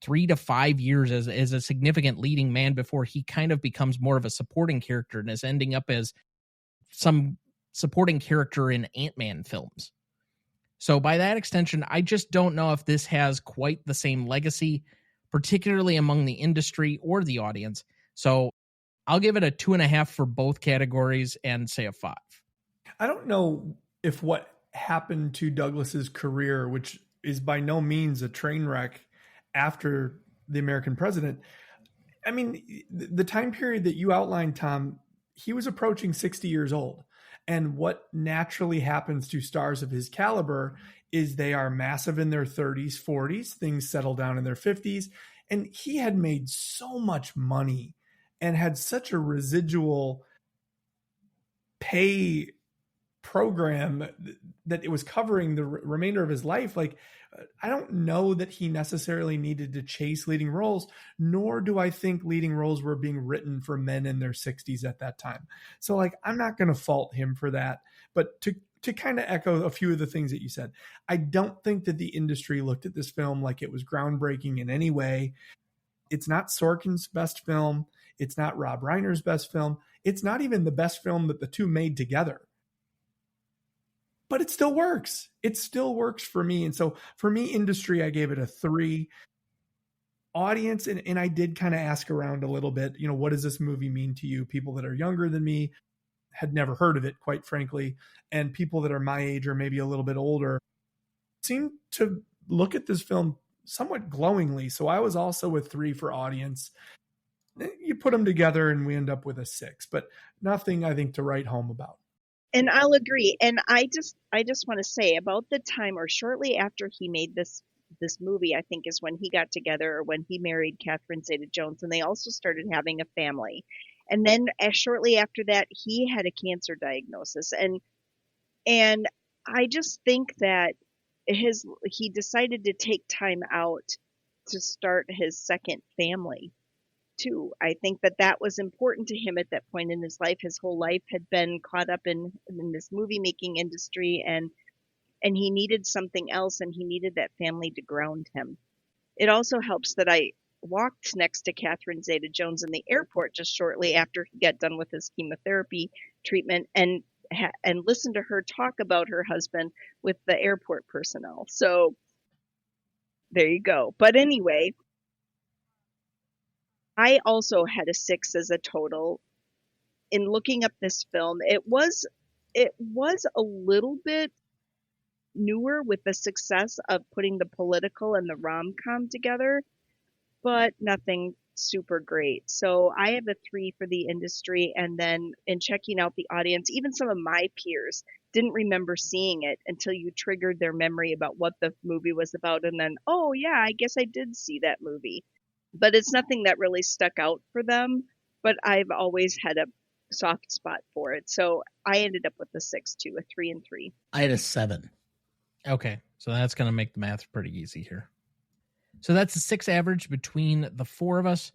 3 to 5 years as a significant leading man before he kind of becomes more of a supporting character and is ending up as some supporting character in Ant-Man films. So by that extension, I just don't know if this has quite the same legacy, particularly among the industry or the audience. So I'll give it a 2.5 for both categories and say a 5. I don't know if what happened to Douglas's career, which is by no means a train wreck after the American President. I mean, the time period that you outlined, Tom, he was approaching 60 years old. And what naturally happens to stars of his caliber is they are massive in their 30s, 40s, things settle down in their 50s. And he had made so much money and had such a residual pay program that it was covering the remainder of his life. Like, I don't know that he necessarily needed to chase leading roles, nor do I think leading roles were being written for men in their 60s at that time. So like, I'm not going to fault him for that. But to kind of echo a few of the things that you said, I don't think that the industry looked at this film like it was groundbreaking in any way. It's not Sorkin's best film. It's not Rob Reiner's best film. It's not even the best film that the two made together. But it still works. It still works for me. And so for me, industry, I gave it a 3. Audience, and I did kind of ask around a little bit, you know, what does this movie mean to you? People that are younger than me had never heard of it, quite frankly. And people that are my age or maybe a little bit older seem to look at this film somewhat glowingly. So I was also a 3 for audience. You put them together and we end up with a 6, but nothing I think to write home about. And I'll agree. And I just want to say, about the time or shortly after he made this movie, I think is when he got together, or when he married Catherine Zeta-Jones, and they also started having a family. And then shortly after that, he had a cancer diagnosis. And I just think that he decided to take time out to start his second family too. I think that was important to him at that point in his life. His whole life had been caught up in this movie making industry, and he needed something else, and he needed that family to ground him. It also helps that I walked next to Catherine Zeta-Jones in the airport just shortly after he got done with his chemotherapy treatment, and listened to her talk about her husband with the airport personnel. So there you go. But anyway, I also had a 6 as a total. In looking up this film, it was a little bit newer with the success of putting the political and the rom-com together, but nothing super great. So I have a 3 for the industry. And then in checking out the audience, even some of my peers didn't remember seeing it until you triggered their memory about what the movie was about. And then, oh yeah, I guess I did see that movie. But it's nothing that really stuck out for them. But I've always had a soft spot for it. So I ended up with a 6 too, a 3 and 3. I had a 7. Okay, so that's going to make the math pretty easy here. So that's a 6 average between the 4 of us.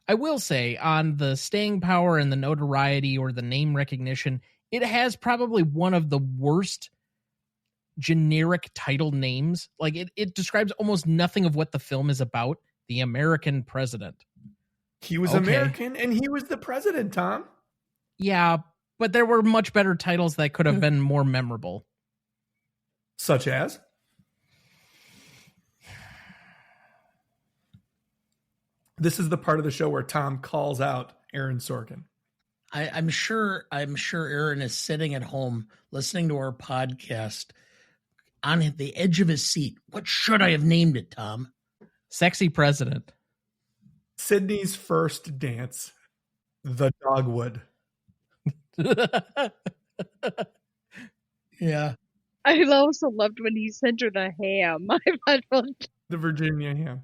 I will say, on the staying power and the notoriety or the name recognition, it has probably one of the worst generic title names. Like, it describes almost nothing of what the film is about. The American President. He was American and he was the president, Tom. Yeah, but there were much better titles that could have been more memorable. Such as? This is the part of the show where Tom calls out Aaron Sorkin. I'm sure Aaron is sitting at home listening to our podcast on the edge of his seat. What should I have named it, Tom? Sexy President. Sydney's First Dance. The Dogwood. Yeah. I also loved when he sent her the ham. I thought The Virginia Ham.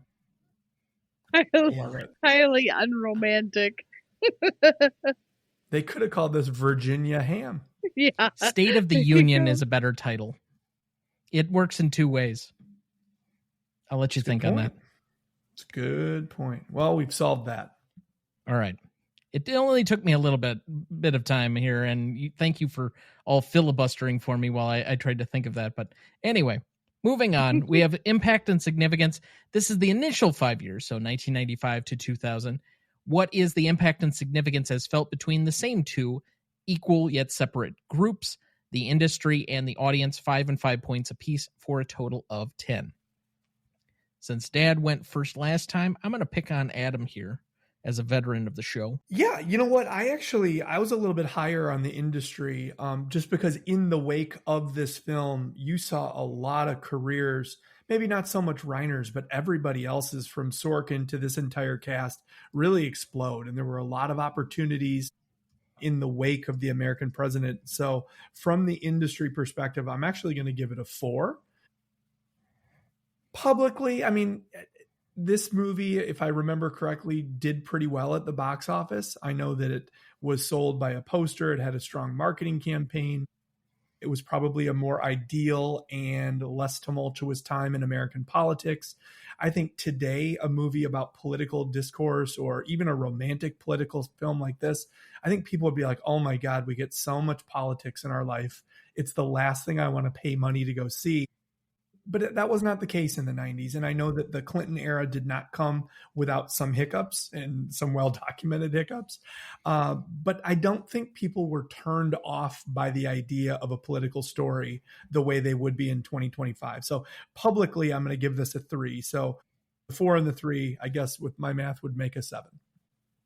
highly unromantic. They could have called this Virginia Ham. Yeah. State of the Union is a better title. It works in 2 ways. I'll let you think on that. It's a good point. Well, we've solved that. All right. It only took me a little bit of time here, and thank you for all filibustering for me while I tried to think of that. But anyway, moving on, we have impact and significance. This is the initial 5 years, so 1995 to 2000. What is the impact and significance as felt between the same 2 equal yet separate groups, the industry and the audience? 5 and 5 points apiece for a total of 10. Since Dad went first last time, I'm going to pick on Adam here as a veteran of the show. Yeah, you know what? I was a little bit higher on the industry, just because in the wake of this film, you saw a lot of careers, maybe not so much Reiner's, but everybody else's, from Sorkin to this entire cast, really explode. And there were a lot of opportunities in the wake of the American President. So from the industry perspective, I'm actually going to give it a 4. Publicly, I mean, this movie, if I remember correctly, did pretty well at the box office. I know that it was sold by a poster. It had a strong marketing campaign. It was probably a more ideal and less tumultuous time in American politics. I think today, a movie about political discourse or even a romantic political film like this, I think people would be like, oh my God, we get so much politics in our life. It's the last thing I want to pay money to go see. But that was not the case in the 90s. And I know that the Clinton era did not come without some hiccups and some well-documented hiccups. But I don't think people were turned off by the idea of a political story the way they would be in 2025. So publicly, I'm going to give this a 3. So the 4 and the 3, I guess with my math, would make a 7.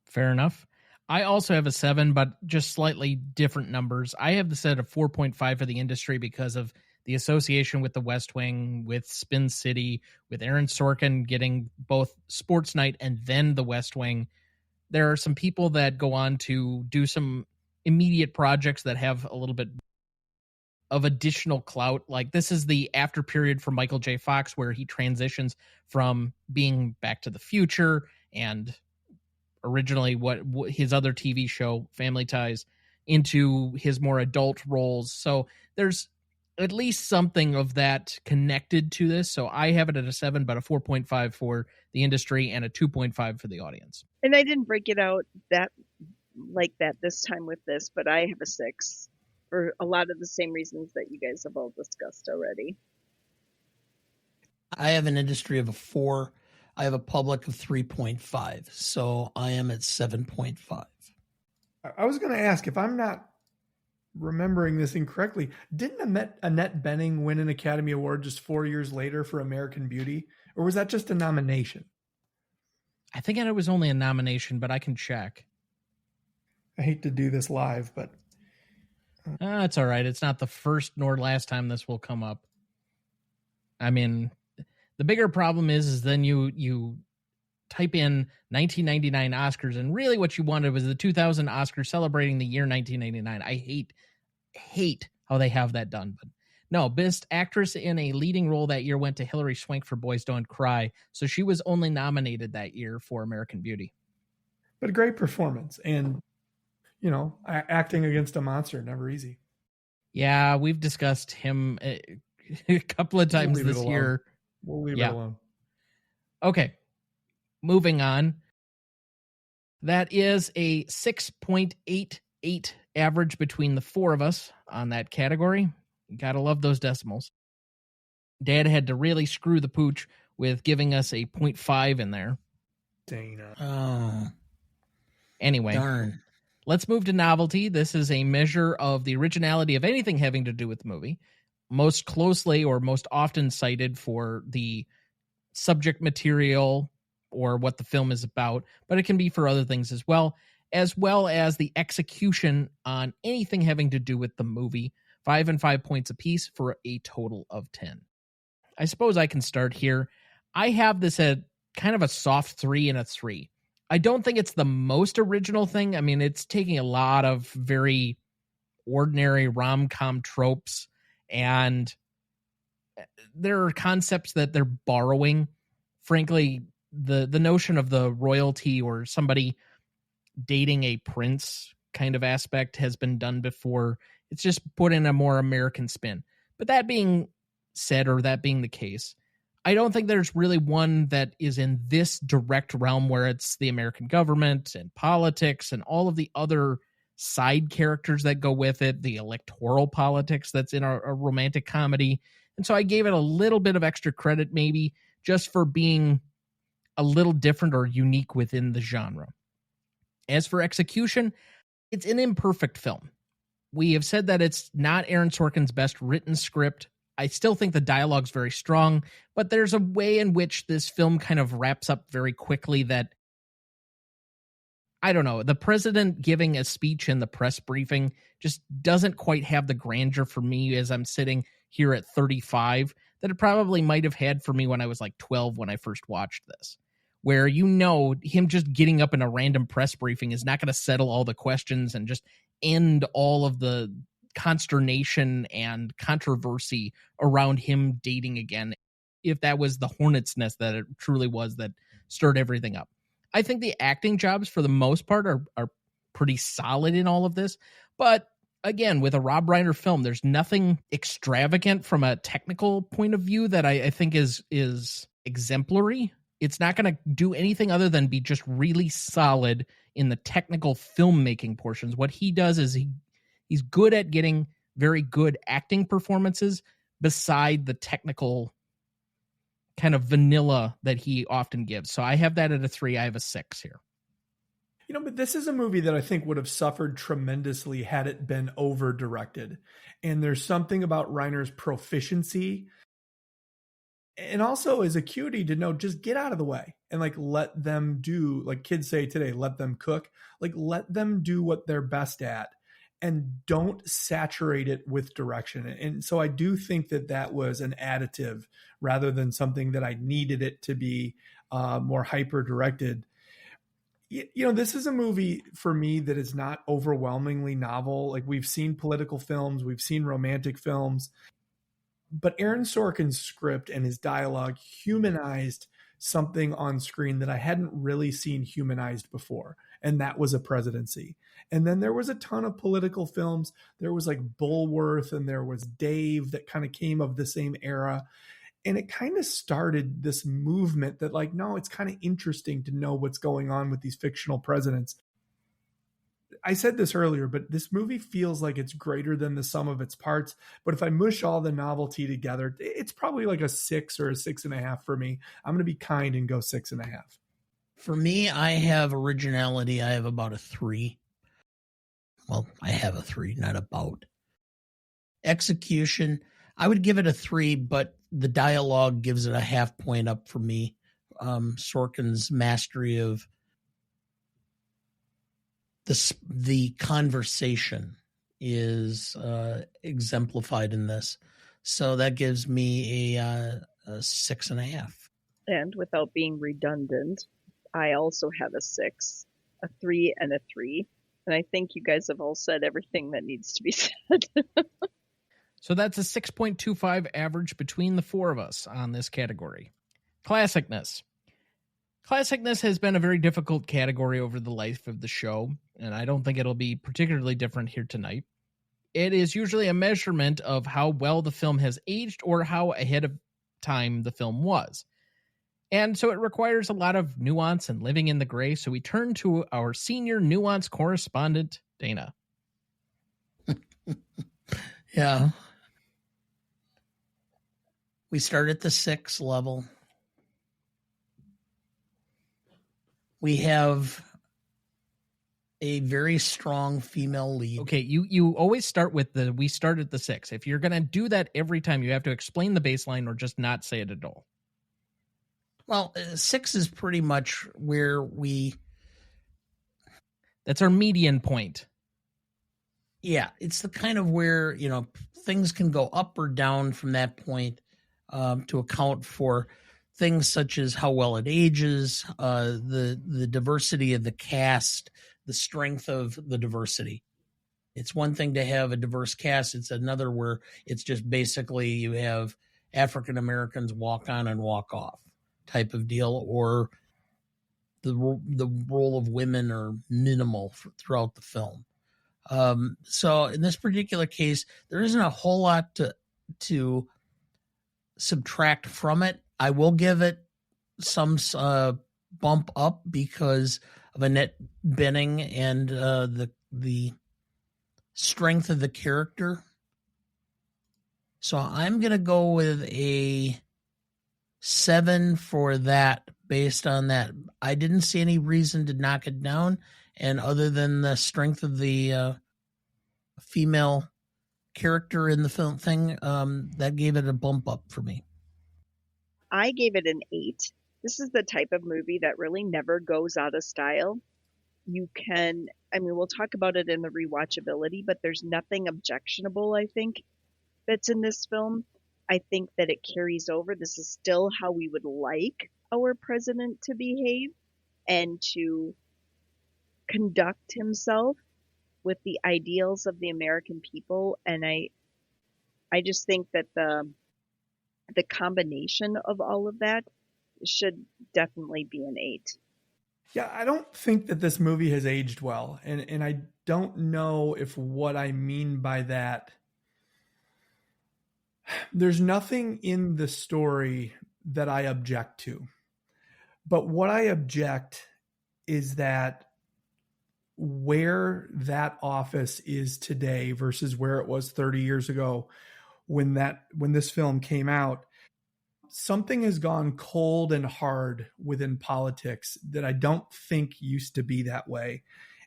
Fair enough. I also have a 7, but just slightly different numbers. I have this at a 4.5 for the industry because of the association with the West Wing, with Spin City, with Aaron Sorkin getting both Sports Night and then the West Wing. There are some people that go on to do some immediate projects that have a little bit of additional clout. Like this is the after period for Michael J. Fox, where he transitions from being Back to the Future and originally what his other TV show, Family Ties, into his more adult roles. So there's at least something of that connected to this. So I have it at a 7, but a 4.5 for the industry and a 2.5 for the audience. And I didn't break it out that like that this time with this, but I have a 6 for a lot of the same reasons that you guys have all discussed already. I have an industry of a 4. I have a public of 3.5. So I am at 7.5. I was going to ask, if I'm not remembering this incorrectly, didn't Annette Bening win an Academy Award just 4 years later for American Beauty? Or was that just a nomination? I think it was only a nomination, but I can check. I hate to do this live, but it's all right. It's not the first nor last time this will come up. I mean, the bigger problem is then you type in 1999 Oscars, and really what you wanted was the 2000 Oscars celebrating the year 1999. I hate how they have that done. But no, Best Actress in a Leading Role that year went to Hilary Swank for Boys Don't Cry. So she was only nominated that year for American Beauty. But a great performance. And, you know, acting against a monster, never easy. Yeah, we've discussed him a couple of times this year. We'll leave it alone. Okay. Moving on. That is a 6.88 average between the 4 of us on that category. You gotta love those decimals. Dad had to really screw the pooch with giving us a 0.5 in there. Dana. Oh. Anyway. Darn. Let's move to novelty. This is a measure of the originality of anything having to do with the movie. Most closely or most often cited for the subject material or what the film is about, but it can be for other things as well as the execution on anything having to do with the movie. 5 and 5 points apiece for a total of 10. I suppose I can start here. I have this at kind of a soft 3 and a 3. I don't think it's the most original thing. I mean, it's taking a lot of very ordinary rom-com tropes, and there are concepts that they're borrowing. Frankly, the notion of the royalty or somebody dating a prince kind of aspect has been done before. It's just put in a more American spin. But that being said, or that being the case, I don't think there's really one that is in this direct realm where it's the American government and politics and all of the other side characters that go with it, the electoral politics that's in a romantic comedy. And so I gave it a little bit of extra credit, maybe just for being a little different or unique within the genre. As for execution, it's an imperfect film. We have said that it's not Aaron Sorkin's best written script. I still think the dialogue's very strong, but there's a way in which this film kind of wraps up very quickly that I don't know. The president giving a speech in the press briefing just doesn't quite have the grandeur for me as I'm sitting here at 35 that it probably might have had for me when I was like 12 when I first watched this. Where, him just getting up in a random press briefing is not going to settle all the questions and just end all of the consternation and controversy around him dating again, if that was the hornet's nest that it truly was that stirred everything up. I think the acting jobs for the most part are pretty solid in all of this. But again, with a Rob Reiner film, there's nothing extravagant from a technical point of view that I think is exemplary. It's not going to do anything other than be just really solid in the technical filmmaking portions. What he does is he's good at getting very good acting performances beside the technical kind of vanilla that he often gives. So I have that at a 3. I have a 6 here. But this is a movie that I think would have suffered tremendously had it been over-directed. And there's something about Reiner's proficiency and also his acuity to know, just get out of the way and let them do, like kids say today, let them cook. Let them do what they're best at and don't saturate it with direction. And so I do think that was an additive rather than something that I needed it to be more hyper-directed. This is a movie for me that is not overwhelmingly novel. We've seen political films, we've seen romantic films, but Aaron Sorkin's script and his dialogue humanized something on screen that I hadn't really seen humanized before. And that was a presidency. And then there was a ton of political films. There was Bulworth and there was Dave that kind of came of the same era. And it kind of started this movement that no, it's kind of interesting to know what's going on with these fictional presidents. I said this earlier, but this movie feels like it's greater than the sum of its parts. But if I mush all the novelty together, it's probably a 6 or a 6.5 for me. I'm going to be kind and go 6.5. For me, I have originality. I have about a 3. Well, I have a 3, not about. Execution, I would give it a 3, but the dialogue gives it a half point up for me. Sorkin's mastery of the conversation is exemplified in this. So that gives me a 6.5. And without being redundant, I also have a 6, a 3, and a 3. And I think you guys have all said everything that needs to be said. So that's a 6.25 average between the 4 of us on this category. Classicness. Classicness has been a very difficult category over the life of the show, and I don't think it'll be particularly different here tonight. It is usually a measurement of how well the film has aged or how ahead of time the film was. And so it requires a lot of nuance and living in the gray, so we turn to our senior nuance correspondent, Dana. Yeah. We start at the 6 level. We have a very strong female lead. Okay, you always start with we start at the 6. If you're going to do that every time, you have to explain the baseline or just not say it at all. Well, 6 is pretty much where that's our median point. Yeah, it's the kind of where, things can go up or down from that point to account for things such as how well it ages, the diversity of the cast, the strength of the diversity. It's one thing to have a diverse cast. It's another where it's just basically you have African Americans walk on and walk off type of deal, or the role of women are minimal throughout the film. So in this particular case, there isn't a whole lot to subtract from it. I will give it some bump up because of Annette Bening and the strength of the character. So I'm going to go with a 7 for that based on that. I didn't see any reason to knock it down. And other than the strength of the female character in the film thing, that gave it a bump up for me. I gave it an 8. This is the type of movie that really never goes out of style. you can, I mean, we'll talk about it in the rewatchability, but there's nothing objectionable, I think, that's in this film. I think that it carries over. This is still how we would like our president to behave and to conduct himself with the ideals of the American people. And I just think that the combination of all of that should definitely be an 8. Yeah, I don't think that this movie has aged well. And I don't know if what I mean by that. There's nothing in the story that I object to. But what I object is that where that office is today versus where it was 30 years ago when this film came out, something has gone cold and hard within politics that I don't think used to be that way.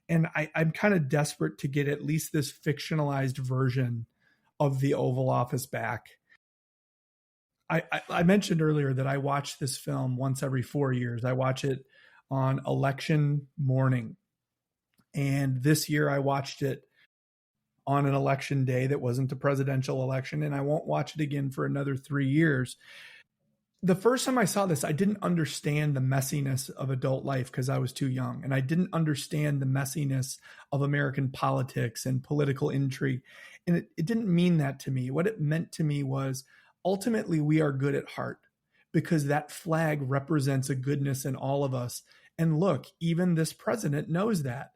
And I'm kind of desperate to get at least this fictionalized version of the Oval Office back. I mentioned earlier that I watch this film once every 4 years. I watch it on election morning. And this year I watched it on an election day that wasn't a presidential election, and I won't watch it again for another 3 years. The first time I saw this, I didn't understand the messiness of adult life because I was too young. And I didn't understand the messiness of American politics and political intrigue. And it didn't mean that to me. What it meant to me was ultimately we are good at heart because that flag represents a goodness in all of us. And look, even this president knows that.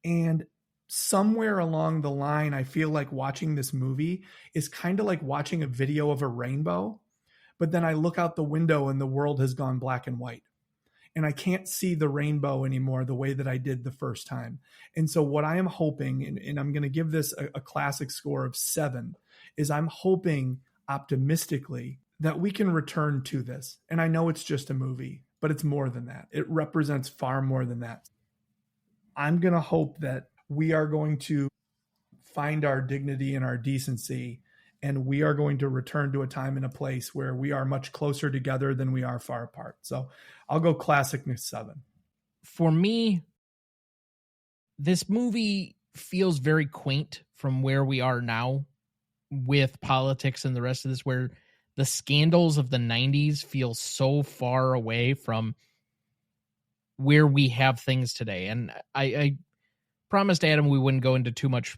And somewhere along the line, I feel like watching this movie is kind of like watching a video of a rainbow. But then I look out the window and the world has gone black and white. And I can't see the rainbow anymore the way that I did the first time. And so what I am hoping, and I'm going to give this a classic score of 7, is I'm hoping optimistically that we can return to this. And I know it's just a movie, but it's more than that. It represents far more than that. I'm going to hope that we are going to find our dignity and our decency, and we are going to return to a time and a place where we are much closer together than we are far apart. So I'll go Classicness 7. For me, this movie feels very quaint from where we are now with politics and the rest of this, where the scandals of the 90s feel so far away from where we have things today. And I promised Adam we wouldn't go into too much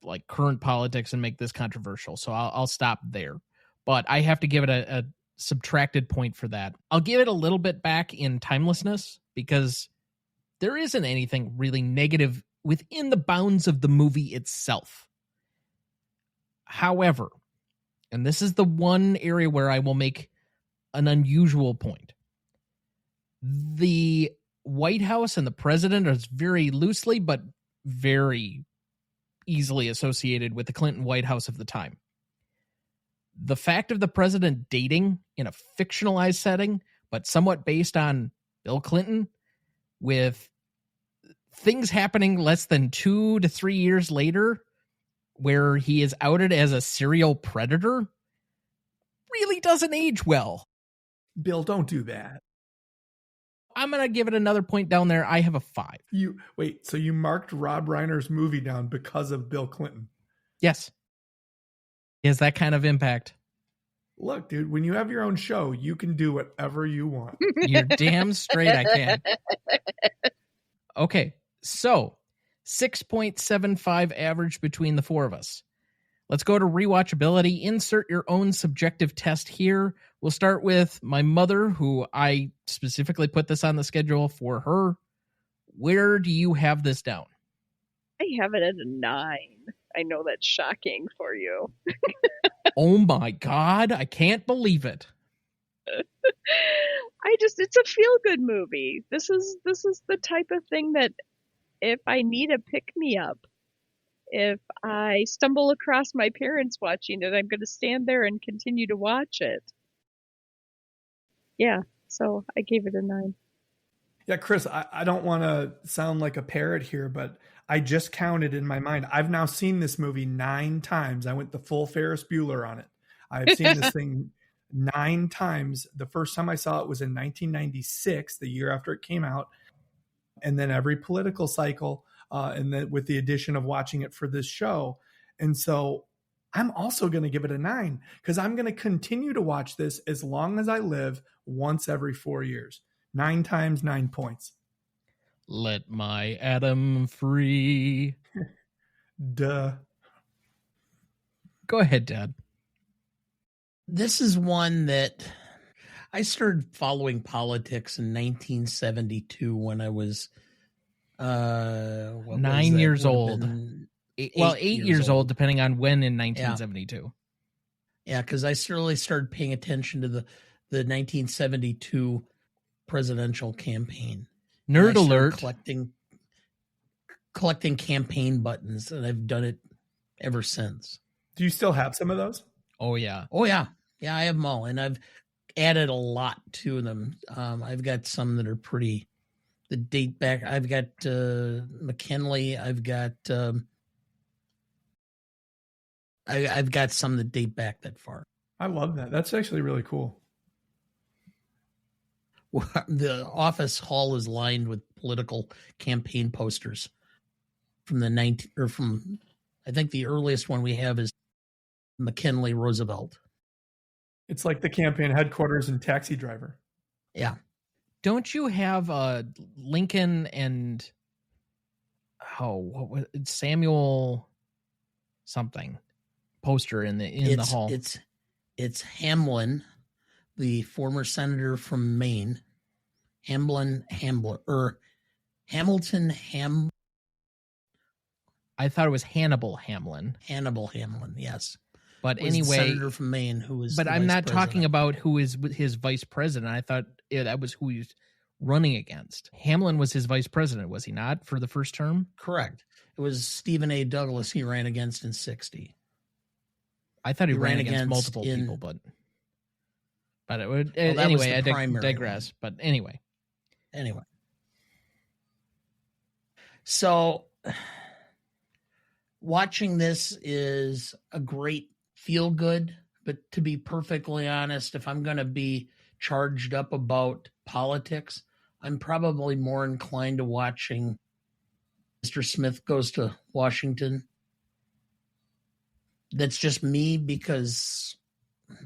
like current politics and make this controversial. So I'll stop there. But I have to give it a subtracted point for that. I'll give it a little bit back in timelessness because there isn't anything really negative within the bounds of the movie itself. However, and this is the one area where I will make an unusual point. The White House and the president are very loosely, but very easily associated with the Clinton White House of the time. The fact of the president dating in a fictionalized setting, but somewhat based on Bill Clinton, with things happening less than 2 to 3 years later, where he is outed as a serial predator, really doesn't age well. Bill, don't do that. I'm going to give it another point down there. I have a 5. So you marked Rob Reiner's movie down because of Bill Clinton? Yes. He has that kind of impact. Look, dude, when you have your own show, you can do whatever you want. You're damn straight I can. Okay, so 6.75 average between the four of us. Let's go to rewatchability. Insert your own subjective test here. We'll start with my mother, who I specifically put this on the schedule for her. Where do you have this down? I have it at a 9. I know that's shocking for you. Oh my God, I can't believe it. It's a feel-good movie. This is the type of thing that if I need a pick-me-up, if I stumble across my parents watching it, I'm going to stand there and continue to watch it. Yeah, so I gave it a 9. Yeah, Chris, I don't want to sound like a parrot here, but I just counted in my mind. I've now seen this movie 9 times. I went the full Ferris Bueller on it. I've seen this thing 9 times. The first time I saw it was in 1996, the year after it came out. and then every political cycle, and then with the addition of watching it for this show. And so I'm also going to give it a 9 because I'm going to continue to watch this as long as I live, once every 4 years. 9 times 9 points. Let my Adam free. Duh. Go ahead, Dad. This is one that I started following politics in 1972 when I was 9 years old. 8 years old, depending on when in 1972. Yeah, because I really started paying attention to the 1972 presidential campaign. Nerd alert. Collecting campaign buttons, and I've done it ever since. Do you still have some of those? Oh, yeah. Yeah, I have them all, and I've added a lot to them. I've got some that are pretty, that date back. I've got MacInerney. I've got some that date back that far. I love that. That's actually really cool. The office hall is lined with political campaign posters from I think the earliest one we have is McKinley Roosevelt. It's like the campaign headquarters and Taxi Driver. Yeah. Don't you have Lincoln and what was it? Samuel something poster in the hall? It's Hamlin, the former senator from Maine. Hamilton. I thought it was Hannibal Hamlin. Hannibal Hamlin, yes. But anyway, senator from Maine who was. But I'm not talking about who is his vice president. I thought that was who he was running against. Hamlin was his vice president, was he not, for the first term? Correct. It was Stephen A. Douglas he ran against in 1960. I thought he ran against multiple people, but it would anyway. I digress. But anyway. So, watching this is a great feel good, but to be perfectly honest, if I'm going to be charged up about politics, I'm probably more inclined to watching Mr. Smith Goes to Washington. That's just me because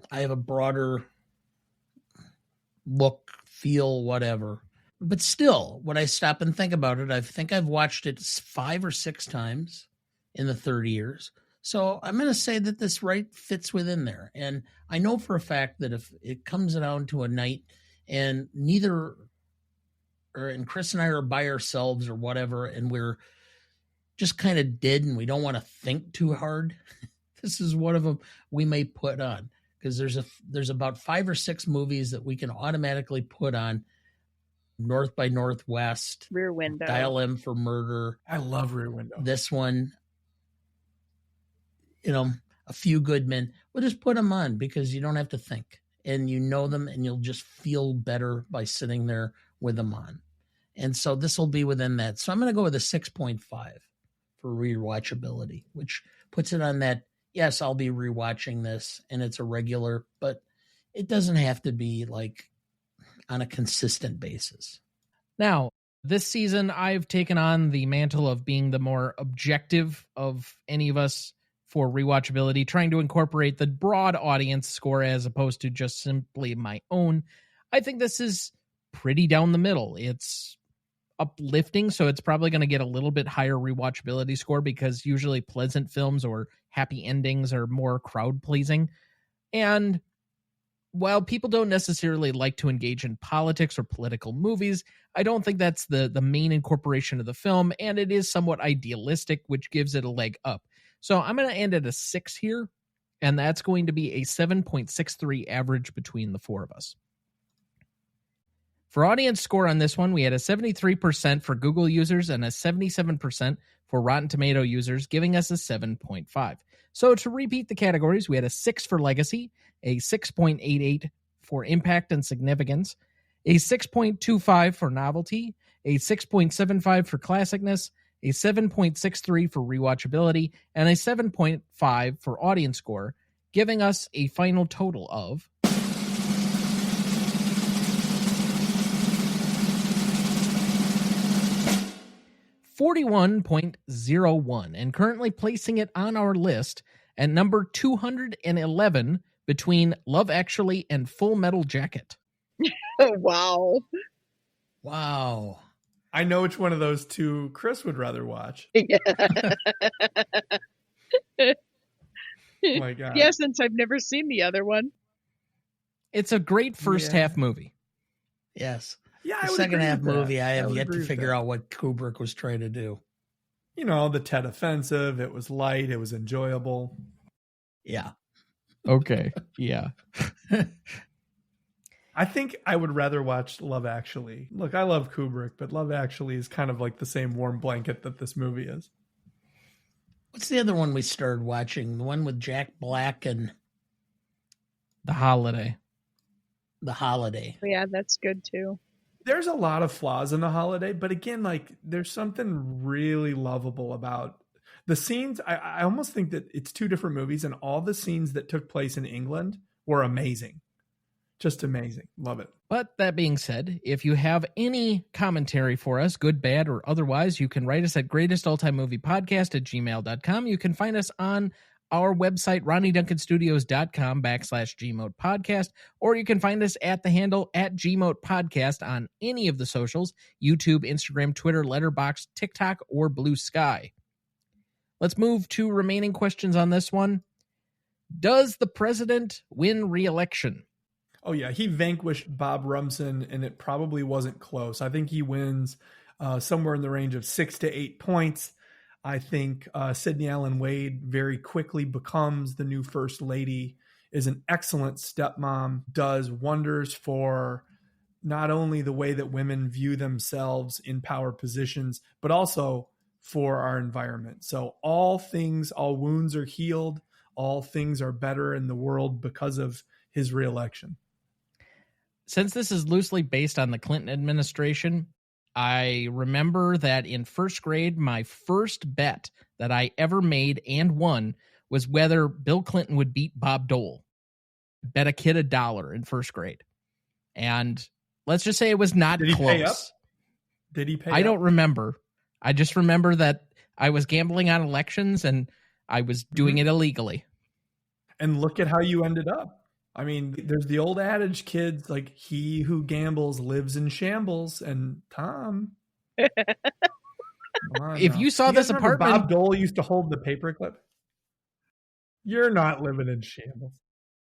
I have a broader look, feel, whatever. But still, when I stop and think about it, I think I've watched it 5 or 6 times in the 30 years. So I'm going to say that this fits within there. And I know for a fact that if it comes down to a night and Chris and I are by ourselves or whatever, and we're just kind of dead and we don't want to think too hard, this is one of them we may put on, because there's about 5 or 6 movies that we can automatically put on. North by Northwest, Rear Window, Dial M for Murder. I love Rear Window. This one, A Few Good Men. We'll just put them on because you don't have to think, and you know them, and you'll just feel better by sitting there with them on. And so this will be within that. So I'm going to go with a 6.5 for rewatchability, which puts it on that. Yes, I'll be rewatching this, and it's a regular, but it doesn't have to be like on a consistent basis. Now, this season, I've taken on the mantle of being the more objective of any of us for rewatchability, trying to incorporate the broad audience score as opposed to just simply my own. I think this is pretty down the middle. It's uplifting, so it's probably going to get a little bit higher rewatchability score because usually pleasant films or happy endings are more crowd-pleasing. And while people don't necessarily like to engage in politics or political movies, I don't think that's the main incorporation of the film, and it is somewhat idealistic, which gives it a leg up. So I'm going to end at a 6 here, and that's going to be a 7.63 average between the 4 of us. For audience score on this one, we had a 73% for Google users and a 77% for Rotten Tomato users, giving us a 7.5. So to repeat the categories, we had a 6 for Legacy, a 6.88 for Impact and Significance, a 6.25 for Novelty, a 6.75 for Classicness, a 7.63 for Rewatchability, and a 7.5 for Audience Score, giving us a final total of 41.01 and currently placing it on our list at number 211 between Love Actually and Full Metal Jacket. Oh, wow. Wow. I know which one of those two Chris would rather watch. Yeah. Oh my God. Yeah, since I've never seen the other one. It's a great first half movie. Yes. Yeah, The I would second agree half with that. movie, I have would yet agree to with figure that. out what Kubrick was trying to do. You know, the Tet Offensive. It was light. It was enjoyable. Yeah. Okay. Yeah. I think I would rather watch Love Actually. Look, I love Kubrick, but Love Actually is kind of like the same warm blanket that this movie is. What's the other one we started watching? The one with Jack Black and The Holiday. The Holiday. Yeah, that's good too. There's a lot of flaws in The Holiday, but again, like there's something really lovable about the scenes. I almost think that it's two different movies, and all the scenes that took place in England were amazing. Just amazing. Love it. But that being said, if you have any commentary for us, good, bad, or otherwise, you can write us at greatestaltimemoviepodcast@gmail.com. You can find us on our website, RonnieDuncanStudios.com/GMOAT podcast, or you can find us at the handle at GMOAT podcast on any of the socials, YouTube, Instagram, Twitter, Letterboxd, TikTok, or Blue Sky. Let's move to remaining questions on this one. Does the president win re-election? Oh, yeah. He vanquished Bob Rumson, and it probably wasn't close. I think he wins somewhere in the range of 6 to 8 points. I think Sidney Allen Wade very quickly becomes the new first lady, is an excellent stepmom, does wonders for not only the way that women view themselves in power positions, but also for our environment. So all wounds are healed. All things are better in the world because of his reelection. Since this is loosely based on the Clinton administration, I remember that in first grade, my first bet that I ever made and won was whether Bill Clinton would beat Bob Dole. Bet a kid $1 in first grade. And let's just say it was not Did he close. pay up? Did he pay I up? don't remember. I just remember that I was gambling on elections and I was doing it illegally. And look at how you ended up. I mean, there's the old adage, kids, like he who gambles lives in shambles. And Tom, If you saw this apartment, Bob Dole used to hold the paperclip. You're not living in shambles.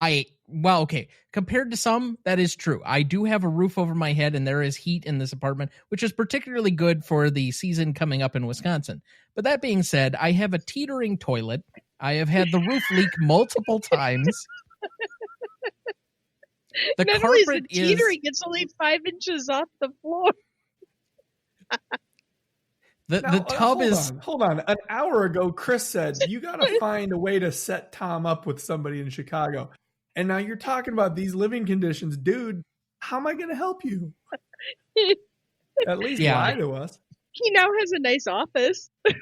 Okay. Compared to some, that is true. I do have a roof over my head and there is heat in this apartment, which is particularly good for the season coming up in Wisconsin. But that being said, I have a teetering toilet. I have had the roof leak multiple times. The Not only is carpet it teetering, it's only 5 inches off the floor. The tub is. Hold on. An hour ago, Chris said, you got to find a way to set Tom up with somebody in Chicago. And now you're talking about these living conditions. Dude, how am I going to help you? At least lie to us. He now has a nice office. Are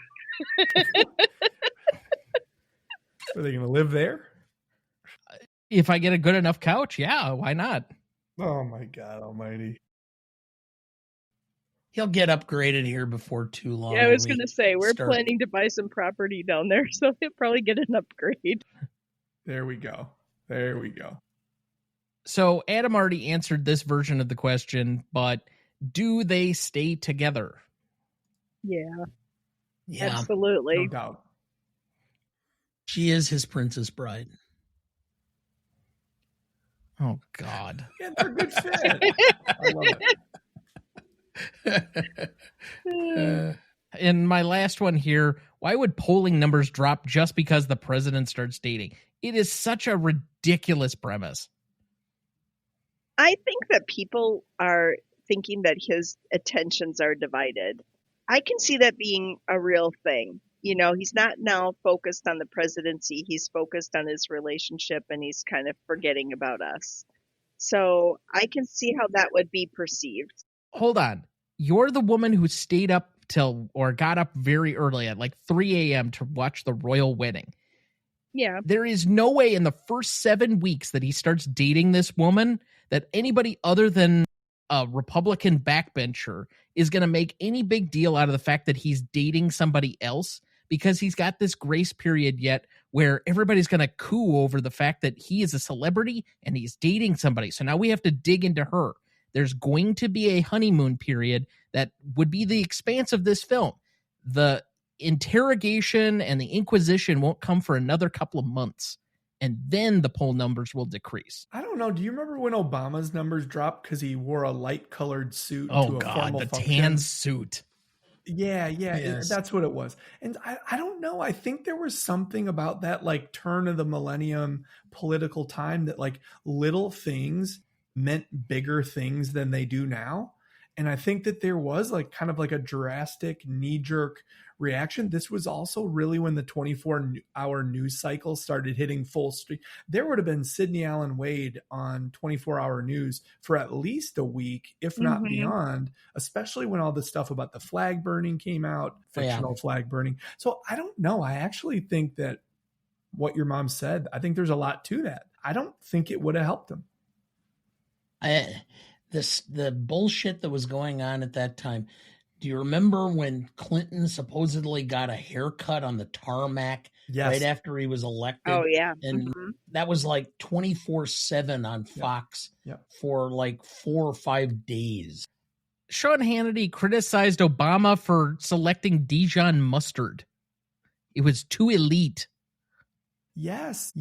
they going to live there? If I get a good enough couch, yeah, why not? Oh, my God almighty. He'll get upgraded here before too long. Yeah, I was going to say, we're planning to buy some property down there, so he'll probably get an upgrade. There we go. So Adam already answered this version of the question, but do they stay together? Yeah. Yeah, Absolutely. No doubt. she is his princess bride. Oh, God. Yeah, they're a good fit. I love it. And my last one here, why would polling numbers drop just because the president starts dating? It is such a ridiculous premise. I think that people are thinking that his attentions are divided. I can see that being a real thing. You know, he's not now focused on the presidency. He's focused on his relationship and he's kind of forgetting about us. So I can see how that would be perceived. Hold on. You're the woman who stayed up got up very early at like 3 a.m. to watch the royal wedding. Yeah. There is no way in the first 7 weeks that he starts dating this woman that anybody other than a Republican backbencher is going to make any big deal out of the fact that he's dating somebody else, because he's got this grace period yet where everybody's going to coo over the fact that he is a celebrity and he's dating somebody. So now we have to dig into her. There's going to be a honeymoon period that would be the expanse of this film. The interrogation and the inquisition won't come for another couple of months, and then the poll numbers will decrease. I don't know. Do you remember when Obama's numbers dropped because he wore a light-colored suit to a formal the function? tan suit. Yeah, Yes. that's what it was. And I don't know. I think there was something about that like turn of the millennium political time that like little things meant bigger things than they do now. And I think that there was like kind of like a drastic knee-jerk reaction. This was also really when the 24-hour news cycle started hitting full stream. There would have been Sidney Allen Wade on 24-hour news for at least a week, if not beyond, especially when all the stuff about the flag burning came out, fictional flag burning. So I don't know. I actually think that what your mom said, I think there's a lot to that. I don't think it would have helped him. The bullshit that was going on at that time. Do you remember when Clinton supposedly got a haircut on the tarmac right after he was elected? Oh, yeah. And that was like 24/7 on Fox for like 4 or 5 days. Sean Hannity criticized Obama for selecting Dijon mustard. It was too elite. Yes.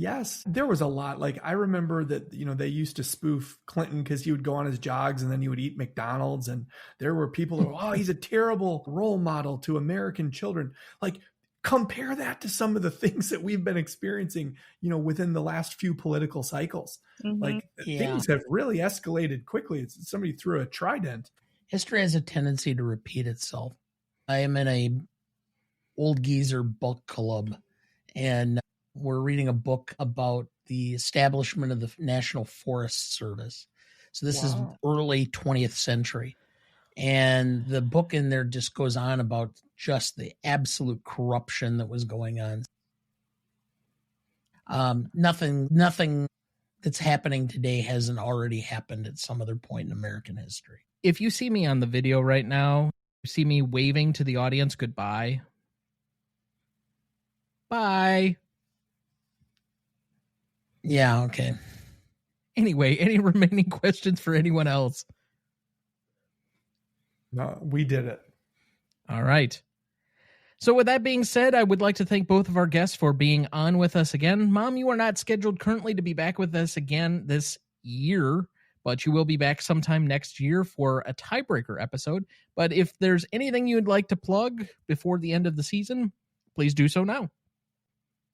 There was a lot. Like I remember that, you know, they used to spoof Clinton because he would go on his jogs and then he would eat McDonald's. And there were people who, oh, he's a terrible role model to American children. Like compare that to some of the things that we've been experiencing, you know, within the last few political cycles. Like things have really escalated quickly. Somebody threw a trident. History has a tendency to repeat itself. I am in a old geezer book club, and we're reading a book about the establishment of the National Forest Service. So this is early 20th century. And the book in there just goes on about just the absolute corruption that was going on. Nothing that's happening today hasn't already happened at some other point in American history. If you see me on the video right now, you see me waving to the audience goodbye. Bye. Yeah, okay. Anyway, any remaining questions for anyone else? No, we did it. All right. So with that being said, I would like to thank both of our guests for being on with us again. Mom, you are not scheduled currently to be back with us again this year, but you will be back sometime next year for a tiebreaker episode. But if there's anything you'd like to plug before the end of the season, please do so now.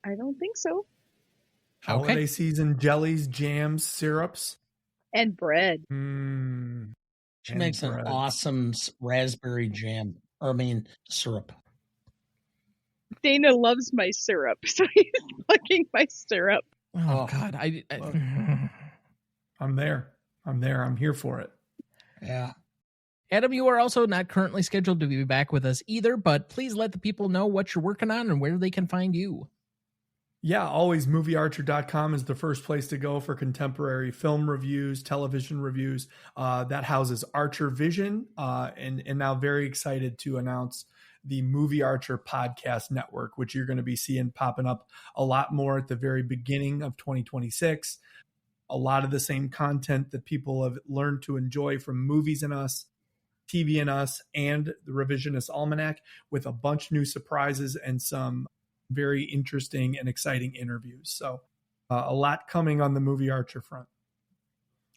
I don't think so. Holiday season jellies, jams, syrups. And bread. She makes an awesome raspberry jam. Syrup. Dana loves my syrup, so he's plugging my syrup. Oh God. I'm there. I'm here for it. Yeah. Adam, you are also not currently scheduled to be back with us either, but please let the people know what you're working on and where they can find you. Yeah, always moviearcher.com is the first place to go for contemporary film reviews, television reviews. That houses Archer Vision, and now very excited to announce the Movie Archer podcast network, which you're going to be seeing popping up a lot more at the very beginning of 2026. A lot of the same content that people have learned to enjoy from Movies and Us, TV and Us, and the Revisionist Almanac, with a bunch new surprises and some very interesting and exciting interviews. So a lot coming on the Movie Archer front.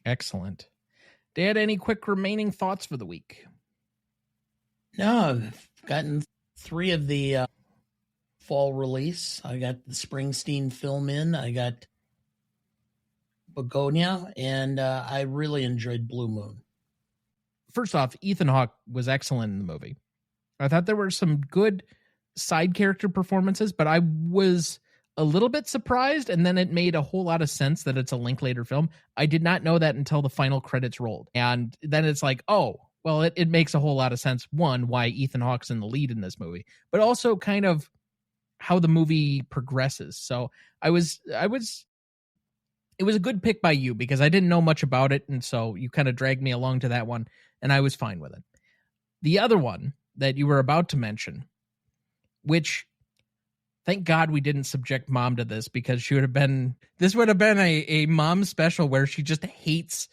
Excellent. Dad, any quick remaining thoughts for the week? No, I've gotten 3 of the fall release. I got the Springsteen film in. I got Begonia, and I really enjoyed Blue Moon. First off, Ethan Hawke was excellent in the movie. I thought there were some good side character performances, but I was a little bit surprised, and then it made a whole lot of sense that it's a Linklater film. I did not know that until the final credits rolled. And then it's like, oh, well, it makes a whole lot of sense. One, why Ethan Hawke's in the lead in this movie, but also kind of how the movie progresses. So I was it was a good pick by you because I didn't know much about it, and so you kind of dragged me along to that one, and I was fine with it. The other one that you were about to mention, which thank God we didn't subject Mom to this, because this would have been a Mom special where she just hates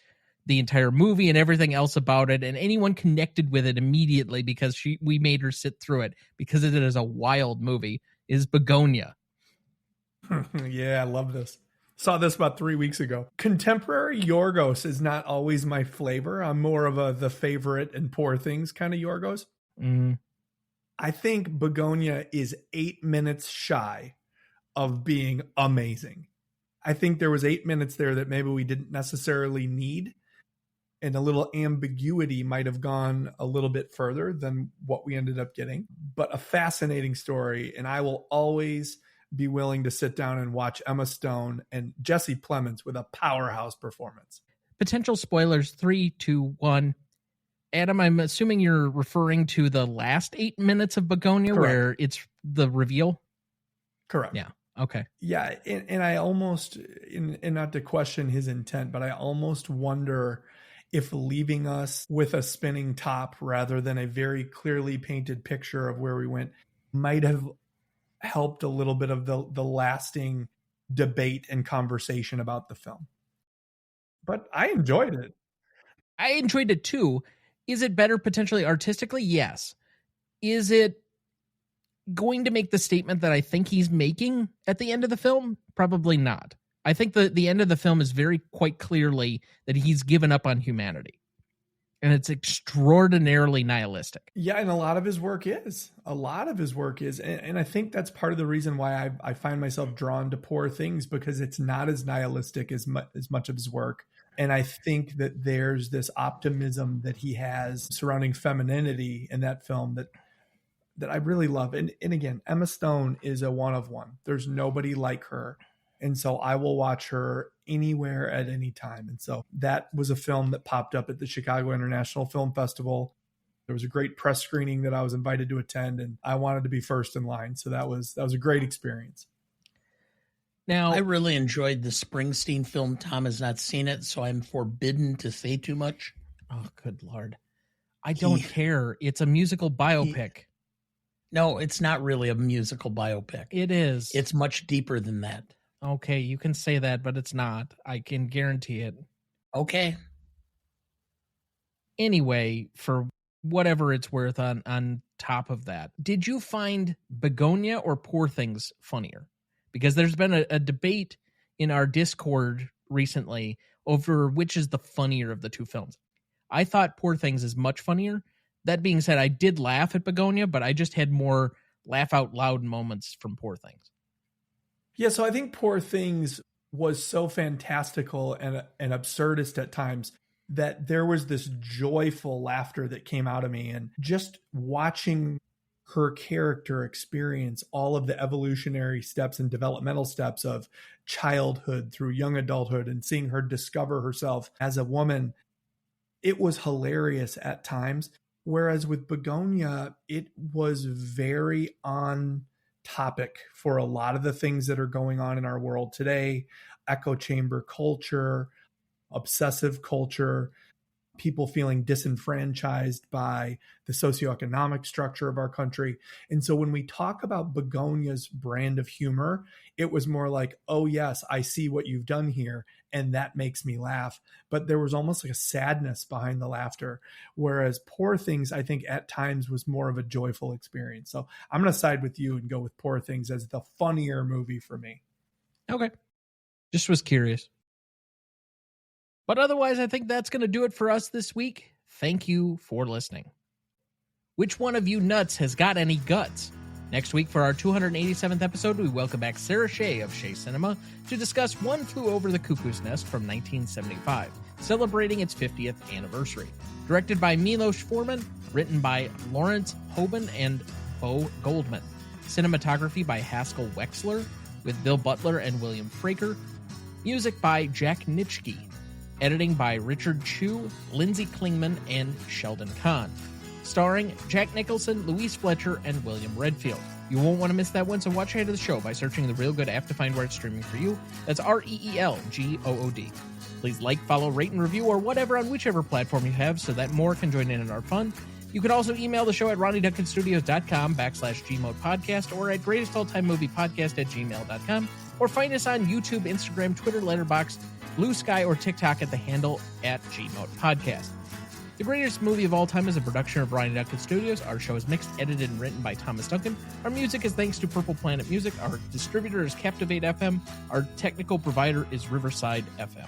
the entire movie and everything else about it, and anyone connected with it immediately because we made her sit through it because it is a wild movie, is Begonia. Yeah, I love this. Saw this about 3 weeks ago. Contemporary Yorgos is not always my flavor. I'm more of the favorite and Poor Things kind of Yorgos. I think Begonia is 8 minutes shy of being amazing. I think there was 8 minutes there that maybe we didn't necessarily need, and a little ambiguity might have gone a little bit further than what we ended up getting. But a fascinating story, and I will always be willing to sit down and watch Emma Stone and Jesse Plemons with a powerhouse performance. Potential spoilers, 3, 2, 1. Adam, I'm assuming you're referring to the last 8 minutes of Begonia. Correct. Where it's the reveal? Correct. Yeah. Okay. Yeah, and I almost, and not to question his intent, but I almost wonder if leaving us with a spinning top rather than a very clearly painted picture of where we went might have helped a little bit of the lasting debate and conversation about the film. But I enjoyed it. I enjoyed it too. Is it better potentially artistically? Yes. Is it going to make the statement that I think he's making at the end of the film? Probably not. I think the end of the film is very quite clearly that he's given up on humanity. And it's extraordinarily nihilistic. Yeah, and a lot of his work is. And I think that's part of the reason why I find myself drawn to Poor Things, because it's not as nihilistic as much of his work. And I think that there's this optimism that he has surrounding femininity in that film that I really love. And again, Emma Stone is a one of one. There's nobody like her. And so I will watch her anywhere at any time. And so that was a film that popped up at the Chicago International Film Festival. There was a great press screening that I was invited to attend, and I wanted to be first in line. So that was a great experience. Now, I really enjoyed the Springsteen film. Tom has not seen it, so I'm forbidden to say too much. Oh, good Lord. I don't care. It's a musical biopic. No, it's not really a musical biopic. It is. It's much deeper than that. Okay, you can say that, but it's not. I can guarantee it. Okay. Anyway, for whatever it's worth on top of that, did you find Begonia or Poor Things funnier? Because there's been a debate in our Discord recently over which is the funnier of the two films. I thought Poor Things is much funnier. That being said, I did laugh at Begonia, but I just had more laugh out loud moments from Poor Things. Yeah, so I think Poor Things was so fantastical and absurdist at times that there was this joyful laughter that came out of me. And just watching her character experience all of the evolutionary steps and developmental steps of childhood through young adulthood and seeing her discover herself as a woman, it was hilarious at times. Whereas with Begonia, it was very on topic for a lot of the things that are going on in our world today: echo chamber culture, obsessive culture, people feeling disenfranchised by the socioeconomic structure of our country. And so when we talk about Begonia's brand of humor, it was more like, oh yes, I see what you've done here, and that makes me laugh. But there was almost like a sadness behind the laughter. Whereas Poor Things, I think at times was more of a joyful experience. So I'm going to side with you and go with Poor Things as the funnier movie for me. Okay. Just was curious. But otherwise, I think that's going to do it for us this week. Thank you for listening. Which one of you nuts has got any guts? Next week for our 287th episode, we welcome back Sarah Shea of Shea Cinema to discuss One Flew Over the Cuckoo's Nest from 1975, celebrating its 50th anniversary. Directed by Milos Forman, written by Lawrence Hoban and Bo Goldman. Cinematography by Haskell Wexler, with Bill Butler and William Fraker. Music by Jack Nitschke. Editing by Richard Chu, Lindsay Klingman, and Sheldon Kahn. Starring Jack Nicholson, Louise Fletcher, and William Redfield. You won't want to miss that one, so watch ahead of the show by searching the Real Good app to find where it's streaming for you. That's REELGOOD. Please like, follow, rate, and review, or whatever on whichever platform you have so that more can join in our fun. You can also email the show at RonnieDuncanStudios.com/GMOAT podcast or at greatestalltimemoviepodcast@gmail.com, or find us on YouTube, Instagram, Twitter, Letterboxd, Blue Sky, or TikTok at the handle @GMOAT podcast. The Greatest Movie of All Time is a production of Ronnie Duncan Studios. Our show is mixed, edited, and written by Thomas Duncan. Our music is thanks to Purple Planet Music. Our distributor is Captivate FM. Our technical provider is Riverside FM.